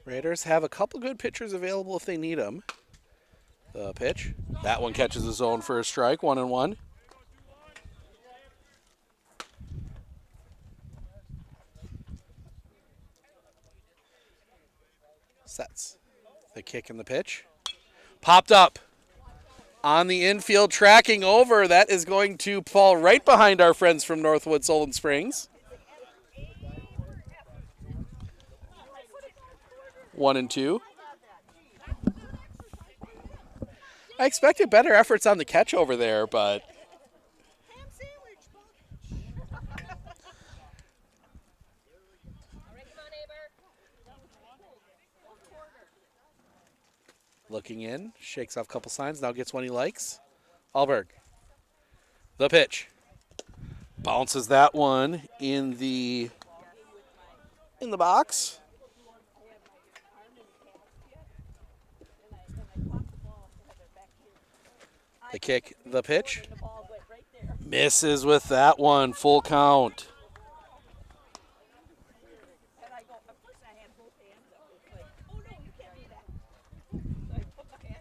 Raiders have a couple good pitchers available if they need them. The pitch. That one catches the zone for a strike, 1-1. Sets. The kick and the pitch. Popped up. On the infield, tracking over. That is going to fall right behind our friends from Northwood, Solon Springs. 1-2. I expected better efforts on the catch over there, but looking in, shakes off a couple signs, now gets one he likes. Alberg. The pitch. Bounces that one in the box. The kick, the pitch. Misses with that one, full count.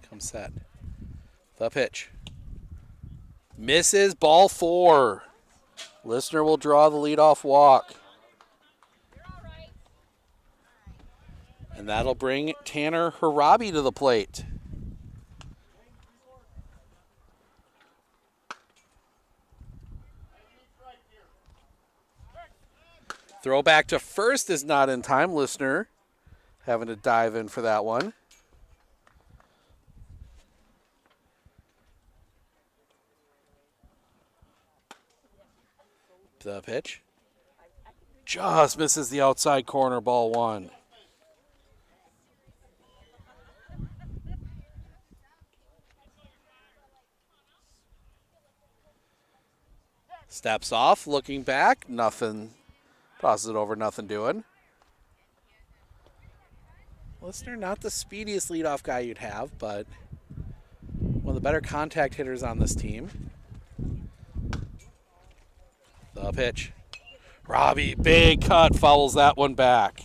Come set. The pitch. Misses, ball 4. Listener will draw the leadoff walk. And that'll bring Tanner Harabi to the plate. Throw back to first is not in time. Listener having to dive in for that one. The pitch. Just misses the outside corner, ball 1. Steps off, looking back, nothing. Tosses it over, nothing doing. Listener, not the speediest leadoff guy you'd have, but one of the better contact hitters on this team. The pitch. Robbie, big cut, fouls that one back.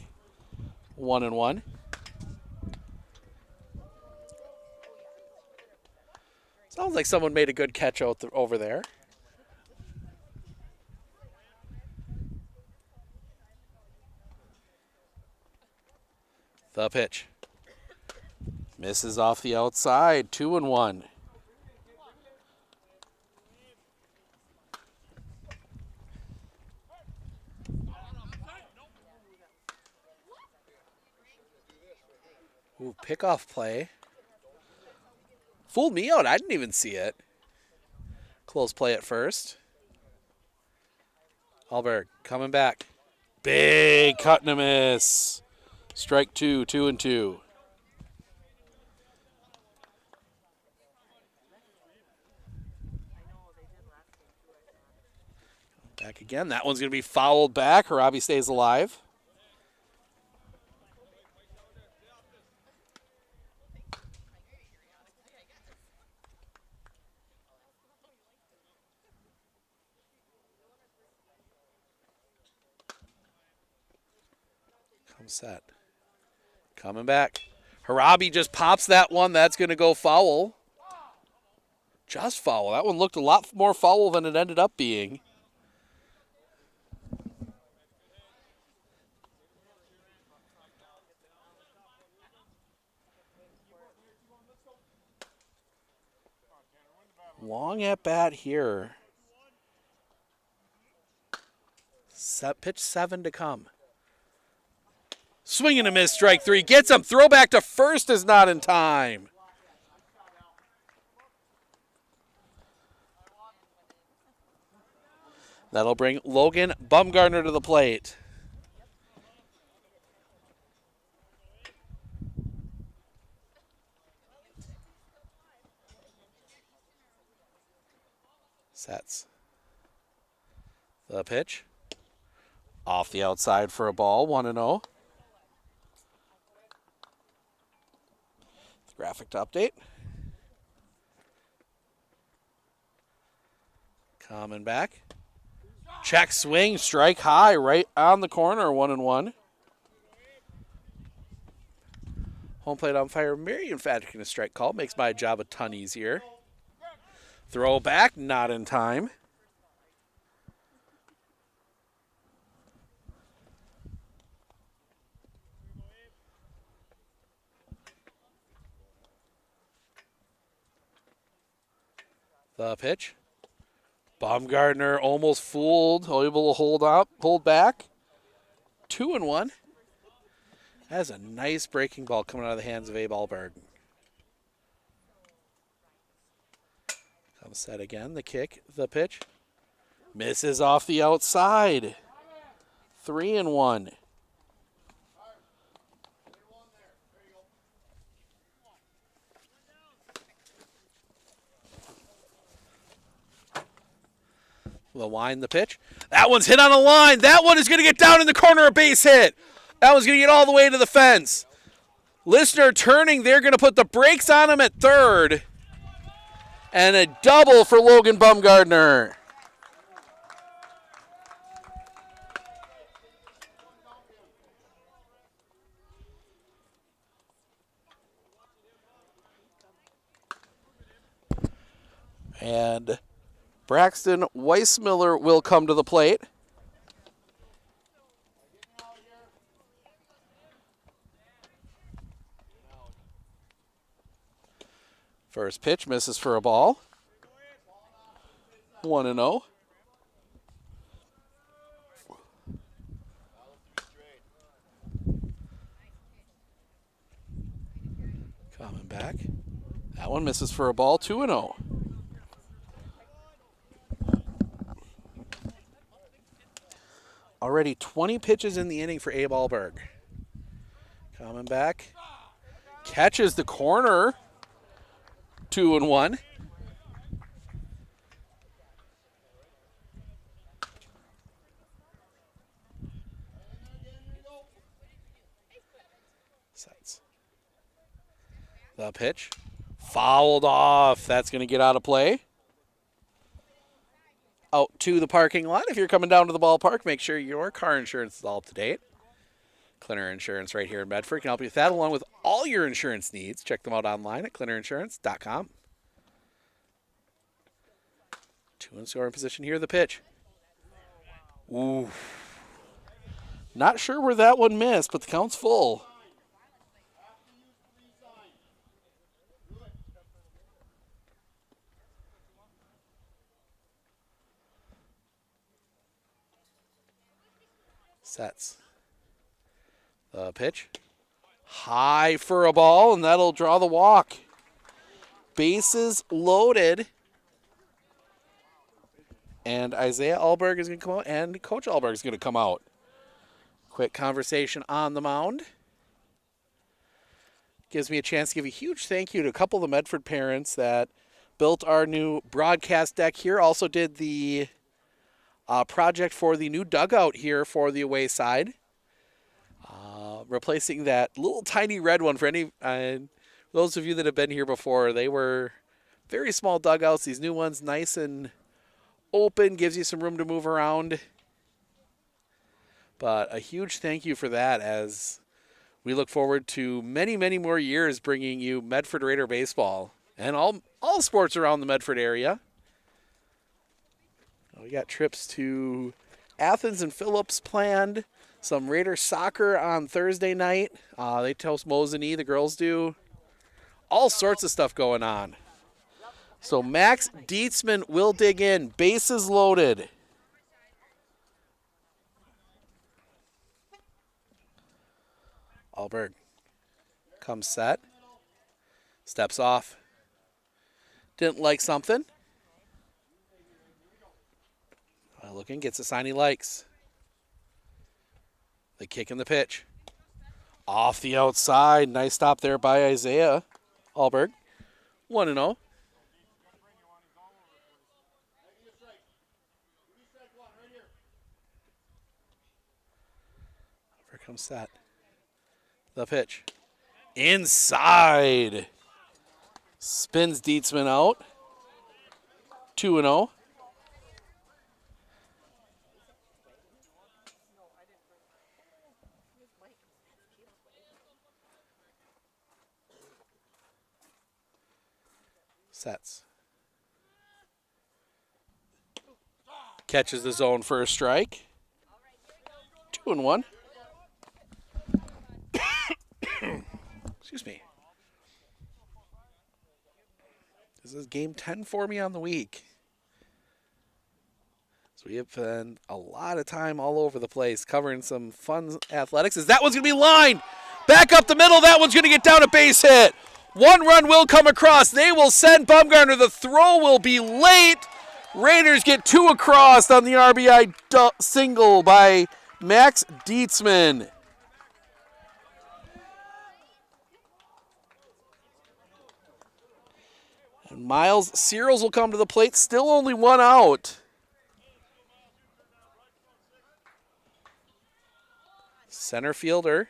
1-1. Sounds like someone made a good catch over there. The pitch. Misses off the outside. 2-1. Ooh, pickoff play. Fooled me out. I didn't even see it. Close play at first. Alberg coming back. Big cut and a miss. Strike 2, 2-2. Back again. That one's going to be fouled back. Harabi stays alive. Come set. Coming back. Harabi just pops that one. That's going to go foul. Just foul. That one looked a lot more foul than it ended up being. Long at bat here. Pitch 7 to come. Swing and a miss, strike 3. Gets him. Throw back to first is not in time. That'll bring Logan Bumgarner to the plate. Sets. The pitch. Off the outside for a ball, 1-0. Graphic to update. Coming back. Check swing, strike high, right on the corner, 1-1. Home plate umpire Marion Fadrick in a strike call makes my job a ton easier. Throw back, not in time. The pitch. Baumgartner almost fooled, able to hold back. 2-1. That's a nice breaking ball coming out of the hands of Abe Alberg. Comes set again, the kick, the pitch. Misses off the outside. 3-1. We'll wind the pitch. That one's hit on a line. That one is going to get down in the corner, a base hit. That one's going to get all the way to the fence. Listener turning. They're going to put the brakes on him at third. And a double for Logan Baumgartner. And Braxton Weissmiller will come to the plate. First pitch misses for a ball. 1-0. Coming back. That one misses for a ball. 2-0. Already 20 pitches in the inning for Abe Alberg. Coming back. Catches the corner. 2-1. Sets. The pitch. Fouled off. That's going to get out of play. Out to the parking lot. If you're coming down to the ballpark, make sure your car insurance is all up to date. Clinner Insurance right here in Medford can help you with that along with all your insurance needs. Check them out online at clinnerinsurance.com. 2 in scoring position here. The pitch. Ooh. Not sure where that one missed, but the count's full. Sets. The pitch. High for a ball, and that'll draw the walk. Bases loaded. And Isaiah Alberg is going to come out, and Coach Alberg is going to come out. Quick conversation on the mound. Gives me a chance to give a huge thank you to a couple of the Medford parents that built our new broadcast deck here. Also did the project for the new dugout here for the away side. Replacing that little tiny red one for any those of you that have been here before. They were very small dugouts. These new ones nice and open, gives you some room to move around. But a huge thank you for that as we look forward to many, many more years bringing you Medford Raider baseball and all sports around the Medford area. We got trips to Athens and Phillips planned. Some Raider soccer on Thursday night. They toast Mosinee, the girls do. All sorts of stuff going on. So Max Dietzman will dig in. Bases loaded. Alberg comes set. Steps off. Didn't like something. Looking, gets a sign he likes. The kick and the pitch. Off the outside. Nice stop there by Isaiah Alberg. 1-0. Alberg comes set. The pitch. Inside. Spins Dietzman out. 2-0. Sets. Catches the zone for a strike. 2-1. Excuse me. This is game 10 for me on the week. So we have spent a lot of time all over the place covering some fun athletics. As that one's going to be lined back up the middle. That one's going to get down a base hit. One run will come across. They will send Bumgarner. The throw will be late. Raiders get 2 across on the RBI single by Max Dietzman. And Miles Searles will come to the plate. Still only 1 out. Center fielder.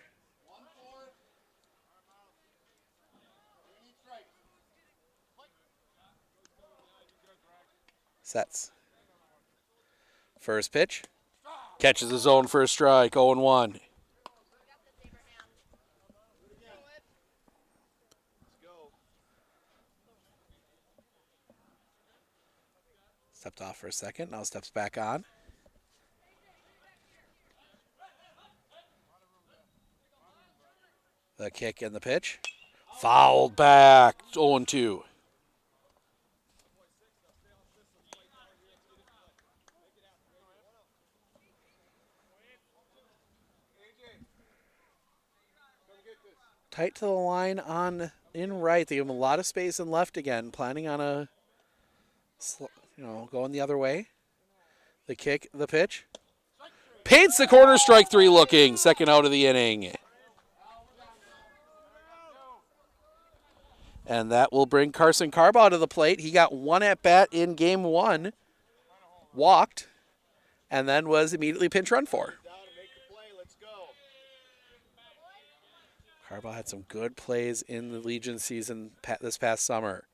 Sets. First pitch. Catches his own for a strike. 0-1. Stepped off for a second. Now steps back on. The kick and the pitch. Fouled back. 0-2. Tight to the line on in right. They give him a lot of space and left again. Planning on a, going the other way. The kick, the pitch. Paints the corner, strike 3 looking. Second out of the inning. And that will bring Carson Carbaugh to the plate. He got 1 at bat in game 1. Walked. And then was immediately pinch run for. Carbaugh had some good plays in the Legion season this past summer.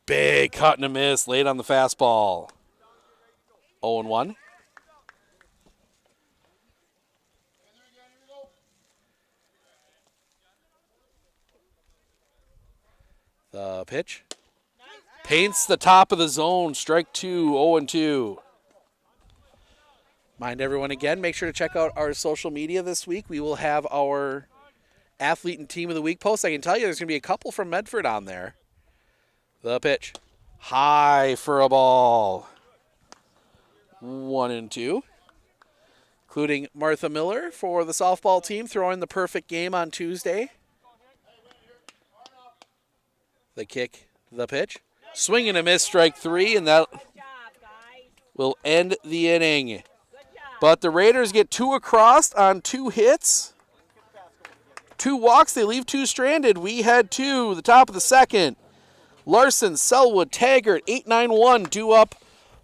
Big cut and a miss late on the fastball. 0-1. The pitch. Paints the top of the zone. Strike 2, 0-2. Mind everyone again, make sure to check out our social media this week. We will have our athlete and team of the week post. I can tell you there's going to be a couple from Medford on there. The pitch. High for a ball. 1-2. Including Martha Miller for the softball team throwing the perfect game on Tuesday. The kick, the pitch. Swing and a miss, strike 3, and that will end the inning. But the Raiders get 2 across on 2 hits. 2 walks, they leave 2 stranded. We had 2, the top of the second. Larson, Selwood, Taggart, 8-9-1 due up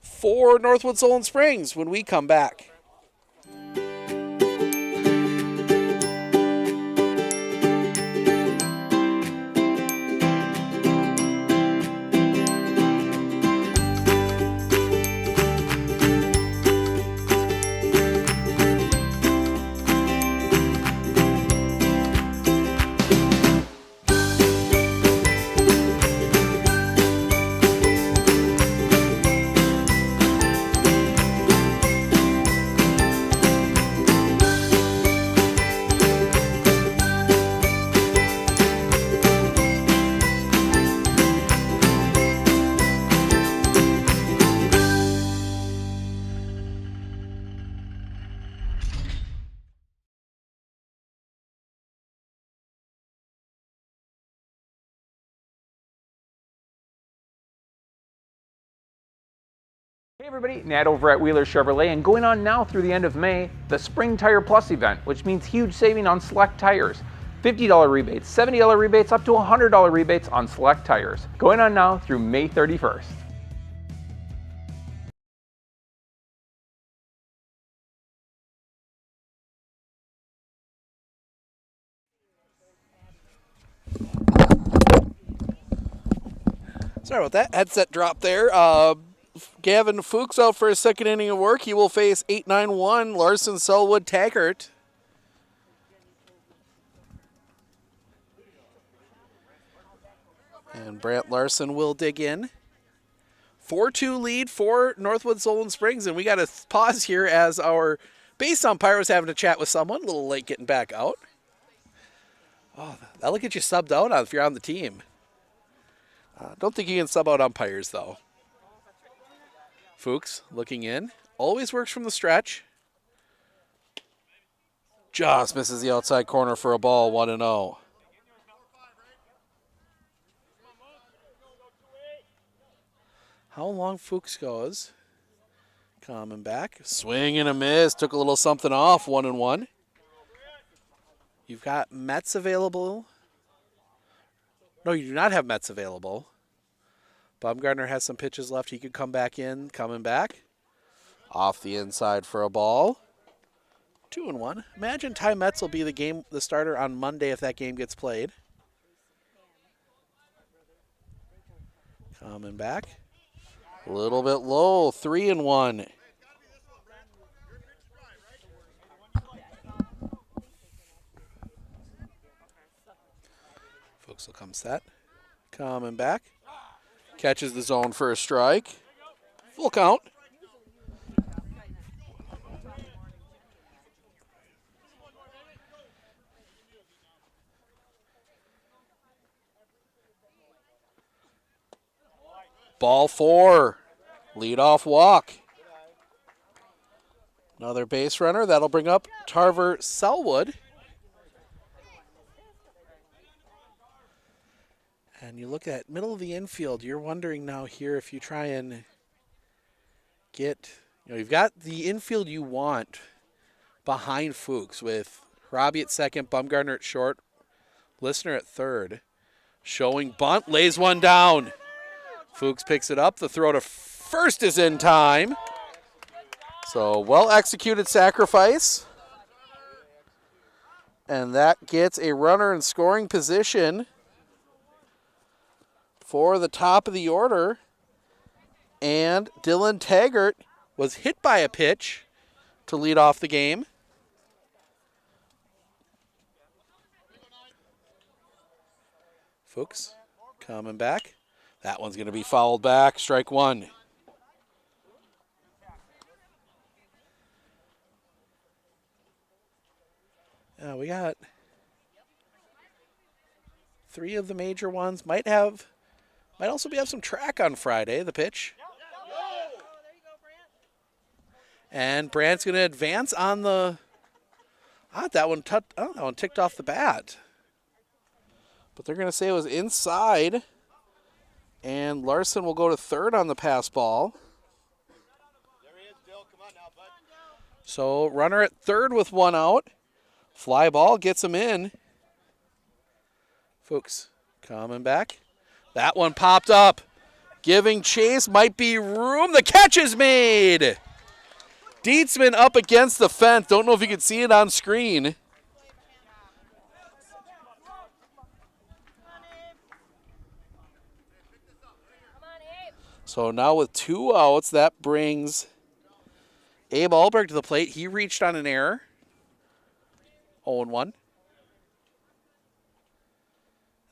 for Northwood Solon Springs when we come back. Hey everybody, Nat over at Wheeler Chevrolet, and going on now through the end of May, the Spring Tire Plus event, which means huge saving on select tires. $50 rebates, $70 rebates, up to $100 rebates on select tires. Going on now through May 31st. Sorry about that. Headset drop there. Gavin Fuchs out for his second inning of work. He will face 8-9-1 Larson, Selwood, Taggart. And Brant Larson will dig in. 4-2 lead for Northwood Solon Springs. And we got to pause here as our base umpire was having a chat with someone. A little late getting back out. Oh, that'll get you subbed out if you're on the team. Don't think you can sub out umpires, though. Fuchs looking in. Always works from the stretch. Just misses the outside corner for a ball, 1-0. How long Fuchs goes. Coming back. Swing and a miss. Took a little something off, 1-1. You've got Mets available. No, you do not have Mets available. Baumgartner has some pitches left. He could come back in. Coming back. Off the inside for a ball. 2-1. Imagine Ty Metz will be the starter on Monday if that game gets played. Coming back. A little bit low. 3-1. Folks will come set. Coming back. Catches the zone for a strike. Full count. Ball 4. Leadoff walk. Another base runner. That'll bring up Tarver Selwood. And you look at middle of the infield, you're wondering now here if you try and get, you've got the infield you want behind Fuchs with Robbie at second, Baumgartner at short, Listener at third. Showing bunt, lays one down. Fuchs picks it up. The throw to first is in time. So well executed sacrifice. And that gets a runner in scoring position for the top of the order. And Dylan Taggart was hit by a pitch to lead off the game. Fuchs coming back. That one's going to be fouled back. Strike one. We got 3 of the major ones. Might also have some track on Friday, the pitch. And Brandt's going to advance on the... that one ticked off the bat. But they're going to say it was inside. And Larson will go to third on the pass ball. So runner at third with one out. Fly ball gets him in. Fuchs coming back. That one popped up. Giving chase, might be room. The catch is made. Dietzman up against the fence. Don't know if you can see it on screen. So now with 2 outs, that brings Abe Alberg to the plate. He reached on an error. 0-1. And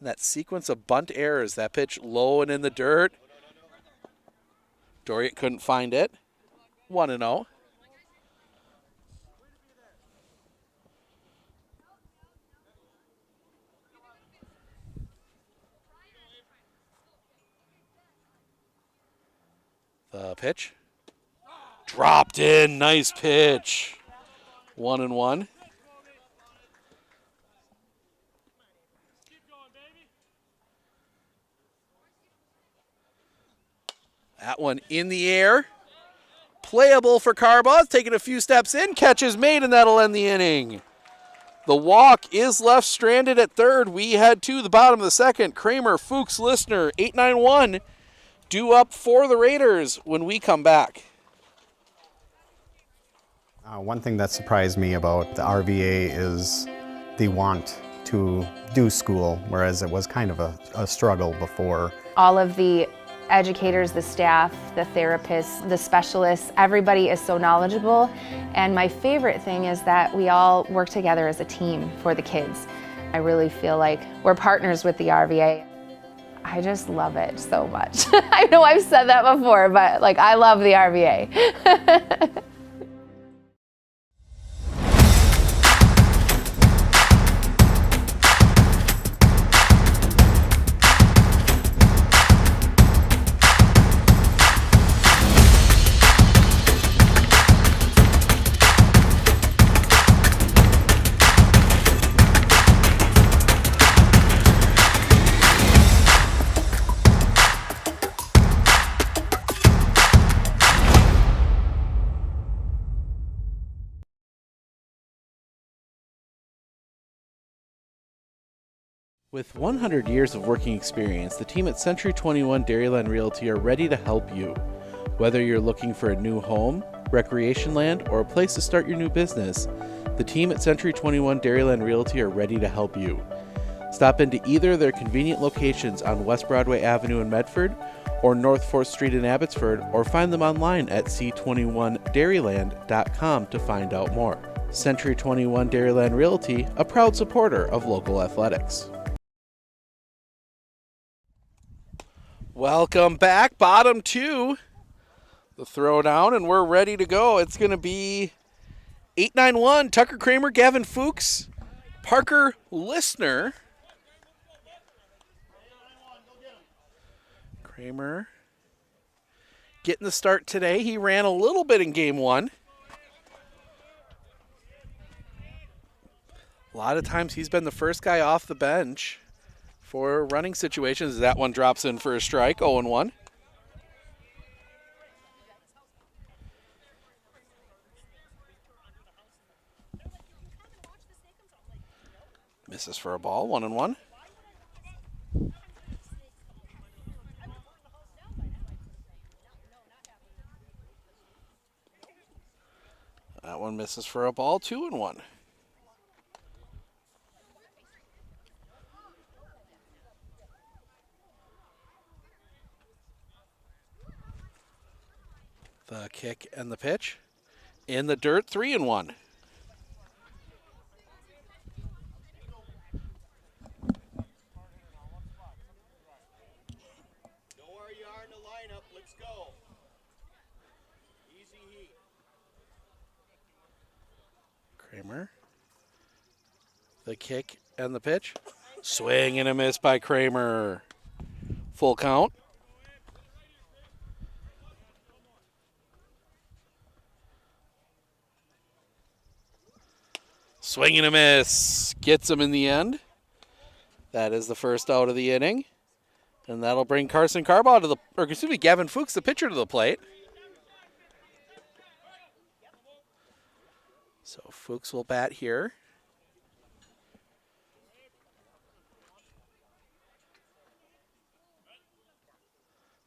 that sequence of bunt errors, that pitch low and in the dirt. Doriot couldn't find it. 1-0. The pitch. Dropped in. Nice pitch. 1-1. That one in the air. Playable for Carbaugh. Taking a few steps in. Catch is made, and that'll end the inning. The walk is left stranded at third. We head to the bottom of the second. Kramer, Fuchs, Listener, 8-9-1. Due up for the Raiders when we come back. One thing that surprised me about the RVA is the want to do school, whereas it was kind of a struggle before. All of the educators, the staff, the therapists, the specialists, everybody is so knowledgeable. And my favorite thing is that we all work together as a team for the kids. I really feel like we're partners with the RVA. I just love it so much. I know I've said that before, but I love the RVA. With 100 years of working experience, the team at Century 21 Dairyland Realty are ready to help you. Whether you're looking for a new home, recreation land, or a place to start your new business, the team at Century 21 Dairyland Realty are ready to help you. Stop into either of their convenient locations on West Broadway Avenue in Medford or North 4th Street in Abbotsford, or find them online at c21dairyland.com to find out more. Century 21 Dairyland Realty, a proud supporter of local athletics. Welcome back, bottom two. The throwdown, and we're ready to go. It's going to be 8-9-1. Tucker Kramer, Gavin Fuchs, Parker Listener. Kramer getting the start today. He ran a little bit in game one. A lot of times he's been the first guy off the bench for running situations. That one drops in for a strike, 0-1. Misses for a ball, 1-1. That one misses for a ball, 2-1. The kick and the pitch. In the dirt, 3-1. Kramer. The kick and the pitch. Swing and a miss by Kramer. Full count. Swing and a miss. Gets him in the end. That is the first out of the inning. And that'll bring Carson Carbaugh to the, or excuse me, Gavin Fuchs, the pitcher, to the plate. So Fuchs will bat here.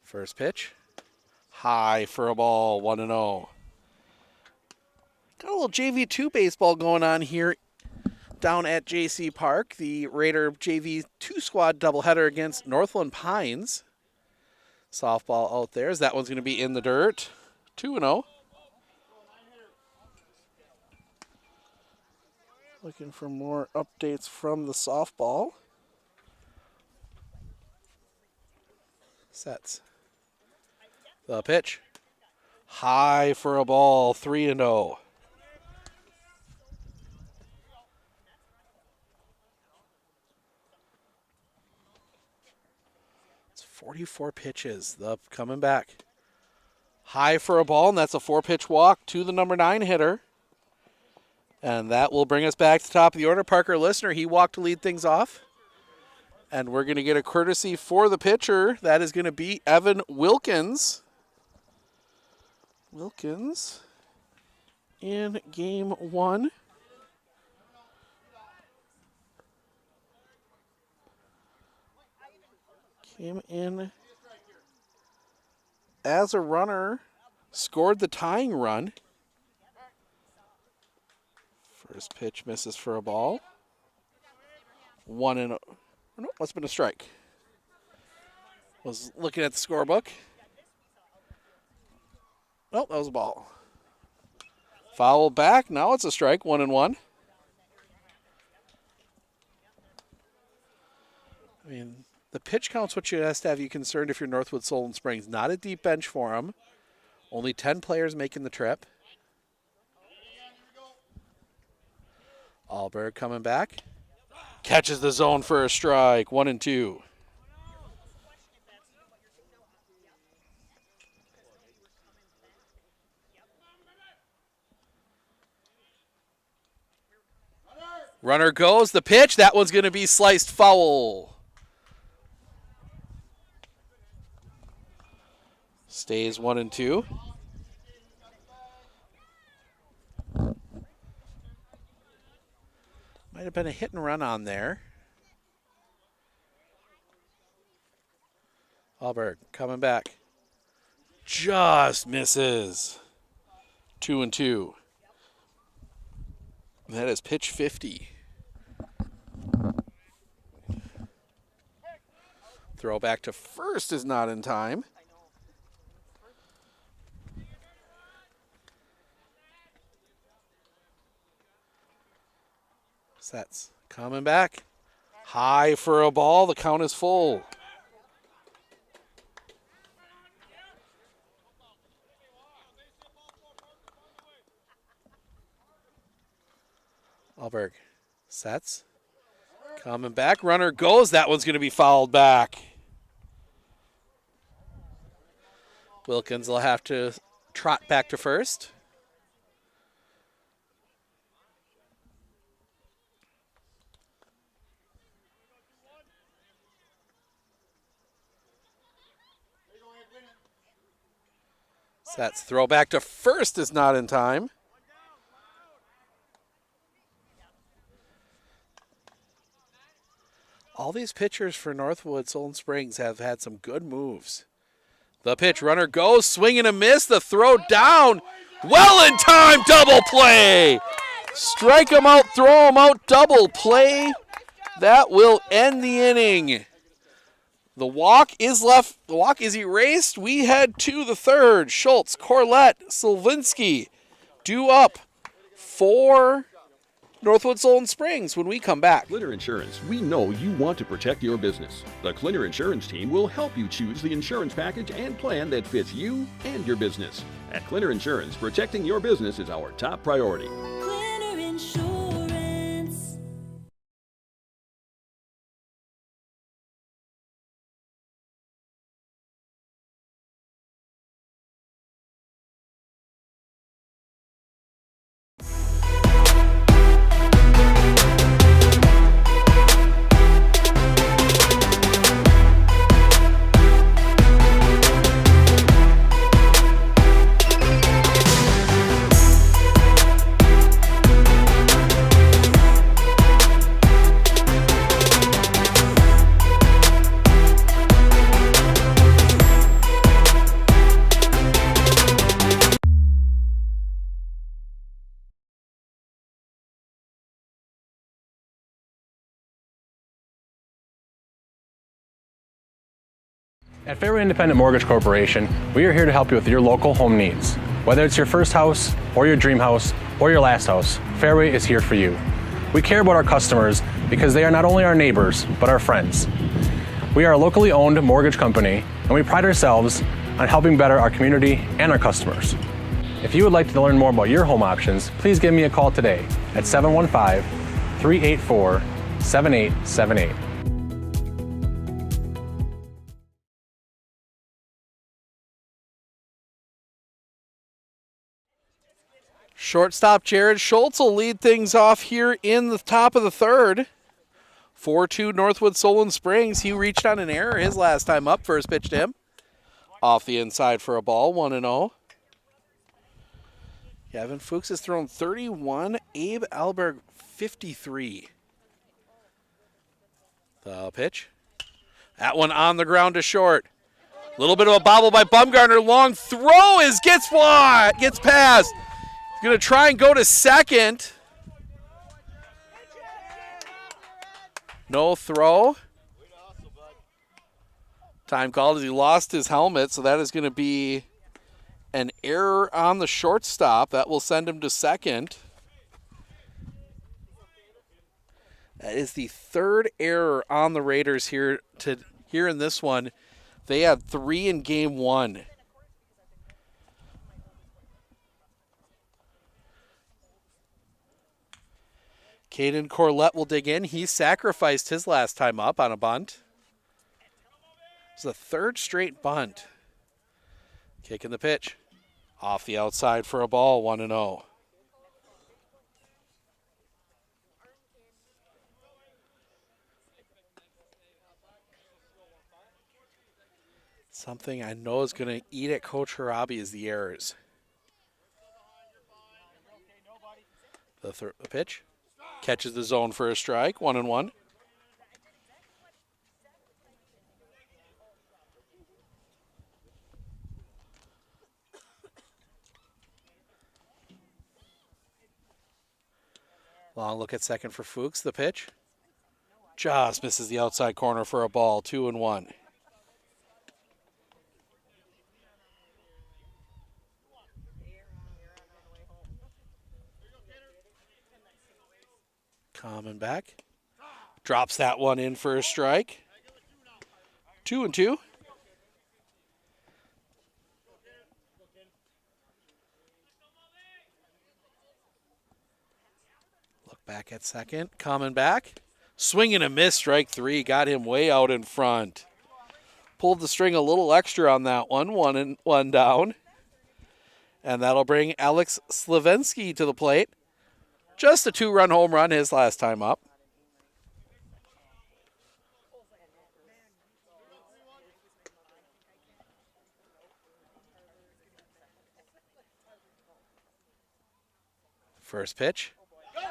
First pitch. High for a ball, 1-0. Got a little JV2 baseball going on here down at JC Park. The Raider JV2 squad doubleheader against Northland Pines. Softball out there. That one's going to be in the dirt. 2-0. Looking for more updates from the softball. Sets. The pitch. High for a ball, 3-0. It's 44 pitches. The coming back. High for a ball, and that's a 4-pitch walk to the number 9 hitter. And that will bring us back to the top of the order. Parker Listener, he walked to lead things off. And we're going to get a courtesy for the pitcher. That is going to be Evan Wilkins. Wilkins in game one. Came in as a runner, scored the tying run. First pitch misses for a ball. 1-0. No, must have been a strike. Was looking at the scorebook. Nope, that was a ball. Foul back. Now it's a strike. 1-1. I mean, the pitch count's what has to have you concerned if you're Northwood Solon Springs. Not a deep bench for them. Only 10 players making the trip. Alberg coming back. Catches the zone for a strike. 1-2. Runner goes. The pitch. That one's going to be sliced foul. Stays 1-2. Might have been a hit and run on there. Alberg coming back. Just misses. 2-2. That is pitch 50. Throw back to first is not in time. Sets. Coming back. High for a ball. The count is full. Alberg sets. Coming back. Runner goes. That one's going to be fouled back. Wilkins will have to trot back to first. Sets. Throw back to first is not in time. All these pitchers for Northwood Solon Springs have had some good moves. The pitch, runner goes, swing and a miss, the throw down. Well in time, double play. Strike him out, throw him out, double play. That will end the inning. The walk is left, the walk is erased. We head to the third. Schultz, Corlett, Silvinsky due up for Northwood Solon Springs when we come back. Clinner Insurance, we know you want to protect your business. The Clinner Insurance team will help you choose the insurance package and plan that fits you and your business. At Clinner Insurance, protecting your business is our top priority. Clinner Insurance. At Fairway Independent Mortgage Corporation, we are here to help you with your local home needs. Whether it's your first house, or your dream house, or your last house, Fairway is here for you. We care about our customers because they are not only our neighbors, but our friends. We are a locally owned mortgage company, and we pride ourselves on helping better our community and our customers. If you would like to learn more about your home options, please give me a call today at 715-384-7878. Shortstop Jared Schultz will lead things off here in the top of the third. 4-2 Northwood Solon Springs. He reached on an error his last time up. First pitch to him. Off the inside for a ball, 1-0. Gavin Fuchs has thrown 31. Abe Alberg, 53. The pitch. That one on the ground to short. A little bit of a bobble by Bumgarner. Long throw gets past. He's going to try and go to second. No throw. Time called as he lost his helmet, so that is going to be an error on the shortstop. That will send him to second. That is the third error on the Raiders here in this one. They had 3 in game 1. Caden Corlett will dig in. He sacrificed his last time up on a bunt. It's the third straight bunt. Kicking the pitch. Off the outside for a ball, 1-0. Something I know is going to eat at Coach Harabi is the errors. The pitch. Catches the zone for a strike, 1-1. Long look at second for Fuchs. The pitch. Just misses the outside corner for a ball. 2-1. Coming back. Drops that one in for a strike. 2-2. Look back at second. Coming back. Swing and a miss. Strike 3. Got him way out in front. Pulled the string a little extra on that one. 1 down. And that'll bring Alex Slavinsky to the plate. Just a 2-run home run his last time up. First pitch.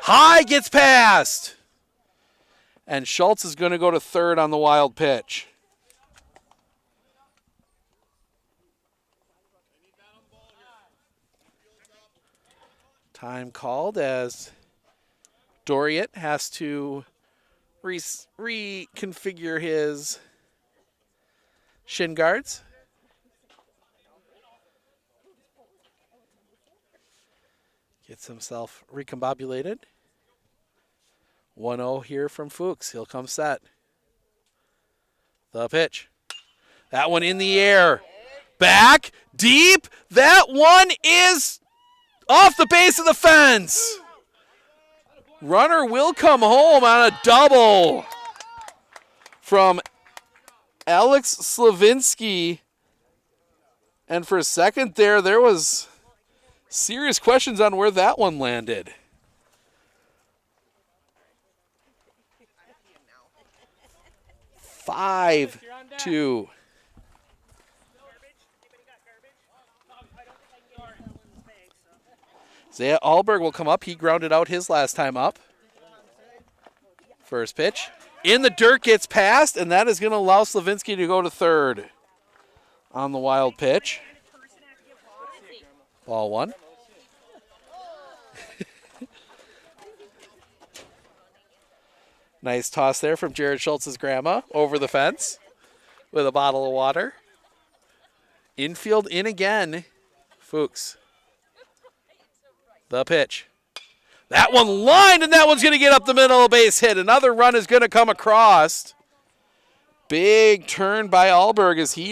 High, gets past. And Schultz is going to go to third on the wild pitch. Time called as Doriot has to reconfigure his shin guards. Gets himself recombobulated. 1-0 here from Fuchs. He'll come set. The pitch. That one in the air. Back, deep. That one is off the base of the fence. Runner will come home on a double from Alex Slavinsky. And for a second there was serious questions on where that one landed. Five, 2. Zaya Alberg will come up. He grounded out his last time up. First pitch. In the dirt, gets past, and that is going to allow Slavinsky to go to third on the wild pitch. Ball 1. Nice toss there from Jared Schultz's grandma over the fence with a bottle of water. Infield in again. Fuchs. The pitch. That one lined, and that one's going to get up the middle, a base hit. Another run is going to come across. Big turn by Alberg as he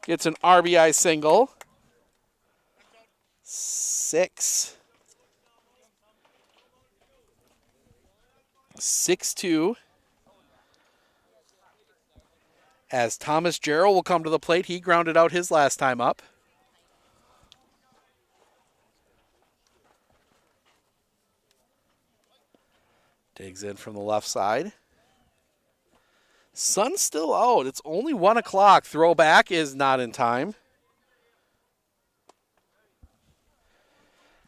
gets an RBI single. 6. 6-2. As Thomas Jarrell will come to the plate. He grounded out his last time up. Digs in from the left side. Sun's still out. It's only 1 o'clock. Throwback is not in time.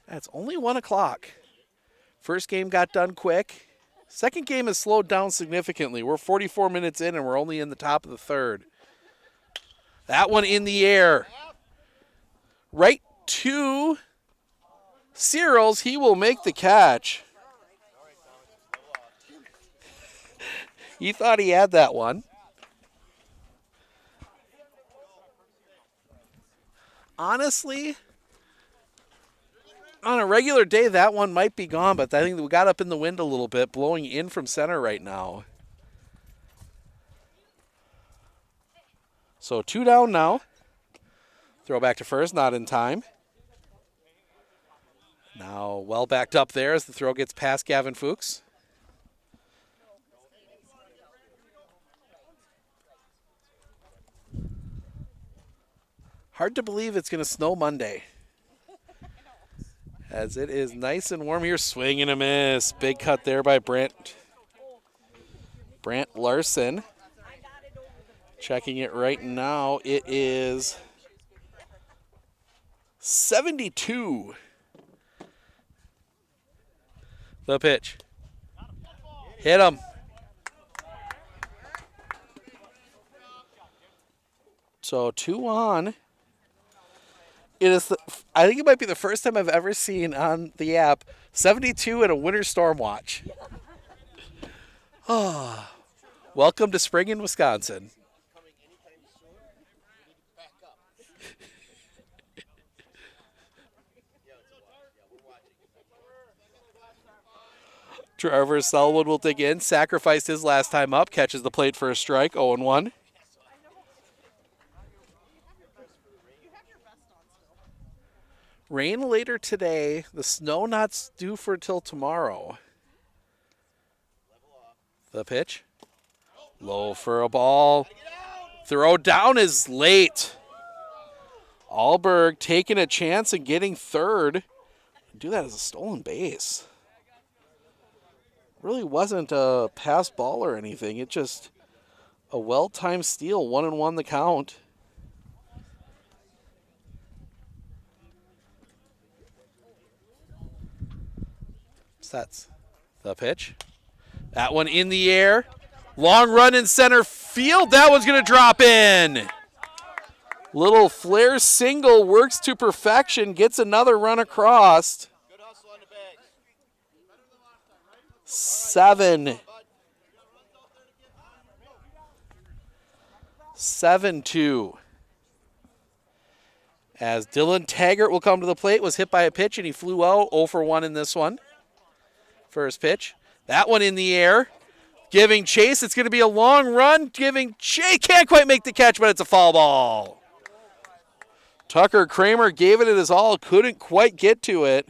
That's only 1 o'clock. First game got done quick. Second game has slowed down significantly. We're 44 minutes in, and we're only in the top of the third. That one in the air. Right to Searles. He will make the catch. He thought he had that one. Honestly, on a regular day, that one might be gone, but I think we got up in the wind a little bit, blowing in from center right now. So 2 down now. Throw back to first, not in time. Now well backed up there as the throw gets past Gavin Fuchs. Hard to believe it's going to snow Monday, as it is nice and warm here. Swing and a miss. Big cut there by Brant Larson. Checking it right now. It is 72. The pitch. Hit him. So 2 on. It is. I think it might be the first time I've ever seen on the app 72 and a winter storm watch. Oh, welcome to spring in Wisconsin. Trevor Selwood will dig in. Sacrificed his last time up. Catches the plate for a strike. 0-1. Rain later today. The snow not due for till tomorrow. The pitch. Low for a ball. Throw down is late. Alberg taking a chance and getting third. Do that as a stolen base. Really wasn't a pass ball or anything. It just a well-timed steal. 1-1 the count. Sets the pitch. That one in the air. Long run in center field. That one's going to drop in. Little flare single works to perfection. Gets another run across. 7-2. As Dylan Taggart will come to the plate, was hit by a pitch and he flew out. 0-for-1 in this one. First pitch. That one in the air. Giving chase. It's going to be a long run. Giving chase. Can't quite make the catch, but it's a foul ball. Tucker Kramer gave it his all. Couldn't quite get to it.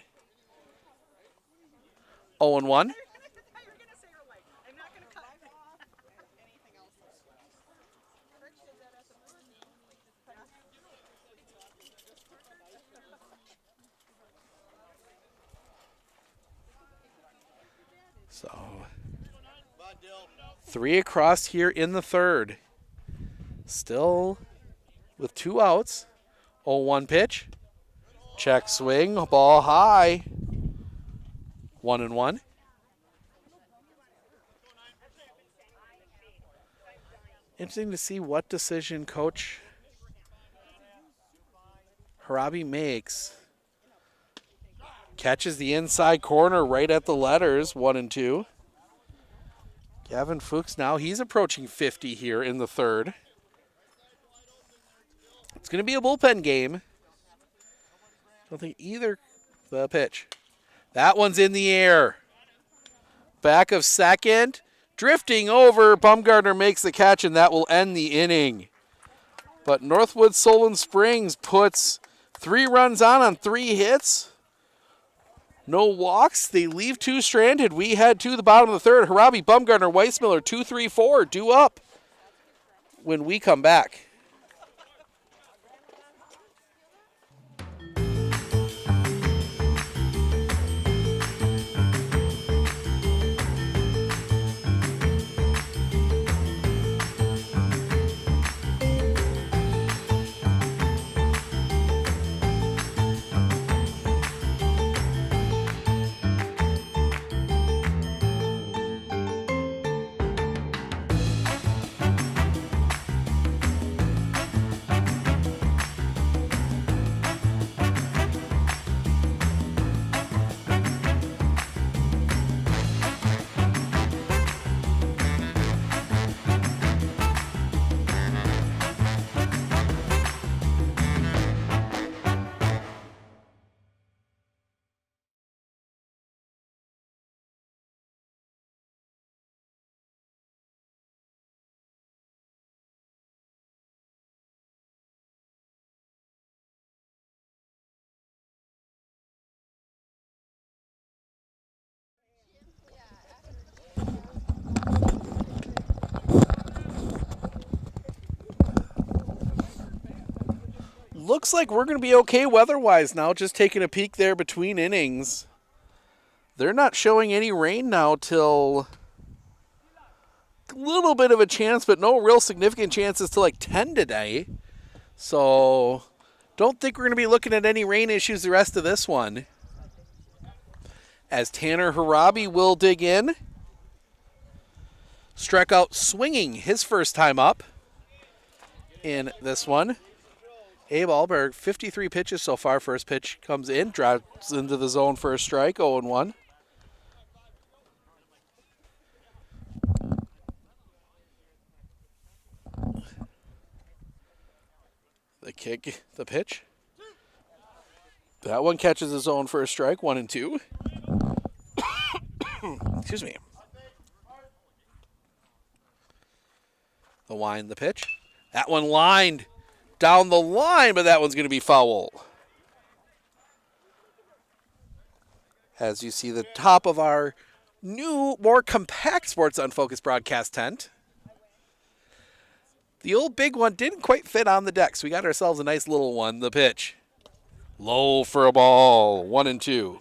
0-1. So, 3 across here in the third. Still with 2 outs. 0-1 pitch. Check swing. Ball high. 1-1. Interesting to see what decision Coach Harabi makes. Catches the inside corner right at the letters, 1-2. Gavin Fuchs now, he's approaching 50 here in the third. It's going to be a bullpen game. Don't think either. The pitch. That one's in the air. Back of second. Drifting over. Bumgardner makes the catch, and that will end the inning. But Northwood Solon Springs puts 3 runs on 3 hits. No walks. They leave 2 stranded. We head to the bottom of the third. Harabi, Bumgardner, Weissmiller, 2-3-4. Due up when we come back. Looks like we're going to be okay weather-wise now, just taking a peek there between innings. They're not showing any rain now till a little bit of a chance, but no real significant chances till like 10 today. So don't think we're going to be looking at any rain issues the rest of this one. As Tanner Harabi will dig in. Struck out swinging his first time up in this one. Abe Alberg, 53 pitches so far. First pitch comes in, drops into the zone for a strike, 0-1. The kick, the pitch. That one catches the zone for a strike, 1-2. Excuse me. The wind, the pitch. That one lined down the line, but that one's going to be foul. As you see the top of our new, more compact Sports Unfocused broadcast tent. The old big one didn't quite fit on the deck, so we got ourselves a nice little one. The pitch. Low for a ball, 1-2.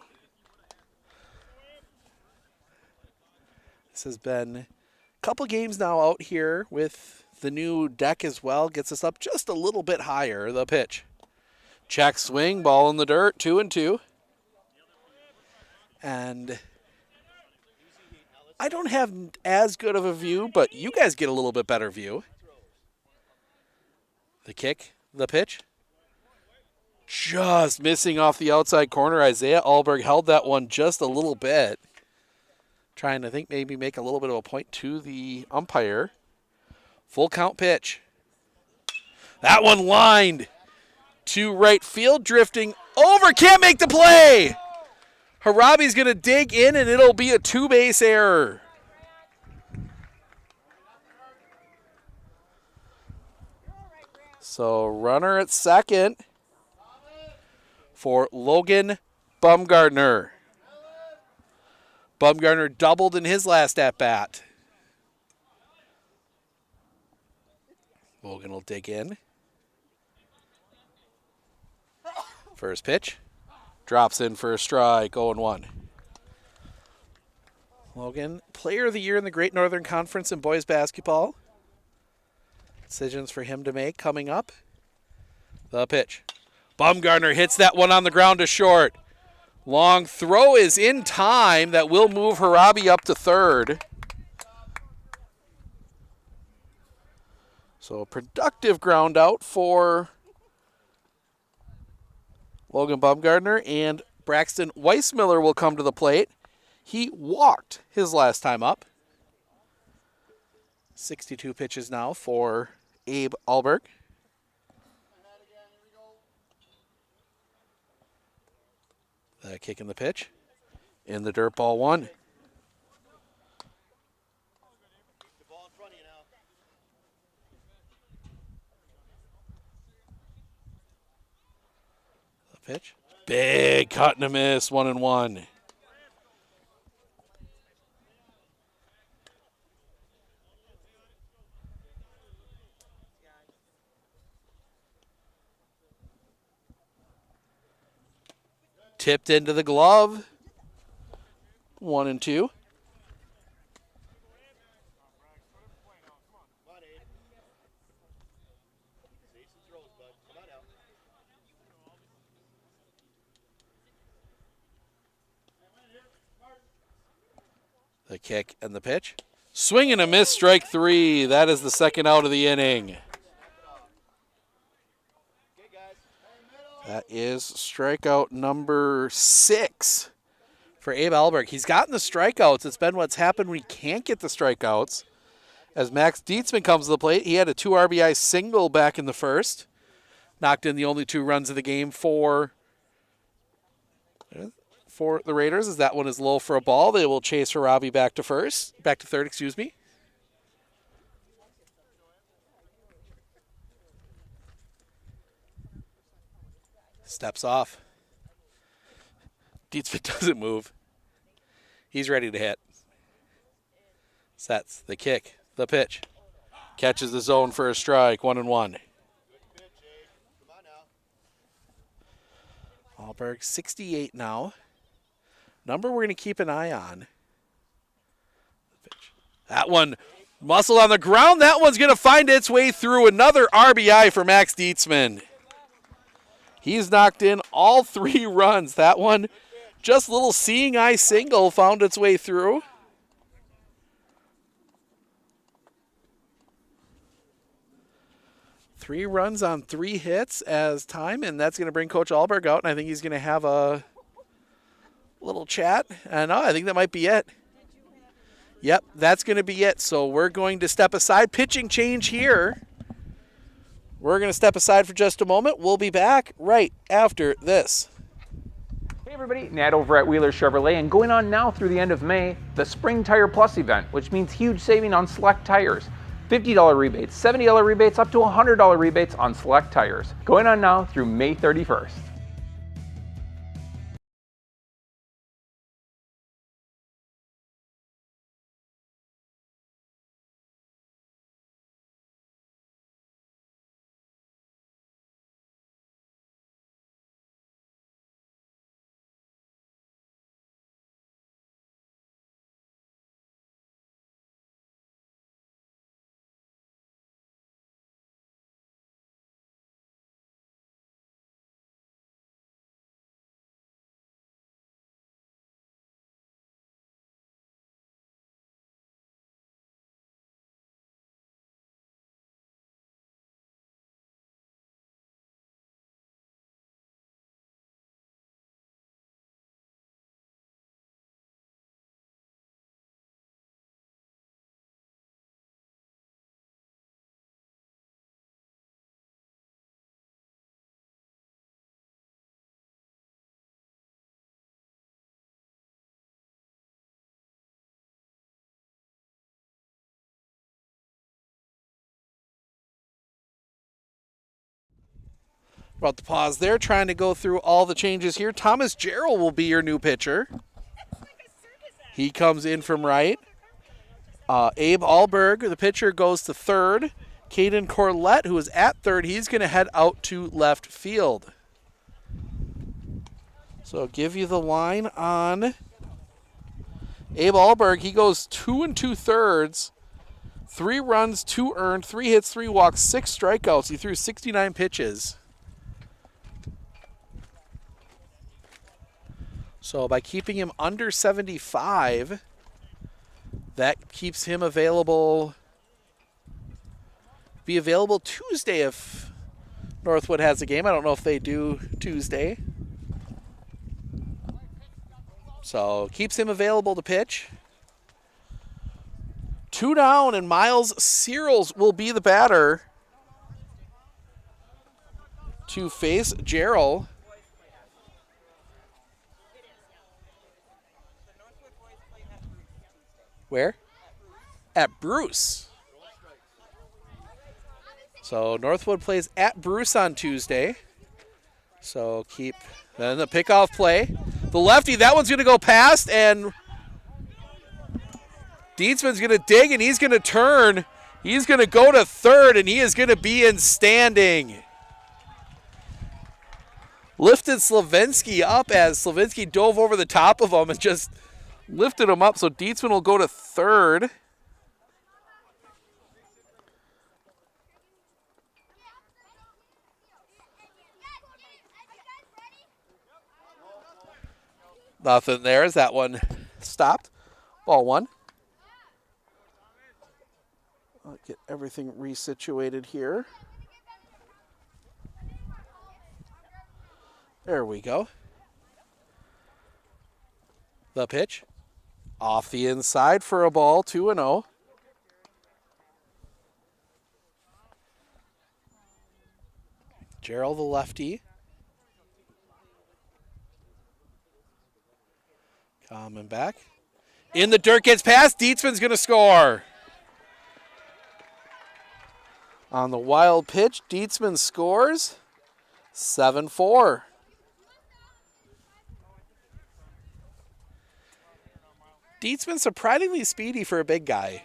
This has been a couple games now out here with the new deck as well. Gets us up just a little bit higher. The pitch. Check swing, ball in the dirt, 2-2. And I don't have as good of a view, but you guys get a little bit better view. The kick, the pitch. Just missing off the outside corner. Isaiah Alberg held that one just a little bit. Trying to think maybe make a little bit of a point to the umpire. Full count pitch. That one lined to right field, drifting over. Can't make the play. Harabi's going to dig in, and it'll be a two-base error. So runner at second for Logan Bumgardner. Bumgardner doubled in his last at-bat. Logan will dig in. First pitch. Drops in for a strike, 0-1. Logan, player of the year in the Great Northern Conference in boys basketball. Decisions for him to make coming up. The pitch. Bumgardner hits that one on the ground to short. Long throw is in time. That will move Harabi up to third. So a productive ground out for Logan Bumgardner, and Braxton Weissmiller will come to the plate. He walked his last time up. 62 pitches now for Abe Alberg. The kick in the pitch. In the dirt, ball one. The pitch. Big cut and a miss, 1-1. Tipped into the glove. 1-2. The kick and the pitch. Swing and a miss, strike three. That is the second out of the inning. That is strikeout number 6 for Abe Alberg. He's gotten the strikeouts. It's been what's happened when he can't get the strikeouts. As Max Dietzman comes to the plate, he had a 2 RBI single back in the first. Knocked in the only 2 runs of the game for the Raiders, as that one is low for a ball. They will chase Harabi back to third, excuse me. Steps off. Dietzman doesn't move. He's ready to hit. Sets the kick, the pitch. Catches the zone for a strike, 1-1. Alberg, 68 now. Number we're going to keep an eye on. That one, muscle on the ground. That one's going to find its way through. Another RBI for Max Dietzman. He's knocked in all 3 runs. That one, just a little seeing eye single, found its way through. 3 runs on 3 hits as time, and that's going to bring Coach Alberg out, and I think he's going to have a little chat. And I think that might be it. Yep, that's going to be it. So we're going to step aside. Pitching change here. We're going to step aside for just a moment. We'll be back right after this. Hey everybody, Nat over at Wheeler Chevrolet, and going on now through the end of May, the Spring Tire Plus event, which means huge saving on select tires. $50 rebates, $70 rebates, up to $100 rebates on select tires. Going on now through May 31st. About the pause there, trying to go through all the changes here. Thomas Jarrell will be your new pitcher. He comes in from right. Abe Alberg, the pitcher, goes to third. Caden Corlett, who is at third, he's going to head out to left field. So I'll give you the line on Abe Alberg. He goes 2 2/3. 3 runs, 2 earned, 3 hits, 3 walks, 6 strikeouts. He threw 69 pitches. So by keeping him under 75, that keeps him available, be available Tuesday if Northwood has a game. I don't know if they do Tuesday. So keeps him available to pitch. 2 down, and Miles Searles will be the batter to face Jarrell. Where? At Bruce. So Northwood plays at Bruce on Tuesday. So keep then the pickoff play. The lefty, that one's going to go past, and Dietzman's going to dig, and he's going to turn. He's going to go to third, and he is going to be in standing. Lifted Slavinsky up as Slavinsky dove over the top of him and just lifted him up, so Dietzman will go to third. Nothing there as that one stopped. Ball 1. I'll get everything resituated here. There we go. The pitch. Off the inside for a ball, 2-0. Jarrell, the lefty. Coming back. In the dirt, gets past. Dietzman's going to score. On the wild pitch, Dietzman scores. 7-4. Dietzman surprisingly speedy for a big guy.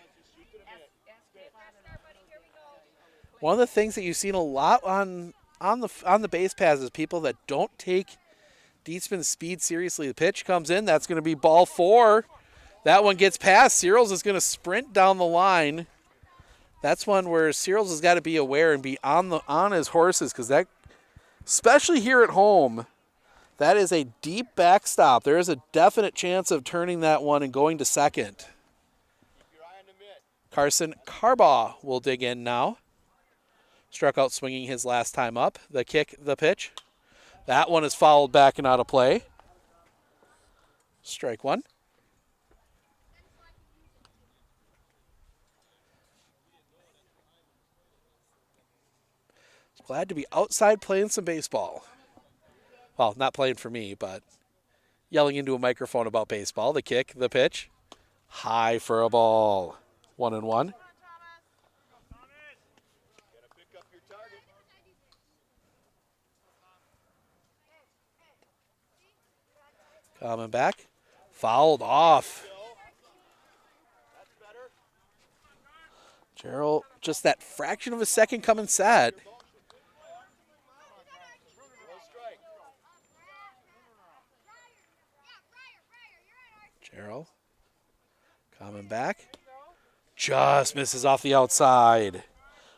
One of the things that you've seen a lot on the base paths is people that don't take Dietzman's speed seriously. The pitch comes in. That's going to be ball 4. That one gets past. Searles is going to sprint down the line. That's one where Searles has got to be aware and be on his horses, because that, especially here at home, that is a deep backstop. There is a definite chance of turning that one and going to second. Carson Carbaugh will dig in now Struck out swinging his last time up. The kick, the pitch. That one is fouled back and out of play. Strike one. Glad to be outside playing some baseball. Well, not playing for me, but yelling into a microphone about baseball. The kick, the pitch. High for a ball. 1-1. Coming back. Fouled off. Gerald, just that fraction of a second coming set. Gerald coming back. Just misses off the outside. That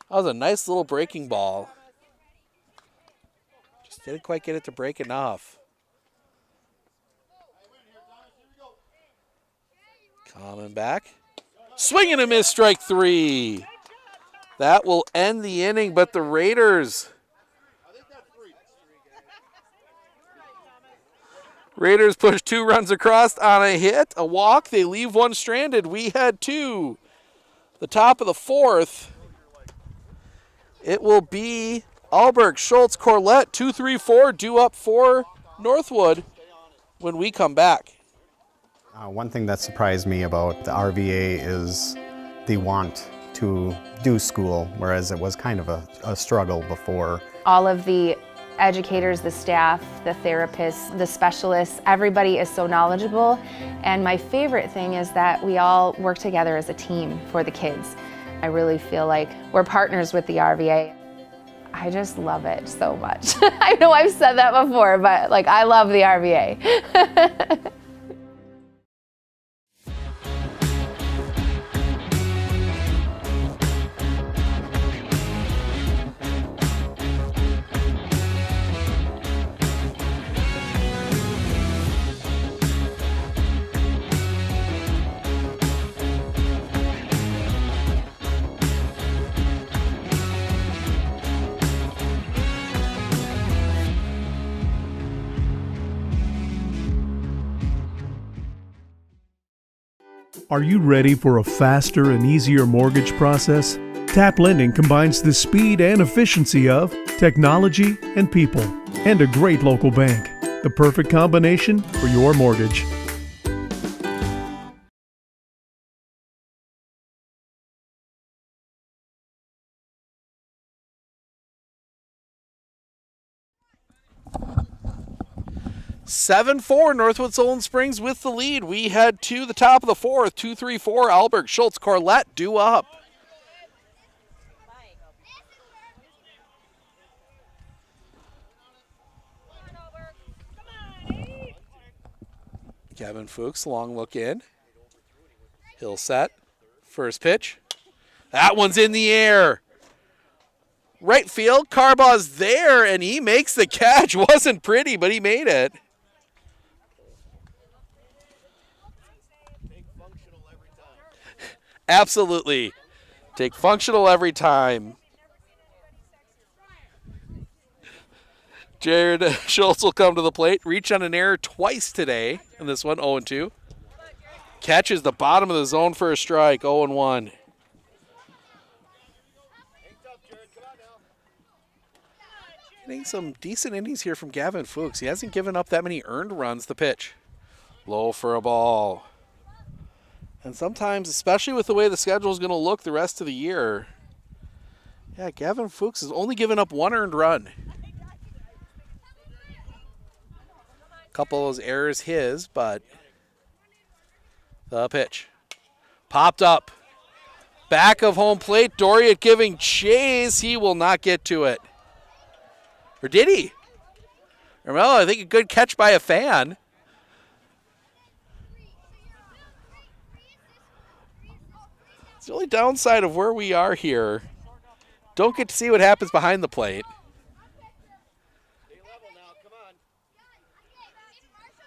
was a nice little breaking ball. Just didn't quite get it to break enough. Coming back. Swing and a miss, strike three. That will end the inning, but the Raiders push 2 runs across on a hit, a walk. They leave one stranded. We had 2. The top of the 4th. It will be Alberg, Schultz, Corlett, 2-3-4, due up for Northwood when we come back. One thing that surprised me about the RVA is the want to do school, whereas it was kind of a struggle before. All of the educators, the staff, the therapists, the specialists, everybody is so knowledgeable. And my favorite thing is that we all work together as a team for the kids. I really feel like we're partners with the RVA. I just love it so much. I know I've said that before, but like I love the RVA. Are you ready for a faster and easier mortgage process? Tap Lending combines the speed and efficiency of technology and people, and a great local bank. The perfect combination for your mortgage. Seven 4 Northwood Solon Springs with the lead. We head to the top of the 4th. 2-3-4 Alberg, Schultz, Corlett due up. Kevin Fuchs, long look in. He'll set. First pitch. That one's in the air. Right field, Carbaugh's there, and he makes the catch. Wasn't pretty, but he made it. Absolutely. Take functional every time. Jared Schultz will come to the plate. Reach on an error twice today in this one, 0-2. Catches the bottom of the zone for a strike, 0-1. Getting some decent innings here from Gavin Fuchs. He hasn't given up that many earned runs. The pitch. Low for a ball. And sometimes, especially with the way the schedule is going to look the rest of the year, yeah, Gavin Fuchs has only given up 1 earned run. A couple of those errors his, but the pitch. Popped up. Back of home plate. Doriot giving chase. He will not get to it. Or did he? Well, I think a good catch by a fan. It's the only downside of where we are here. Don't get to see what happens behind the plate.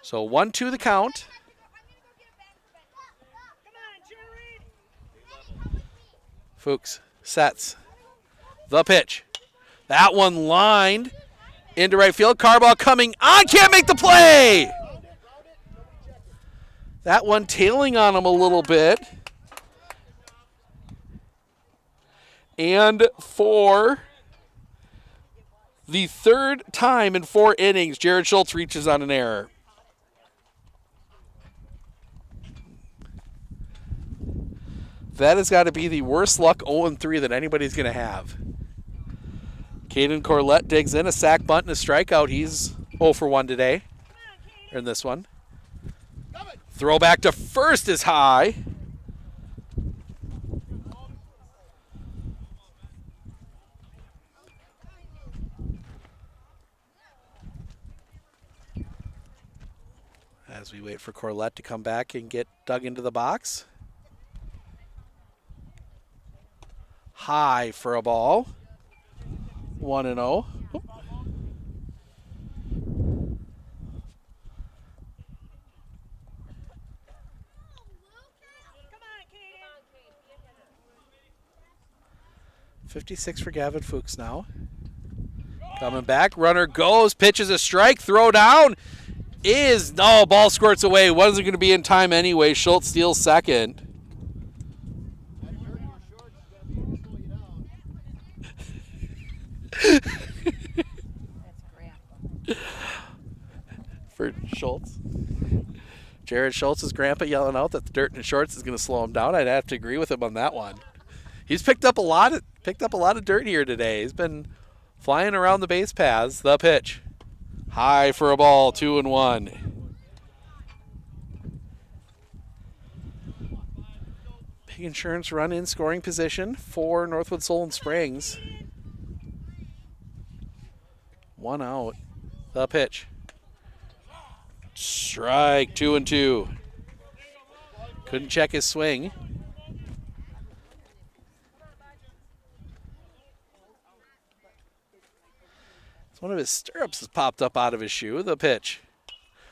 So 1-2 the count. Fuchs sets. The pitch. That one lined into right field. Carbaugh coming on, can't make the play. That one tailing on him a little bit. And for the third time in 4 innings, Jared Schultz reaches on an error. That has got to be the worst luck 0-3 that anybody's going to have. Caden Corlett digs in, a sack bunt and a strikeout. He's 0 for 1 today, in this one. Throw back to first is high. As we wait for Corlett to come back and get dug into the box. High for a ball. 1-0. Oop. .56 for Gavin Fuchs now. Coming back, runner goes, pitches a strike, throw down. No, ball squirts away. Wasn't going to be in time anyway. Schultz steals second. For Schultz. Jared Schultz's grandpa yelling out that the dirt in shorts is going to slow him down. I'd have to agree with him on that one. He's picked up a lot of dirt here today. He's been flying around the base paths. The pitch. High for a ball, 2-1. Big Insurance run in scoring position for Northwood Solon Springs. 1 out. The pitch. Strike, 2-2. Couldn't check his swing. One of his stirrups has popped up out of his shoe. The pitch.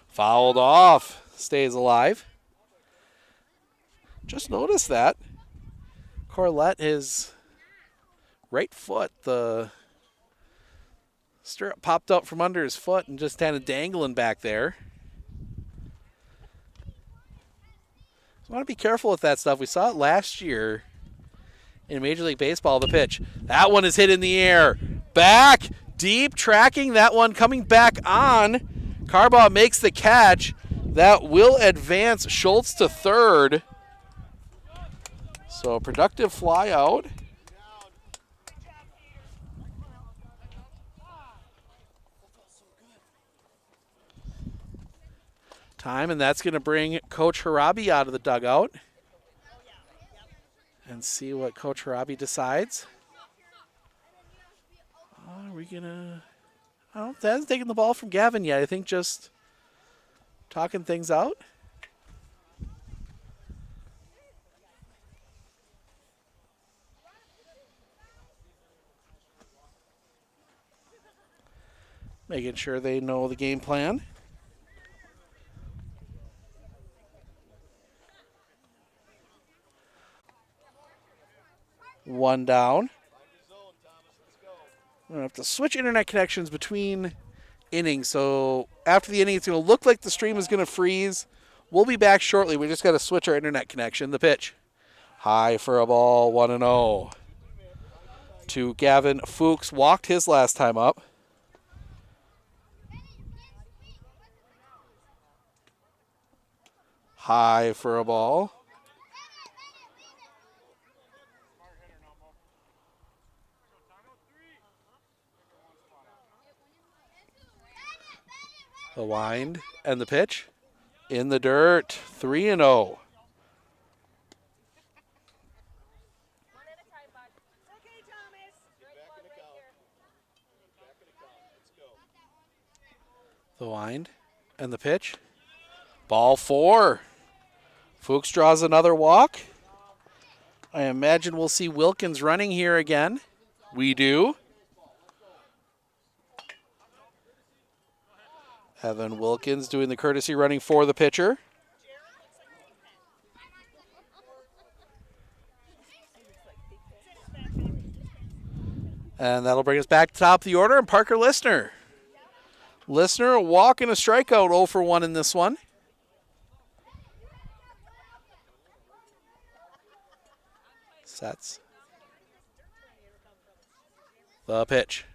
Fouled off. Stays alive. Just noticed that. Corlett, his right foot, the stirrup popped out from under his foot and just kind of dangling back there. So I want to be careful with that stuff. We saw it last year in Major League Baseball. The pitch. That one is hit in the air. Back. Deep tracking, that one coming back on. Carbaugh makes the catch. That will advance Schultz to third. So productive fly out. Time, and that's going to bring Coach Harabi out of the dugout. And see what Coach Harabi decides. Are we gonna? I don't. That hasn't taken the ball from Gavin yet. I think just talking things out. Making sure they know the game plan. One down. We're going to have to switch internet connections between innings. So after the inning, it's going to look like the stream is going to freeze. We'll be back shortly. We just got to switch our internet connection. The pitch. High for a ball, 1-0. To Gavin Fuchs. Walked his last time up. High for a ball. The wind and the pitch in the dirt, 3-0. The wind and the pitch. Ball 4. Fuchs draws another walk. I imagine we'll see Wilkins running here again. We do. Evan Wilkins doing the courtesy running for the pitcher. And that'll bring us back to the top of the order, and Parker Listener. Listener, a walk and a strikeout, 0 for 1 in this one. Sets. The pitch.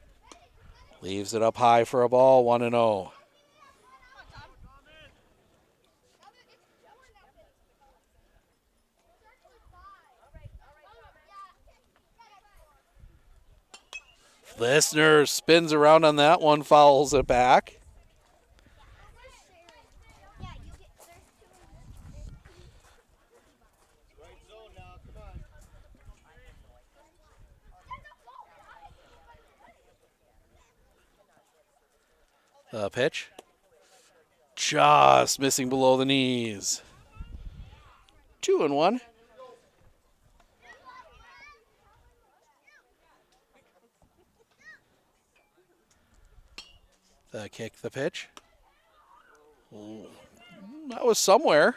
Leaves it up high for a ball, 1-0. Listener spins around on that one, fouls it back. The pitch. Just missing below the knees. 2-1. The kick, the pitch. That was somewhere.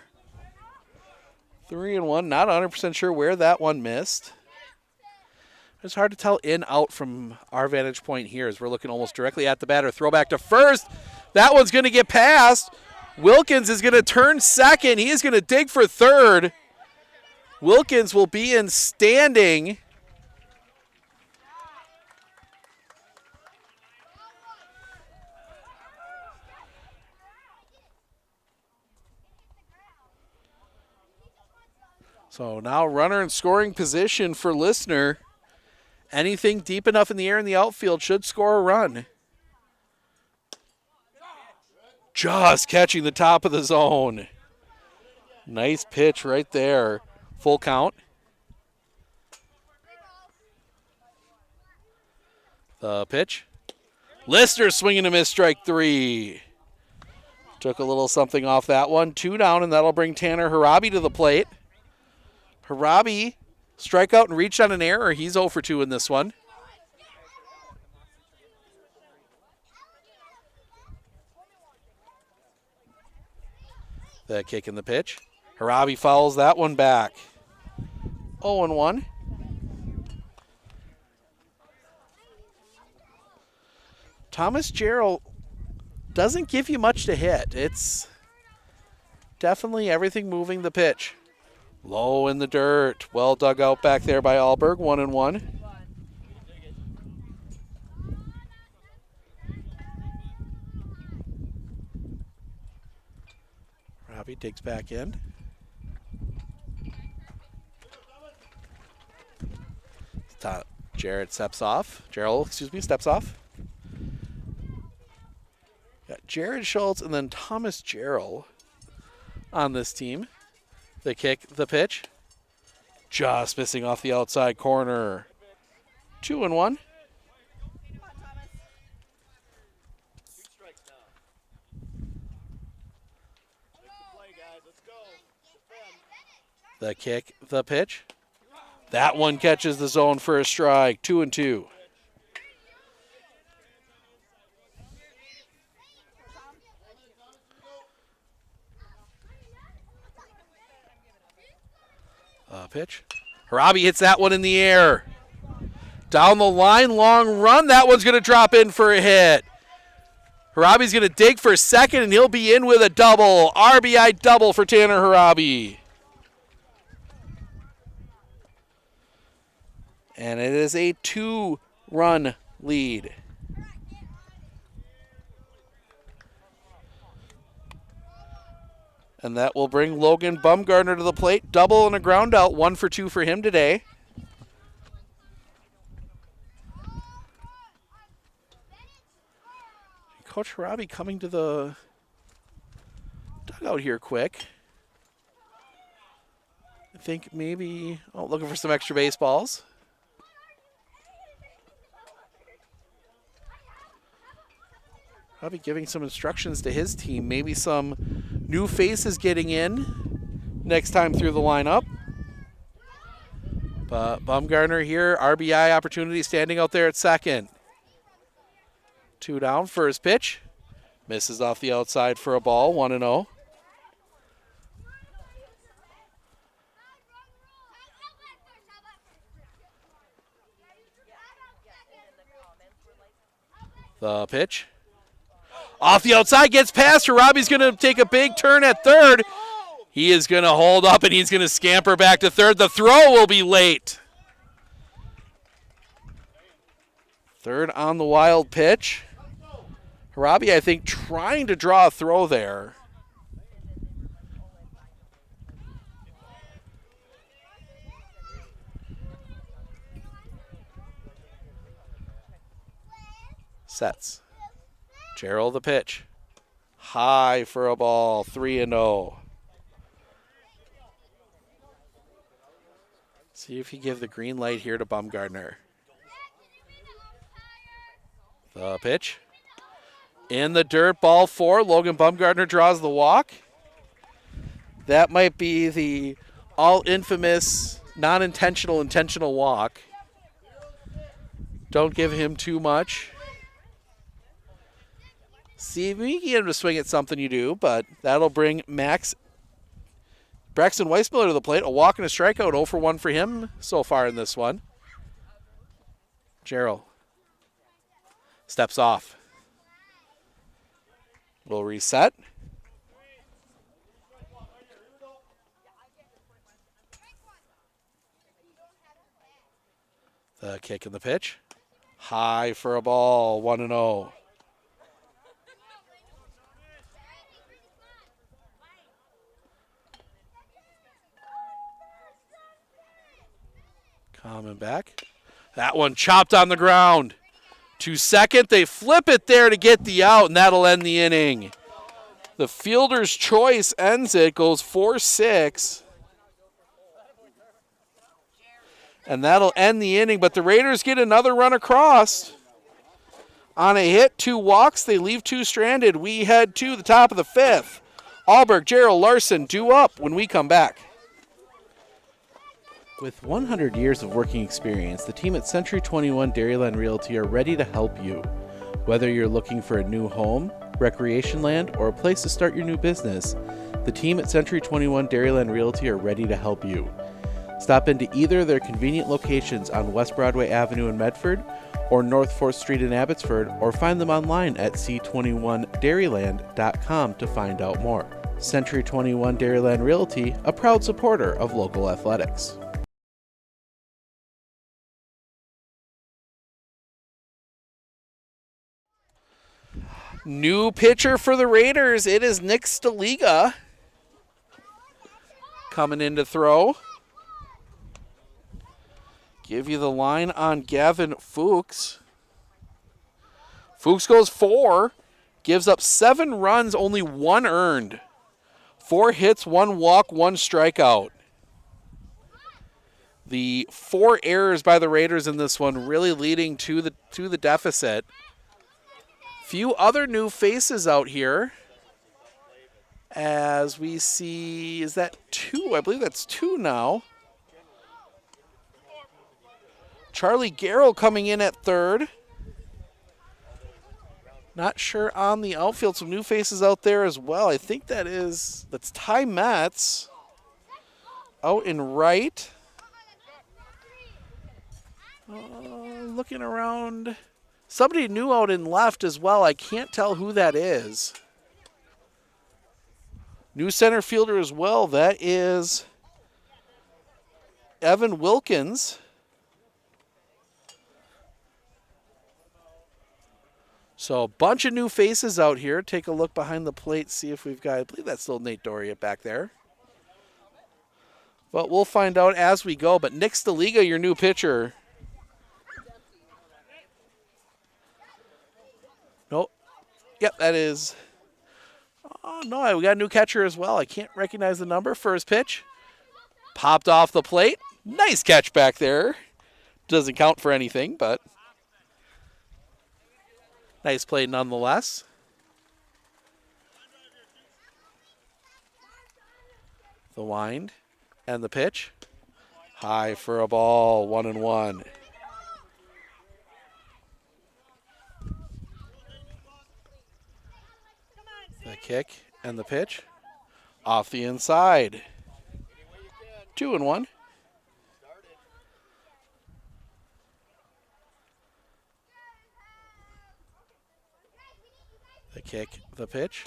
3-1. Not 100% sure where that one missed. It's hard to tell in out from our vantage point here as we're looking almost directly at the batter. Throwback to first. That one's going to get past. Wilkins is going to turn second. He is going to dig for third. Wilkins will be in standing. So now runner in scoring position for Listener. Anything deep enough in the air in the outfield should score a run. Just catching the top of the zone. Nice pitch right there. Full count. The pitch. Listener swinging a miss, strike 3. Took a little something off that one. 2 down, and that'll bring Tanner Harabi to the plate. Harabi, strikeout and reached on an error. He's 0 for 2 in this one. The kick and the pitch. Harabi fouls that one back. 0-1. Thomas Jarrell doesn't give you much to hit. It's definitely everything moving the pitch. Low in the dirt. Well dug out back there by Alberg. 1-1. Robbie digs back in. Jared steps off. Gerald, steps off. Got Jared Schultz and then Thomas Jarrell on this team. The kick, the pitch. Just missing off the outside corner. 2-1. The kick, the pitch. That one catches the zone for a strike. 2-2. Pitch. Harabi hits that one in the air. Down the line, long run. That one's going to drop in for a hit. Harabi's going to dig for second, and he'll be in with a double. RBI double for Tanner Harabi. And it is a 2-run lead. And that will bring Logan Bumgardner to the plate. Double and a ground out. 1 for 2 for him today. Coach Harabi coming to the dugout here quick. I think maybe looking for some extra baseballs. Probably giving some instructions to his team. Maybe some new faces getting in next time through the lineup. But Bumgardner here, RBI opportunity standing out there at second. 2 down, first pitch. Misses off the outside for a ball, 1-0. The pitch. Off the outside, gets past her. Robbie's going to take a big turn at third. He is going to hold up, and he's going to scamper back to third. The throw will be late. Third on the wild pitch. Robbie, I think, trying to draw a throw there. Sets. Gerald the pitch. High for a ball, 3-0. See if he give the green light here to Bumgardner. The pitch. In the dirt, ball 4. Logan Bumgardner draws the walk. That might be the all-infamous, non-intentional, intentional walk. Don't give him too much. See, if you can get him to swing at something, you do, but that'll bring Braxton Weissmiller to the plate. A walk and a strikeout, 0 for 1 for him so far in this one. Gerald steps off. We'll reset. The kick and the pitch. High for a ball, 1-0. Coming back. That one chopped on the ground. To second, they flip it there to get the out, and that'll end the inning. The fielder's choice ends it, goes 4-6. And that'll end the inning, but the Raiders get another run across. On a hit, 2 walks, they leave 2 stranded. We head to the top of the 5th. Alberg, Gerald, Larson, due up when we come back. With 100 years of working experience, the team at Century 21 Dairyland Realty are ready to help you. Whether you're looking for a new home, recreation land, or a place to start your new business, the team at Century 21 Dairyland Realty are ready to help you. Stop into either of their convenient locations on West Broadway Avenue in Medford or North 4th Street in Abbotsford, or find them online at c21dairyland.com to find out more. Century 21 Dairyland Realty, a proud supporter of local athletics. New pitcher for the Raiders. It is Nick Staliga coming in to throw. Give you the line on Gavin Fuchs. Fuchs goes 4. Gives up 7 runs, only 1 earned. 4 hits, 1 walk, 1 strikeout. The 4 errors by the Raiders in this one really leading to the deficit. Few other new faces out here. As we see, is that 2? I believe that's 2 now. Charlie Garrell coming in at third. Not sure on the outfield. Some new faces out there as well. I think that's Ty Metz out in right. Looking around. Somebody new out in left as well. I can't tell who that is. New center fielder as well. That is Evan Wilkins. So a bunch of new faces out here. Take a look behind the plate, see if we've got, I believe that's still Nate Doria back there. But we'll find out as we go. But Nick Staliga, your new pitcher. Nope. Yep, that is. Oh, no, we got a new catcher as well. I can't recognize the number. First pitch. Popped off the plate. Nice catch back there. Doesn't count for anything, but nice play nonetheless. The wind and the pitch. High for a ball, 1-1. The kick and the pitch. Off the inside. 2-1. The kick, the pitch.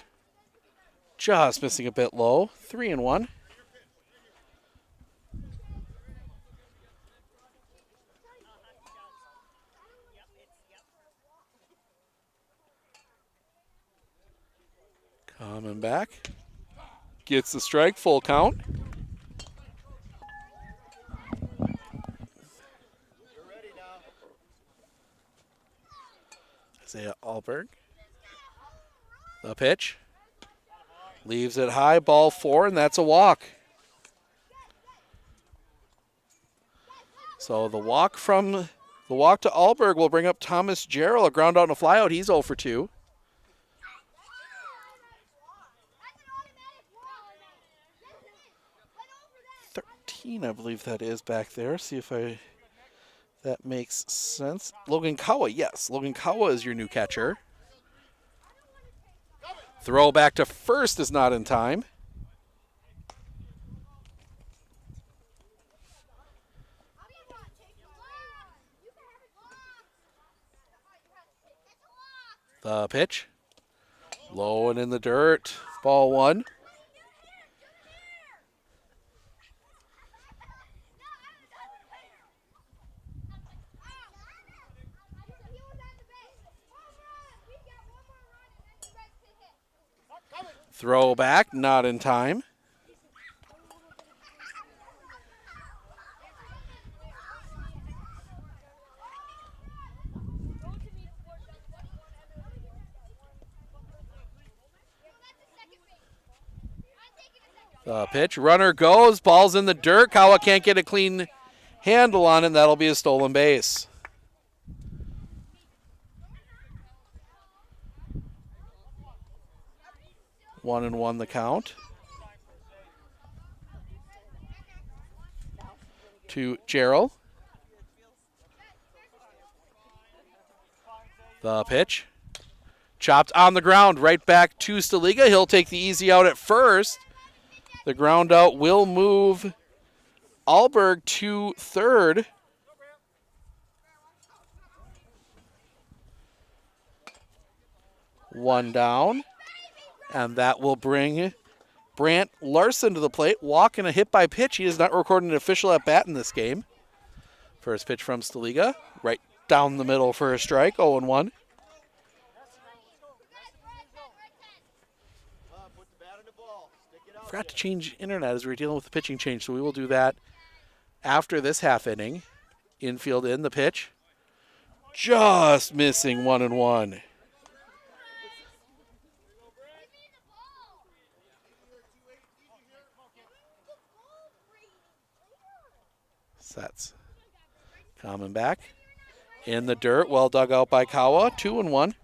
Just missing a bit low. 3-1. Coming back. Gets the strike, full count. Isaiah Alberg. The pitch. Leaves it high, ball 4, and that's a walk. So the walk to Alberg will bring up Thomas Jarrell. A ground out and a fly out. He's 0 for 2. I believe that is back there. See if that makes sense. Logan Kawa, yes. Logan Kawa is your new catcher. Throw back to first is not in time. The pitch. Low and in the dirt. Ball 1. Throw back, not in time. The pitch, runner goes, ball's in the dirt. Kawa can't get a clean handle on it, and that'll be a stolen base. 1-1 the count. To Jarrell. The pitch. Chopped on the ground, right back to Staliga. He'll take the easy out at first. The ground out will move Alberg to third. One down. And that will bring Brant Larson to the plate. Walk and a hit by pitch. He is not recording an official at bat in this game. First pitch from Staliga. Right down the middle for a strike. 0-1. Forgot to change internet as we were dealing with the pitching change, so we will do that after this half inning. Infield in the pitch. Just missing 1-1. Sets. Coming back. In the dirt, well dug out by Kawa. 2-1.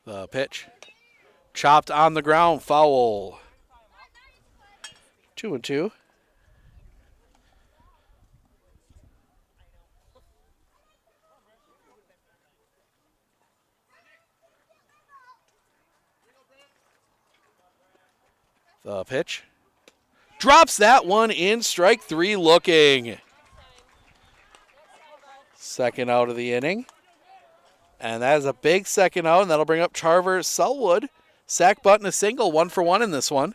The pitch. Chopped on the ground. Foul. 2-2. The pitch. Drops that one in. Strike 3 looking. Second out of the inning. And that is a big second out, and that'll bring up Charver Selwood. Sack button a single, 1 for 1 in this one.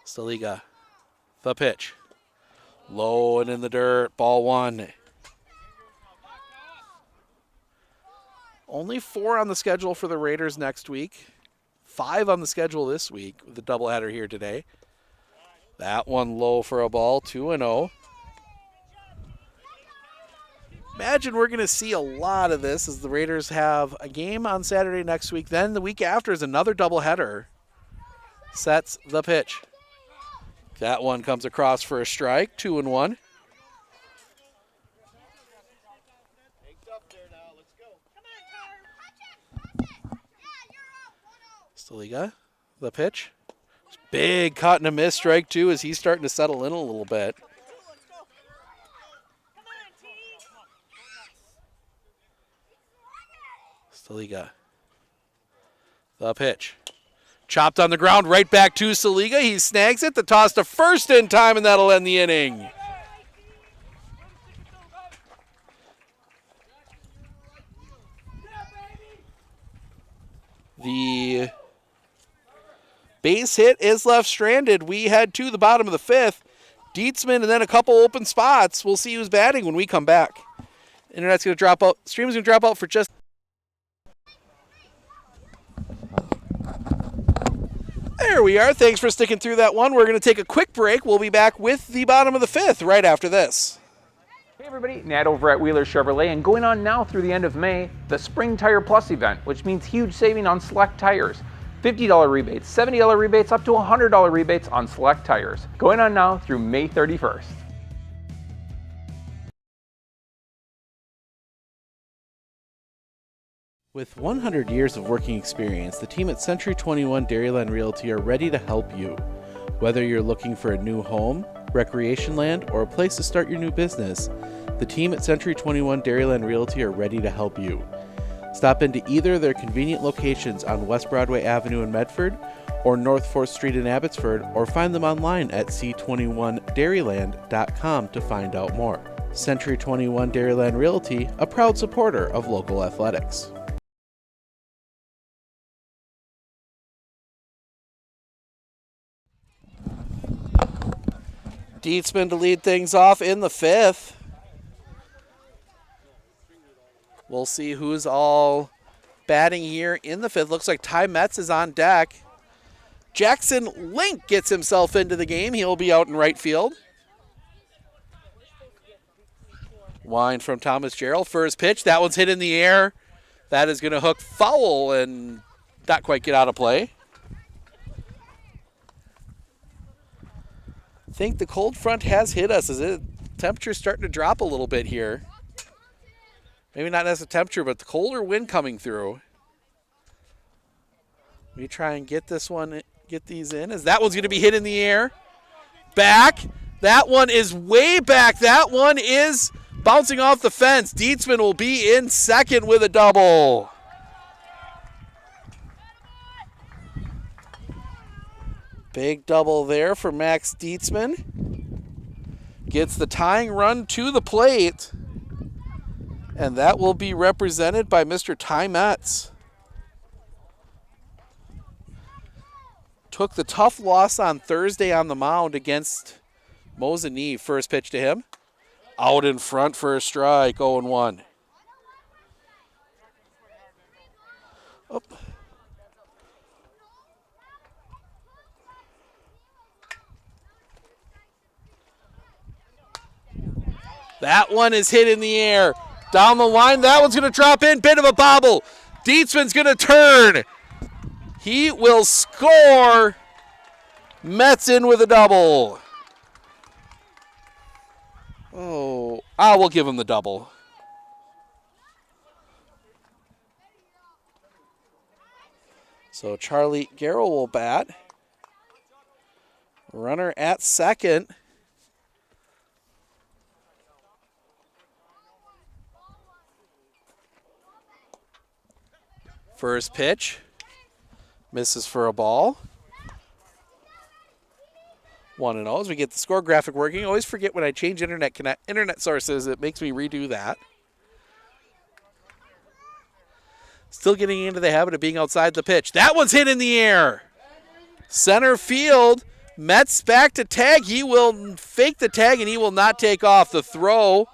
Staliga. The pitch. Low and in the dirt. Ball 1. Only 4 on the schedule for the Raiders next week. 5 on the schedule this week with the doubleheader here today. That one low for a ball, 2-0. Imagine we're going to see a lot of this as the Raiders have a game on Saturday next week. Then the week after is another doubleheader. Sets the pitch. That one comes across for a strike, 2-1. Staliga, the pitch. Big cut and a miss, strike 2 as he's starting to settle in a little bit. Staliga. The pitch. Chopped on the ground, right back to Saliga. He snags it. The toss to first in time, and that'll end the inning. The base hit is left stranded. We head to the bottom of the fifth. Dietzman and then a couple open spots. We'll see who's batting when we come back. Internet's going to drop out. Stream's going to drop out for just... There we are. Thanks for sticking through that one. We're going to take a quick break. We'll be back with the bottom of the fifth right after this. Hey everybody, Nat over at Wheeler Chevrolet, and going on now through the end of May, the Spring Tire Plus event, which means huge saving on select tires. $50 rebates, $70 rebates, up to $100 rebates on select tires. Going on now through May 31st. With 100 years of working experience, the team at Century 21 Dairyland Realty are ready to help you. Whether you're looking for a new home, recreation land, or a place to start your new business, the team at Century 21 Dairyland Realty are ready to help you. Stop into either of their convenient locations on West Broadway Avenue in Medford or North 4th Street in Abbotsford, or find them online at c21dairyland.com to find out more. Century 21 Dairyland Realty, a proud supporter of local athletics. Dietzman to lead things off in the fifth. We'll see who's all batting here in the fifth. Looks like Ty Metz is on deck. Jackson Link gets himself into the game. He'll be out in right field. Wind from Thomas Gerald. First pitch. That one's hit in the air. That is going to hook foul and not quite get out of play. I think the cold front has hit us. Is it temperature starting to drop a little bit here? Maybe not as a temperature, but the colder wind coming through. We try and get this one, get these in. As that one's going to be hit in the air. Back. That one is way back. That one is bouncing off the fence. Dietzman will be in second with a double. Big double there for Max Dietzman. Gets the tying run to the plate. And that will be represented by Mr. Ty Metz. Took the tough loss on Thursday on the mound against Mosinee. First pitch to him. Out in front for a strike, 0-1. Oh. That one is hit in the air. Down the line, that one's going to drop in. Bit of a bobble. Dietzman's going to turn. He will score. Metz in with a double. Oh, I will give him the double. So Charlie Garrow will bat. Runner at second. First pitch, misses for a ball. 1-0 as we get the score graphic working. I always forget when I change internet sources, it makes me redo that. Still getting into the habit of being outside the pitch. That one's hit in the air. Center field, Metz back to tag. He will fake the tag and he will not take off. The throw,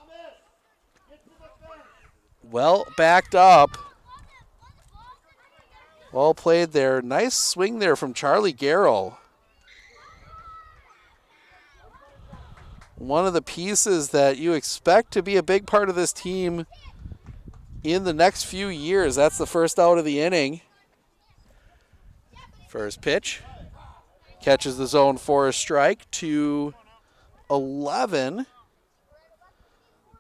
well backed up. Well played there. Nice swing there from Charlie Garrow. One of the pieces that you expect to be a big part of this team in the next few years. That's the first out of the inning. First pitch. Catches the zone for a strike to 11.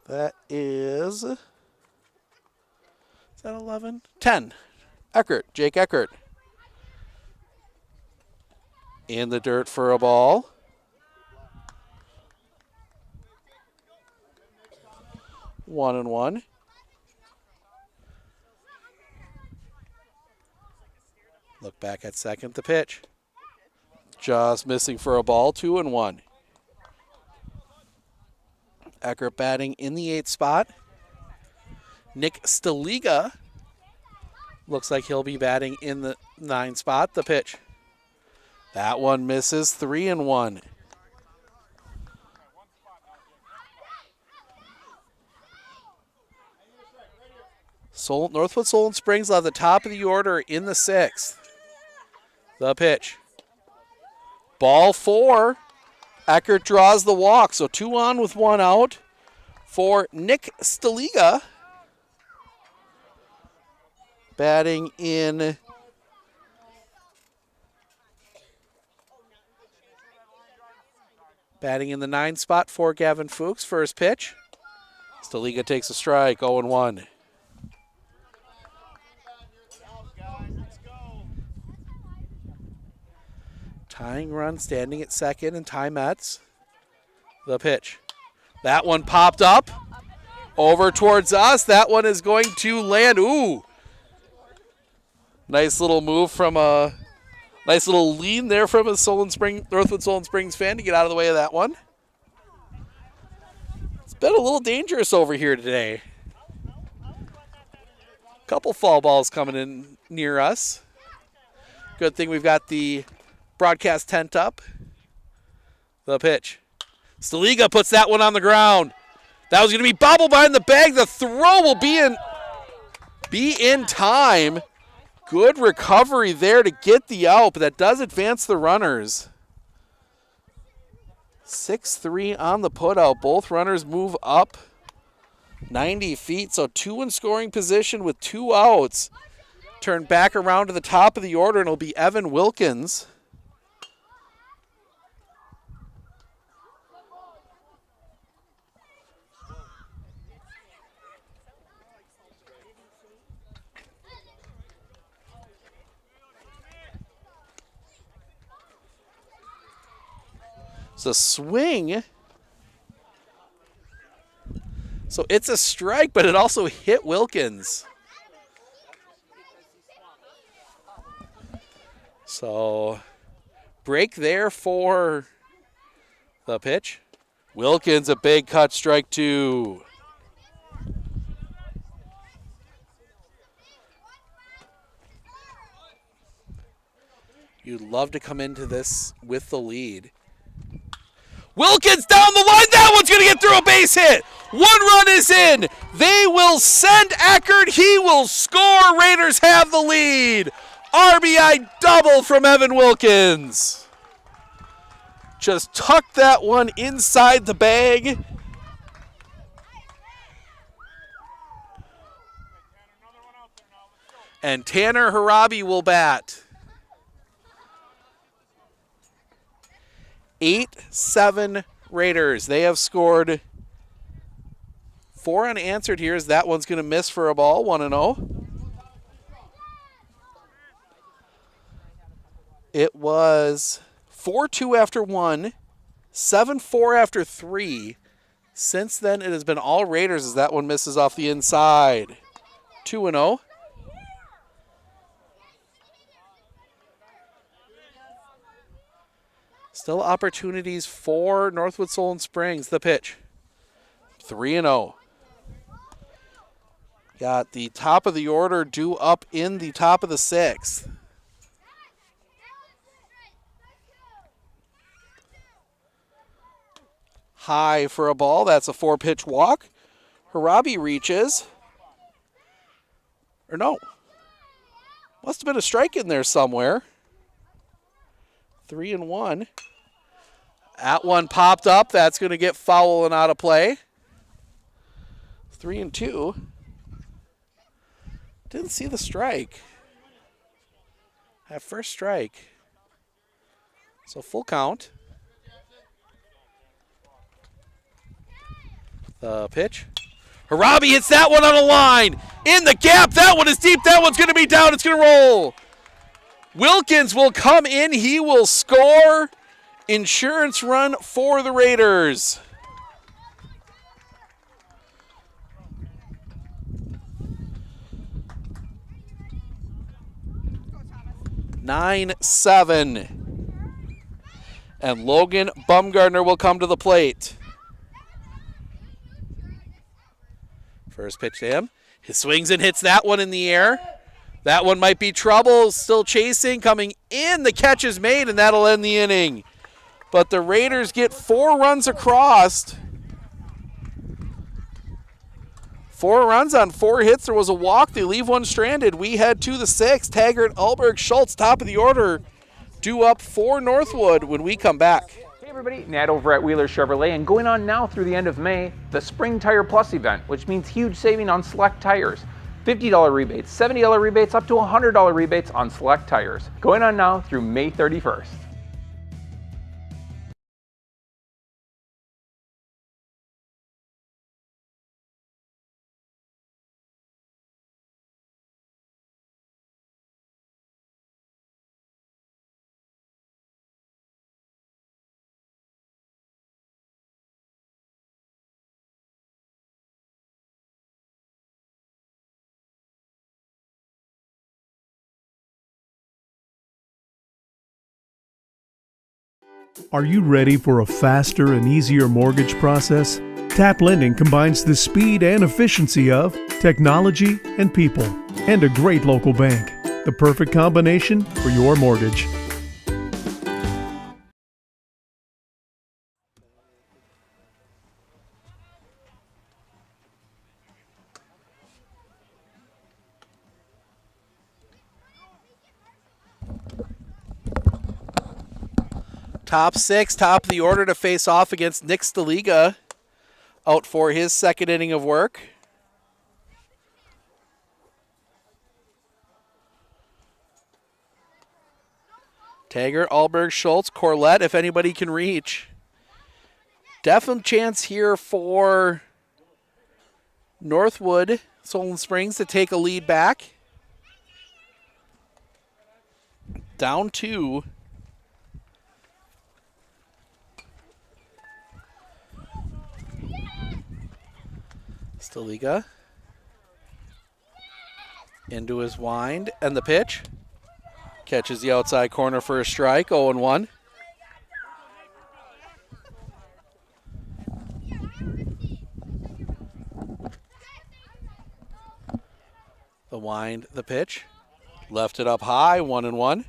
That is that 11? 10. Eckert, Jake Eckert. In the dirt for a ball. One and one. Look back at second, the pitch. Just missing for a ball, 2-1. Eckert batting in the 8th spot. Nick Staliga looks like he'll be batting in the 9 spot. The pitch. That one misses, 3-1. Northwood Solon Springs will have the top of the order in the 6th. The pitch. Ball 4. Eckert draws the walk, so 2 on with 1 out for Nick Staliga. Batting in the 9 spot for Gavin Fuchs. First pitch. Staliga takes a strike, 0-1. Tying run standing at second and Ty Metz. The pitch. That one popped up over towards us. That one is going to land. Ooh. Nice little move from a nice little lean there from a Northwood Solon Springs fan to get out of the way of that one. It's been a little dangerous over here today. Couple foul balls coming in near us. Good thing we've got the broadcast tent up. The pitch. Staliga puts that one on the ground. That was going to be bobbled behind the bag. The throw will be in time. Good recovery there to get the out, but that does advance the runners. 6-3 on the putout. Both runners move up 90 feet, so 2 in scoring position with 2 outs. Turn back around to the top of the order, and it'll be Evan Wilkins. It's a swing. So it's a strike, but it also hit Wilkins. So break there for the pitch. Wilkins, a big cut, strike 2. You'd love to come into this with the lead. Wilkins down the line. That one's going to get through a base hit. 1 run is in. They will send Eckert. He will score. Raiders have the lead. RBI double from Evan Wilkins. Just tucked that one inside the bag. And Tanner Harabi will bat. 8-7 Raiders. They have scored 4 unanswered here as that one's going to miss for a ball, 1-0. It was 4-2 after 1, 7-4 after 3. Since then, it has been all Raiders as that one misses off the inside. 2-0. Still opportunities for Northwood Solon Springs. The pitch. 3-0. Got the top of the order due up in the top of the 6th. High for a ball. That's a 4-pitch walk. Harabi reaches. Or no. Must have been a strike in there somewhere. 3-1. That one popped up. That's going to get foul and out of play. 3-2. Didn't see the strike. That first strike. So full count. The pitch. Harabi hits that one on a line. In the gap. That one is deep. That one's going to be down. It's going to roll. Wilkins will come in. He will score. Insurance run for the Raiders. 9-7. And Logan Bumgardner will come to the plate. First pitch to him. He swings and hits that one in the air. That one might be trouble. Still chasing, coming in. The catch is made, and that'll end the inning. But the Raiders get 4 runs across. 4 runs on 4 hits. There was a walk. They leave one stranded. We head to the 6th. Taggart, Alberg, Schultz, top of the order. Due up for Northwood when we come back. Hey everybody, Nat over at Wheeler Chevrolet, and going on now through the end of May, the Spring Tire Plus event, which means huge saving on select tires. $50 rebates, $70 rebates, up to $100 rebates on select tires. Going on now through May 31st. Are you ready for a faster and easier mortgage process? Tap Lending combines the speed and efficiency of technology and people, and a great local bank. The perfect combination for your mortgage. Top 6, top of the order to face off against Nick Staliga, out for his 2nd inning of work. Taggart, Alberg, Schultz, Corlett, if anybody can reach. Definite chance here for Northwood, Solon Springs to take a lead back. Down 2. Staliga into his wind, and the pitch. Catches the outside corner for a strike, 0-1. The wind, the pitch. Left it up high, 1-1.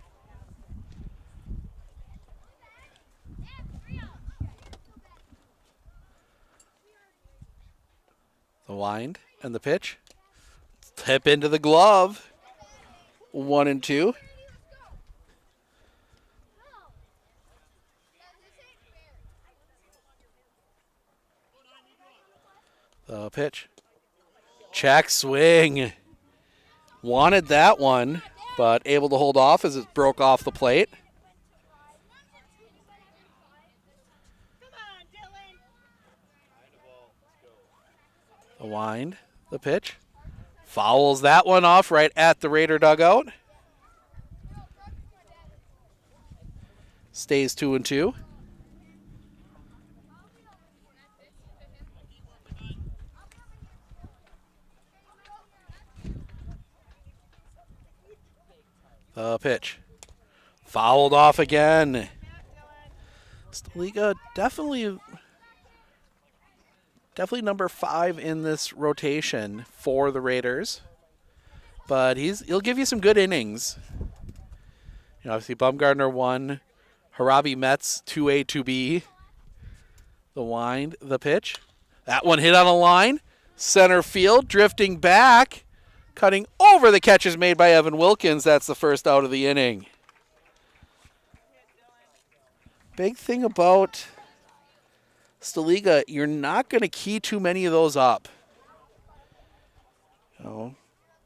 The wind and the pitch. Tip into the glove. 1-2. The pitch. Check swing. Wanted that one, but able to hold off as it broke off the plate. The wind, the pitch. Fouls that one off right at the Raider dugout. Stays 2-2. The pitch. Fouled off again. Staliga definitely number 5 in this rotation for the Raiders. But he'll give you some good innings. You know, obviously Bumgardner 1, Harabi Metz 2A, 2B. The wind, the pitch. That one hit on a line. Center field, drifting back. Cutting over, the catch is made by Evan Wilkins. That's the first out of the inning. Big thing about Staliga, you're not going to key too many of those up. You know,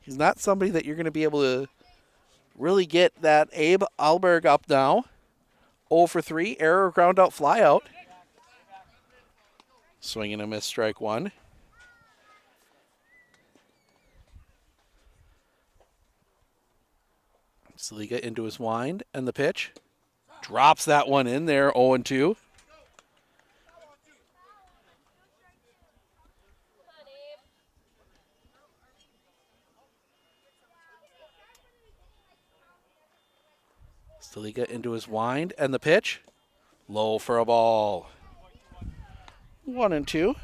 he's not somebody that you're going to be able to really get that Abe Alberg up now. 0 for 3, error, ground out, fly out. Swing and a miss, strike 1. Staliga into his wind and the pitch. Drops that one in there, 0-2. Staliga into his wind, and the pitch. Low for a ball. 1-2.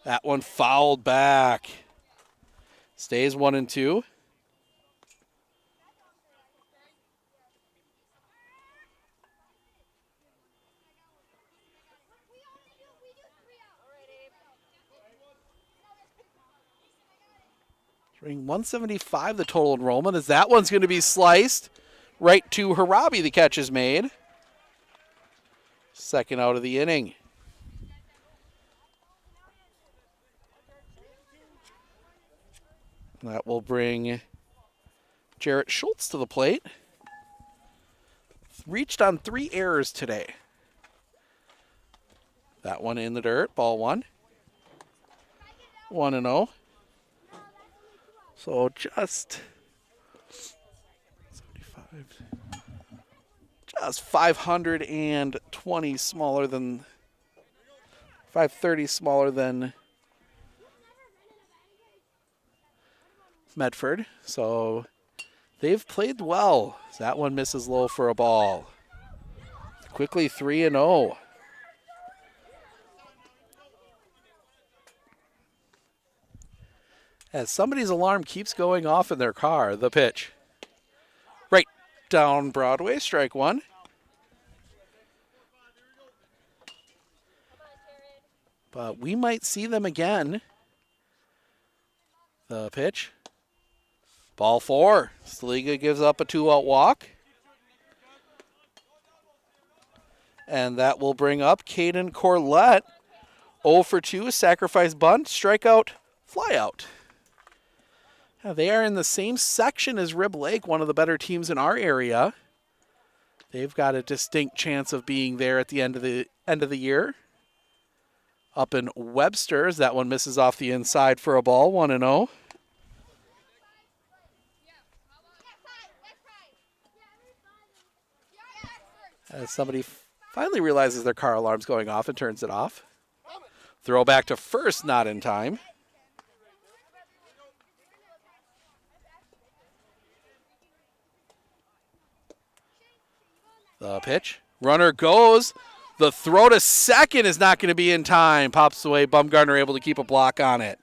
That one fouled back. Stays 1-2. Ring 175 the total enrollment, as that one's going to be sliced right to Harabi. The catch is made. Second out of the inning. That will bring Jarrett Schultz to the plate. Reached on 3 errors today. That one in the dirt, ball 1. 1-0. So just 75, just 520 smaller than 530 smaller than Medford. So they've played well. That one misses low for a ball. Quickly 3-0. As somebody's alarm keeps going off in their car, the pitch. Right down Broadway, strike 1. But we might see them again. The pitch. Ball 4. Staliga gives up a 2-out walk. And that will bring up Caden Corlett. 0 for 2, a sacrifice bunt, strikeout, flyout. They are in the same section as Rib Lake, one of the better teams in our area. They've got a distinct chance of being there at the end of the year. Up in Webster's, that one misses off the inside for a ball, 1-0. As somebody finally realizes their car alarm's going off and turns it off. Throw back to first, not in time. The pitch. Runner goes. The throw to second is not going to be in time. Pops away. Bumgarner able to keep a block on it.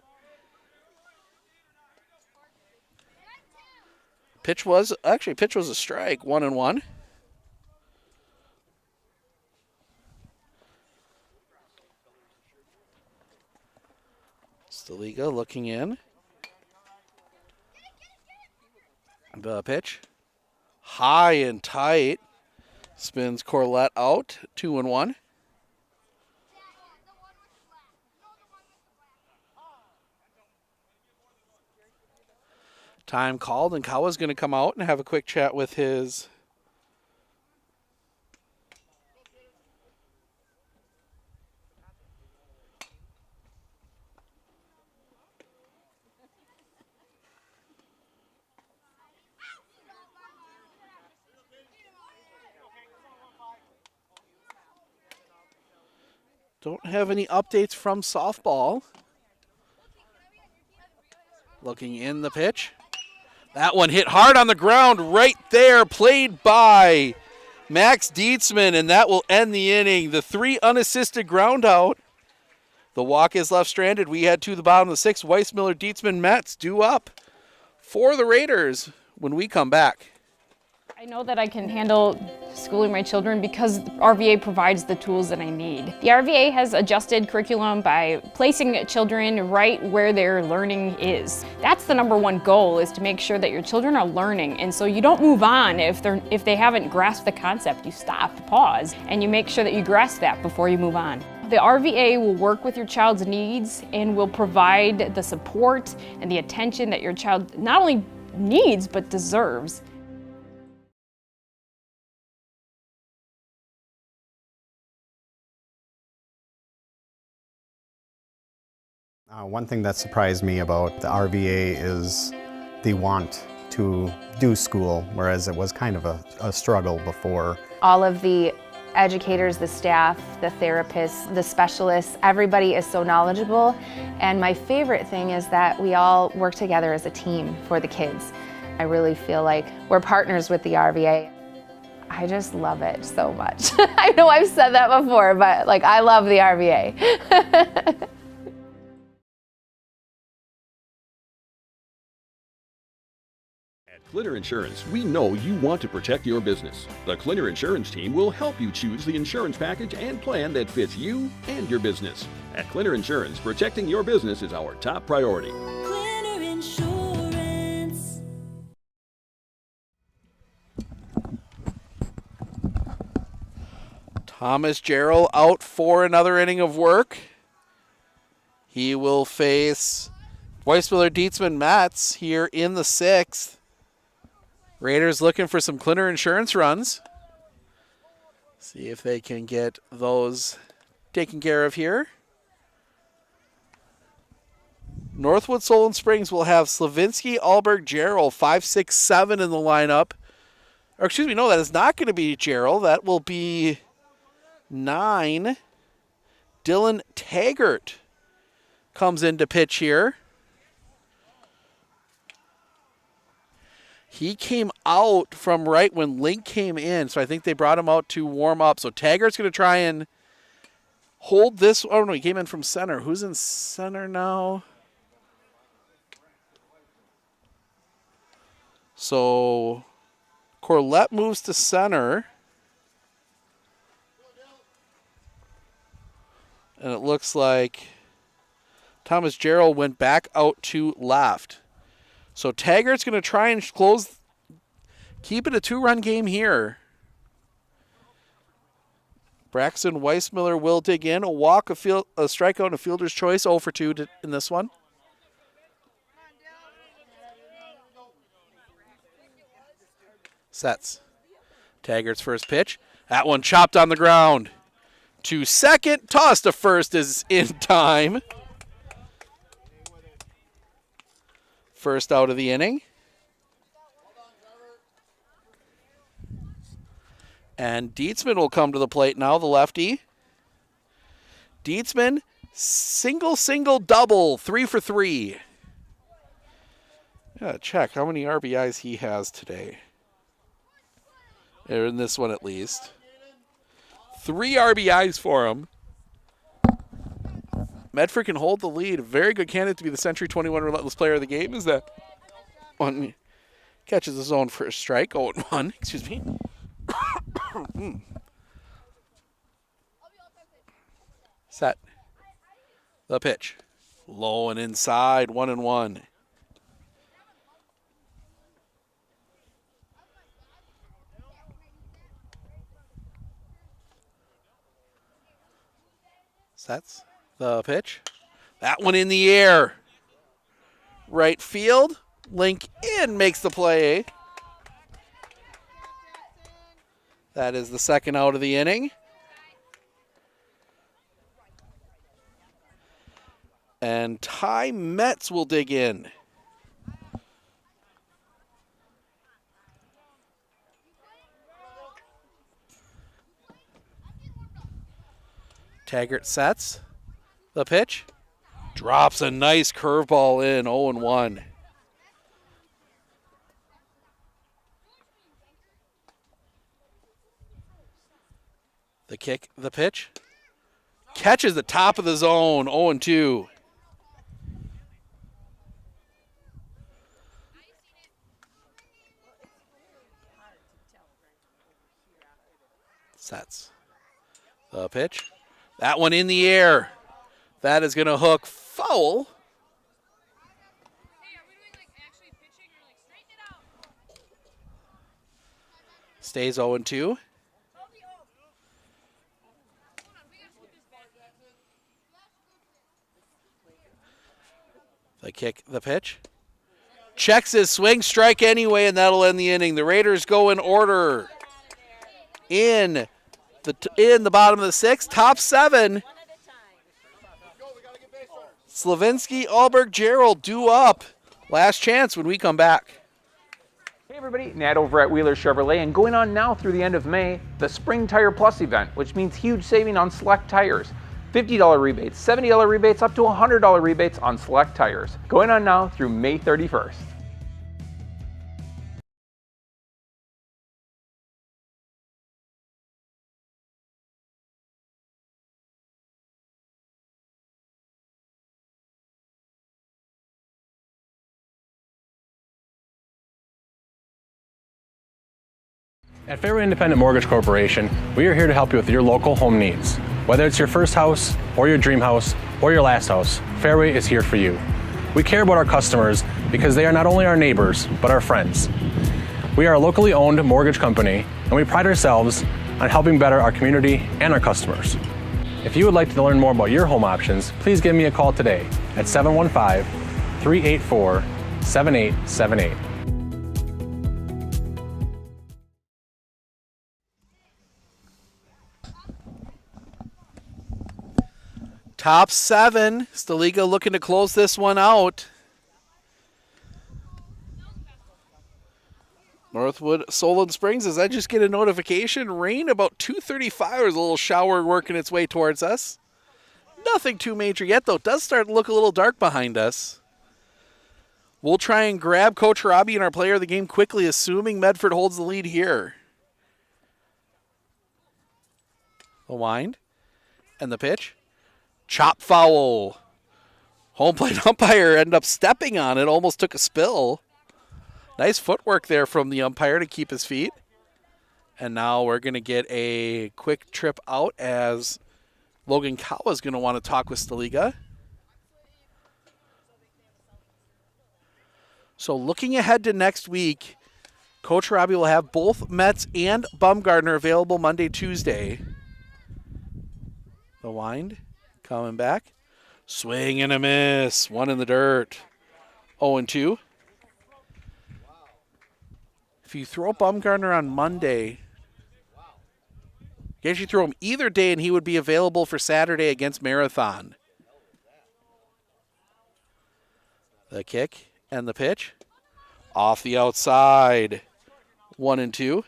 Pitch was a strike. 1-1. Staliga looking in. The pitch. High and tight. Spins Corlett out, 2-1. Time called, and Kawa's going to come out and have a quick chat with his Don't have any updates from softball. Looking in the pitch. That one hit hard on the ground right there, played by Max Dietzman, and that will end the inning. The 3 unassisted ground out. The walk is left stranded. We head to the bottom of the 6th. Weissmiller, Dietzman, Metz due up for the Raiders when we come back. I know that I can handle schooling my children because RVA provides the tools that I need. The RVA has adjusted curriculum by placing children right where their learning is. That's the #1 goal, is to make sure that your children are learning, and so you don't move on if they haven't grasped the concept. You stop, pause, and you make sure that you grasp that before you move on. The RVA will work with your child's needs and will provide the support and the attention that your child not only needs but deserves. One thing that surprised me about the RVA is the want to do school, whereas it was kind of a struggle before. All of the educators, the staff, the therapists, the specialists, everybody is so knowledgeable. And my favorite thing is that we all work together as a team for the kids. I really feel like we're partners with the RVA. I just love it so much. I know I've said that before, but like I love the RVA. Clinner Insurance, we know you want to protect your business. The Clinner Insurance team will help you choose the insurance package and plan that fits you and your business. At Clinner Insurance, protecting your business is our top priority. Clinner Insurance. Thomas Jarrell out for another inning of work. He will face Weissmiller, Dietzman, Metz here in the 6th. Raiders looking for some Clinner Insurance runs. See if they can get those taken care of here. Northwood, Solon Springs will have Slavinsky, Alberg, Jarrell, 5, 6, 7 in the lineup. Or excuse me, no, that is not going to be Jarrell. That will be 9. Dylan Taggart comes in to pitch here. He came out from right when Link came in, so I think they brought him out to warm up. So Taggart's going to try and hold this. Oh, no, he came in from center. Who's in center now? So Corlett moves to center. And it looks like Thomas Jarrell went back out to left. So Taggart's going to try and keep it a 2-run game here. Braxton Weissmiller will dig in. A walk, a strikeout, and a fielder's choice. 0 for 2 in this one. Sets. Taggart's first pitch. That one chopped on the ground. To second, toss to first is in time. First out of the inning. And Dietzman will come to the plate now, the lefty. Dietzman, single, double, 3 for 3. Yeah, check how many RBIs he has today. Or in this one at least. 3 RBIs for him. Medford can hold the lead. A very good candidate to be the Century 21 Relentless Player of the Game is that one catches his own first strike. 0-1, excuse me. Set. The pitch. Low and inside, 1-1. Sets. The pitch. That one in the air. Right field. Link in makes the play. That is the second out of the inning. And Ty Metz will dig in. Taggart sets. The pitch. Drops a nice curveball in, 0-1. The kick, the pitch. Catches the top of the zone, 0-2. Sets. The pitch. That one in the air. That is going to hook foul. Stays 0-2. The kick, the pitch. Checks his swing, strike anyway, and that'll end the inning. The Raiders go in order. In the bottom of the 6th, top 7. Slavinsky, Alberg, Jarrell due up. Last chance when we come back. Hey everybody, Nat over at Wheeler Chevrolet, and going on now through the end of May, the Spring Tire Plus event, which means huge saving on select tires. $50 rebates, $70 rebates, up to $100 rebates on select tires. Going on now through May 31st. At Fairway Independent Mortgage Corporation, we are here to help you with your local home needs. Whether it's your first house, or your dream house, or your last house, Fairway is here for you. We care about our customers because they are not only our neighbors, but our friends. We are a locally owned mortgage company, and we pride ourselves on helping better our community and our customers. If you would like to learn more about your home options, please give me a call today at 715-384-7878. Top 7. Staliga looking to close this one out. Northwood, Solon Springs. As I just get a notification, rain about 2:35. There's a little shower working its way towards us. Nothing too major yet, though. It does start to look a little dark behind us. We'll try and grab Coach Robbie and our player of the game quickly, assuming Medford holds the lead here. The wind and the pitch. Chop foul. Home plate umpire ended up stepping on it, almost took a spill. Nice footwork there from the umpire to keep his feet. And now we're going to get a quick trip out as Logan Kawa is going to want to talk with Staliga. So looking ahead to next week, Coach Robbie will have both Metz and Bumgardner available Monday, Tuesday. The wind. Coming back. Swing and a miss. One in the dirt. 0-2. If you throw Bumgardner on Monday, you actually throw him either day and he would be available for Saturday against Marathon. The kick and the pitch. Off the outside. 1-2.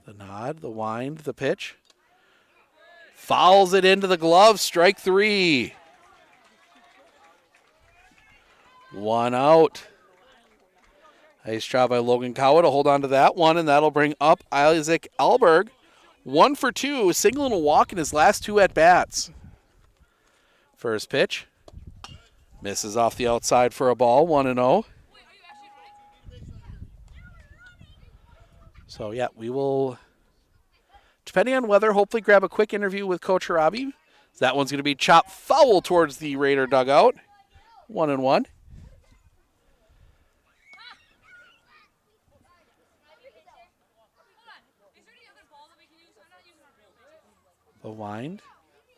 The nod, the wind, the pitch. Fouls it into the glove, strike 3. 1 out. Nice job by Logan Kawa to hold on to that one, and that'll bring up Isaac Alberg. 1 for 2, single and a walk in his last 2 at-bats. First pitch. Misses off the outside for a ball, 1-0. So, yeah, we will, depending on weather, hopefully grab a quick interview with Coach Harabi. That one's going to be chopped foul towards the Raider dugout. 1-1. The wind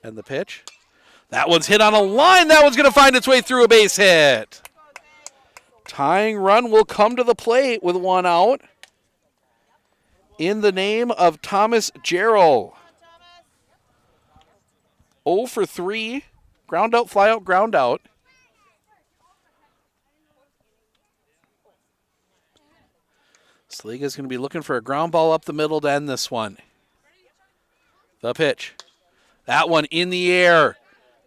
and the pitch. That one's hit on a line. That one's going to find its way through a base hit. Tying run will come to the plate with 1 out. In the name of Thomas Jarrell. 0 for 3. Ground out, fly out, ground out. Staliga's going to be looking for a ground ball up the middle to end this one. The pitch. That one in the air.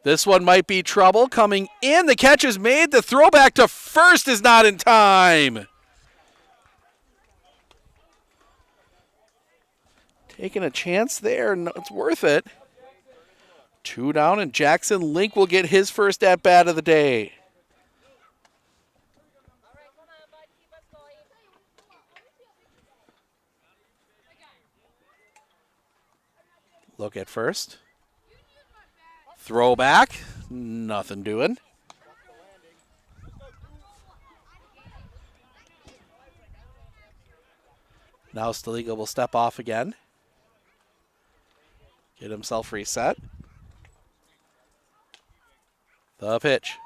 This one might be trouble. Coming in. The catch is made. The throwback to first is not in time. Taking a chance there. No, it's worth it. 2 down, and Jackson Link will get his first at-bat of the day. Look at first. Throw back. Nothing doing. Now Staliga will step off again. Get himself reset. The pitch.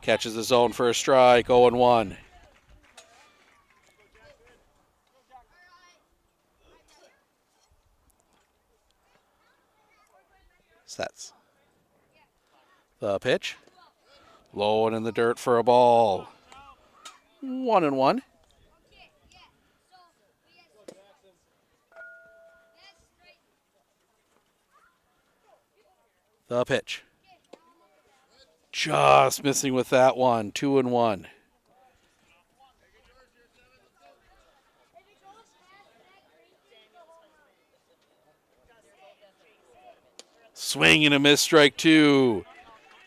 Catches the zone for a strike. 0-1. Sets. The pitch. Low and in the dirt for a ball. 1-1. The pitch. Just missing with that one. 2-1. Swing and a miss, strike 2.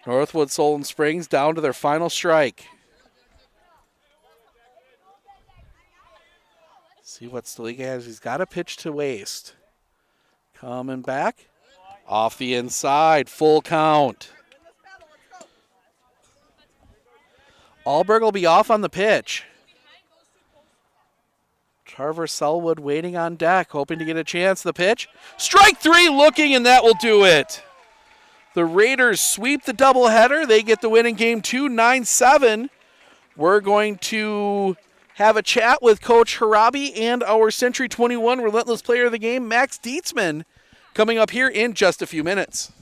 Northwood Solon Springs down to their final strike. See what Staliga has. He's got a pitch to waste. Coming back. Off the inside. Full count. Alberg will be off on the pitch. Tarver Selwood waiting on deck, hoping to get a chance. The pitch. Strike 3 looking, and that will do it. The Raiders sweep the doubleheader. They get the win in game 2, 9-7. We're going to have a chat with Coach Harabi and our Century 21 Relentless Player of the Game, Max Dietzman, coming up here in just a few minutes.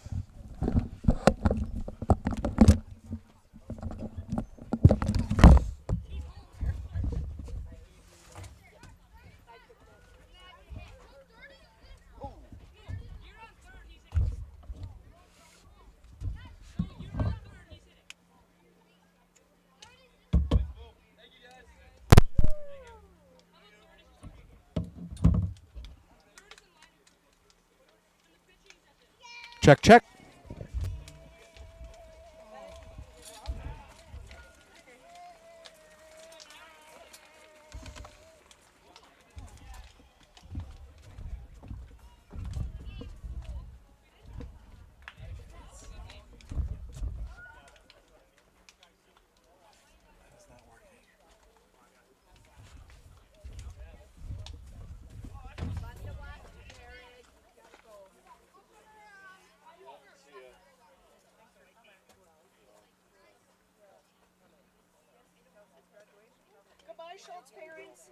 Check, check. Schultz parents.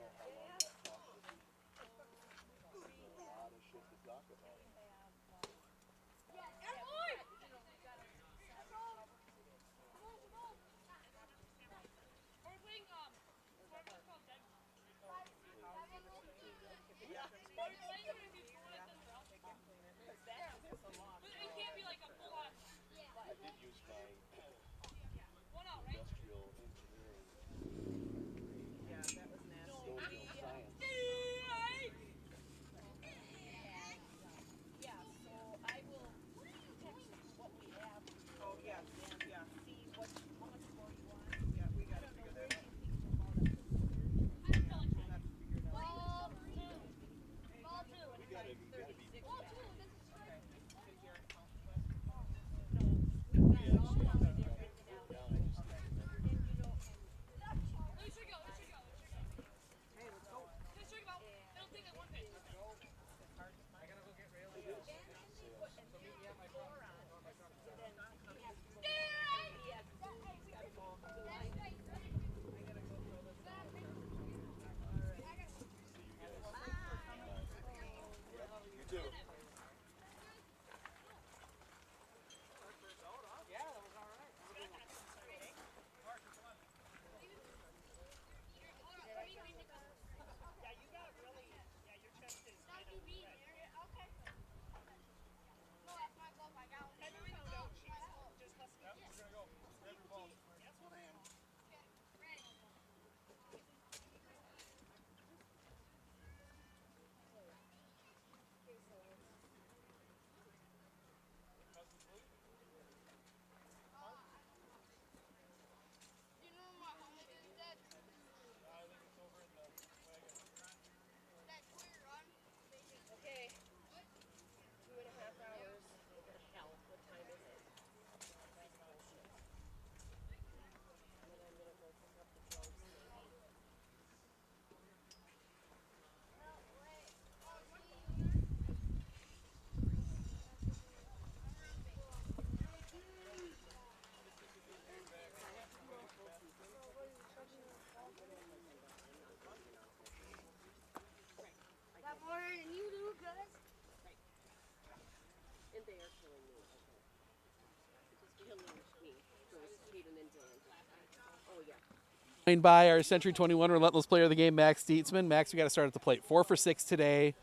Joined by our Century 21 relentless player of the game, Max Dietzman. Max, we got to start at the plate. 4 for 6 today,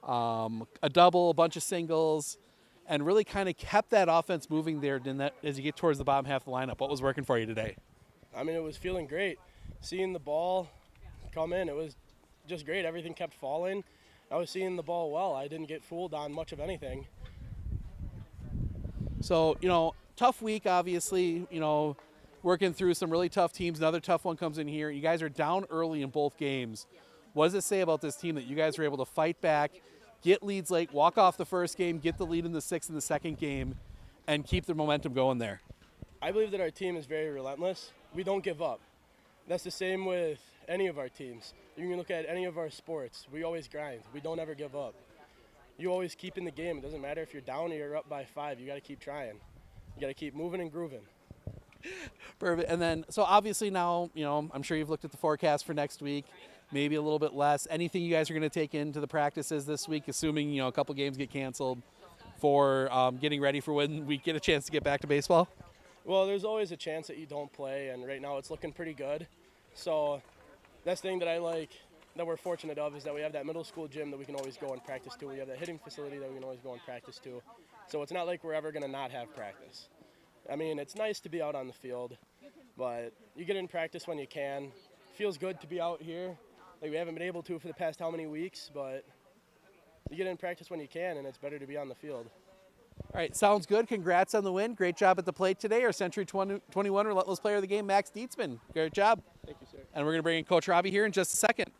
a double, a bunch of singles, and really kind of kept that offense moving there as you get towards the bottom half of the lineup. What was working for you today? I mean, it was feeling great. Seeing the ball come in, it was just great. Everything kept falling. I was seeing the ball well. I didn't get fooled on much of anything. So, tough week, obviously, working through some really tough teams. Another tough one comes in here. You guys are down early in both games. What does it say about this team that you guys were able to fight back, get leads late, walk off the first game, get the lead in the 6th in the second game, and keep the momentum going there? I believe that our team is very relentless. We don't give up. That's the same with any of our teams. You can look at any of our sports. We always grind. We don't ever give up. You always keep in the game. It doesn't matter if you're down or you're up by 5. You got to keep trying. You got to keep moving and grooving. Perfect. And then, so obviously now, I'm sure you've looked at the forecast for next week, maybe a little bit less. Anything you guys are going to take into the practices this week, assuming, a couple games get canceled, for getting ready for when we get a chance to get back to baseball? Well, there's always a chance that you don't play, and right now it's looking pretty good. So that's the thing that I like, that we're fortunate of, is that we have that middle school gym that we can always go and practice to. We have that hitting facility that we can always go and practice to. So it's not like we're ever going to not have practice. I mean, it's nice to be out on the field, but you get in practice when you can. Feels good to be out here. Like, we haven't been able to for the past how many weeks, but you get in practice when you can, and it's better to be on the field. All right, sounds good. Congrats on the win. Great job at the plate today. Our Century 21 relentless player of the game, Max Dietzman. Great job. Thank you, sir. And we're going to bring in Coach Robbie here in just a second.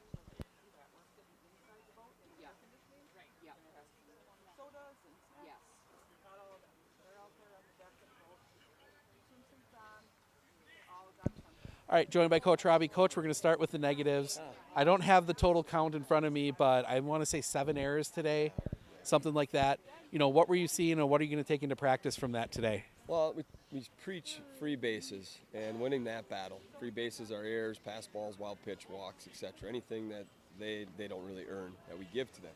All right, joined by Coach Robbie. Coach, we're going to start with the negatives. I don't have the total count in front of me, but I want to say 7 errors today, something like that. What were you seeing, and what are you going to take into practice from that today? Well, we preach free bases and winning that battle. Free bases are errors, pass balls, wild pitch, walks, etc. Anything that they don't really earn that we give to them.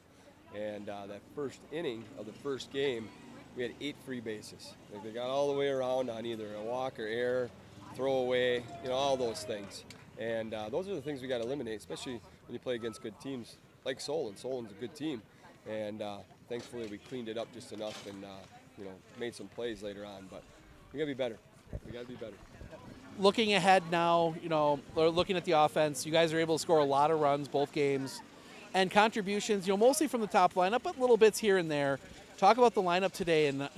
And that first inning of the first game, we had 8 free bases. Like, they got all the way around on either a walk or error, throw away, all those things. And those are the things we got to eliminate, especially when you play against good teams like Solon. Solon's a good team. And thankfully we cleaned it up just enough and made some plays later on. But we got to be better. We got to be better. Looking ahead now, looking at the offense, you guys are able to score a lot of runs both games. And contributions, mostly from the top lineup, but little bits here and there. Talk about the lineup today and,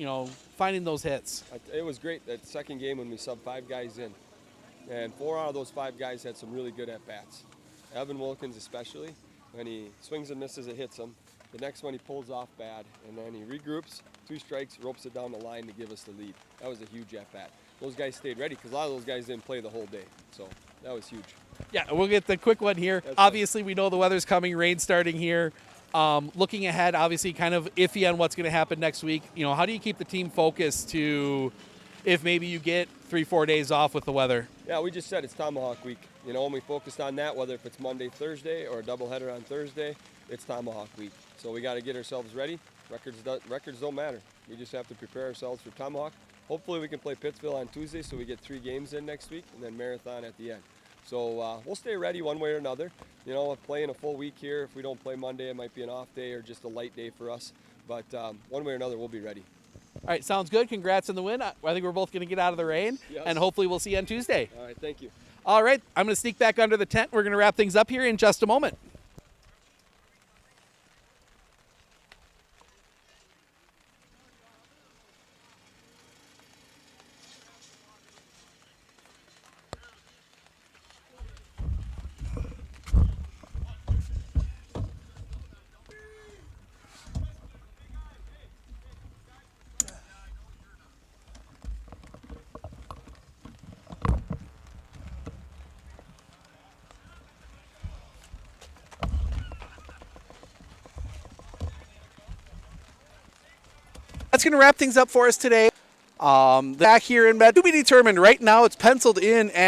finding those hits. It was great that second game when we subbed 5 guys in. And 4 out of those 5 guys had some really good at-bats. Evan Wilkins especially, when he swings and misses, it hits him. The next one he pulls off bad, and then he regroups, 2 strikes, ropes it down the line to give us the lead. That was a huge at-bat. Those guys stayed ready because a lot of those guys didn't play the whole day. So that was huge. Yeah, we'll get the quick one here. Obviously, we know the weather's coming, rain starting here. Looking ahead, obviously kind of iffy on what's going to happen next week. How do you keep the team focused to if maybe you get 3-4 days off with the weather? Yeah, we just said it's Tomahawk week. And we focused on that, whether if it's Monday, Thursday, or a doubleheader on Thursday, it's Tomahawk week. So we got to get ourselves ready. Records don't matter. We just have to prepare ourselves for Tomahawk. Hopefully we can play Pittsville on Tuesday so we get 3 games in next week, and then Marathon at the end. So we'll stay ready one way or another. Playing a full week here, if we don't play Monday, it might be an off day or just a light day for us. But one way or another, we'll be ready. All right, sounds good. Congrats on the win. I think we're both going to get out of the rain, and hopefully we'll see you on Tuesday. All right, thank you. All right, I'm going to sneak back under the tent. We're going to wrap things up here in just a moment. That's going to wrap things up for us today. Back here in Medford, to be determined. Right now it's penciled in.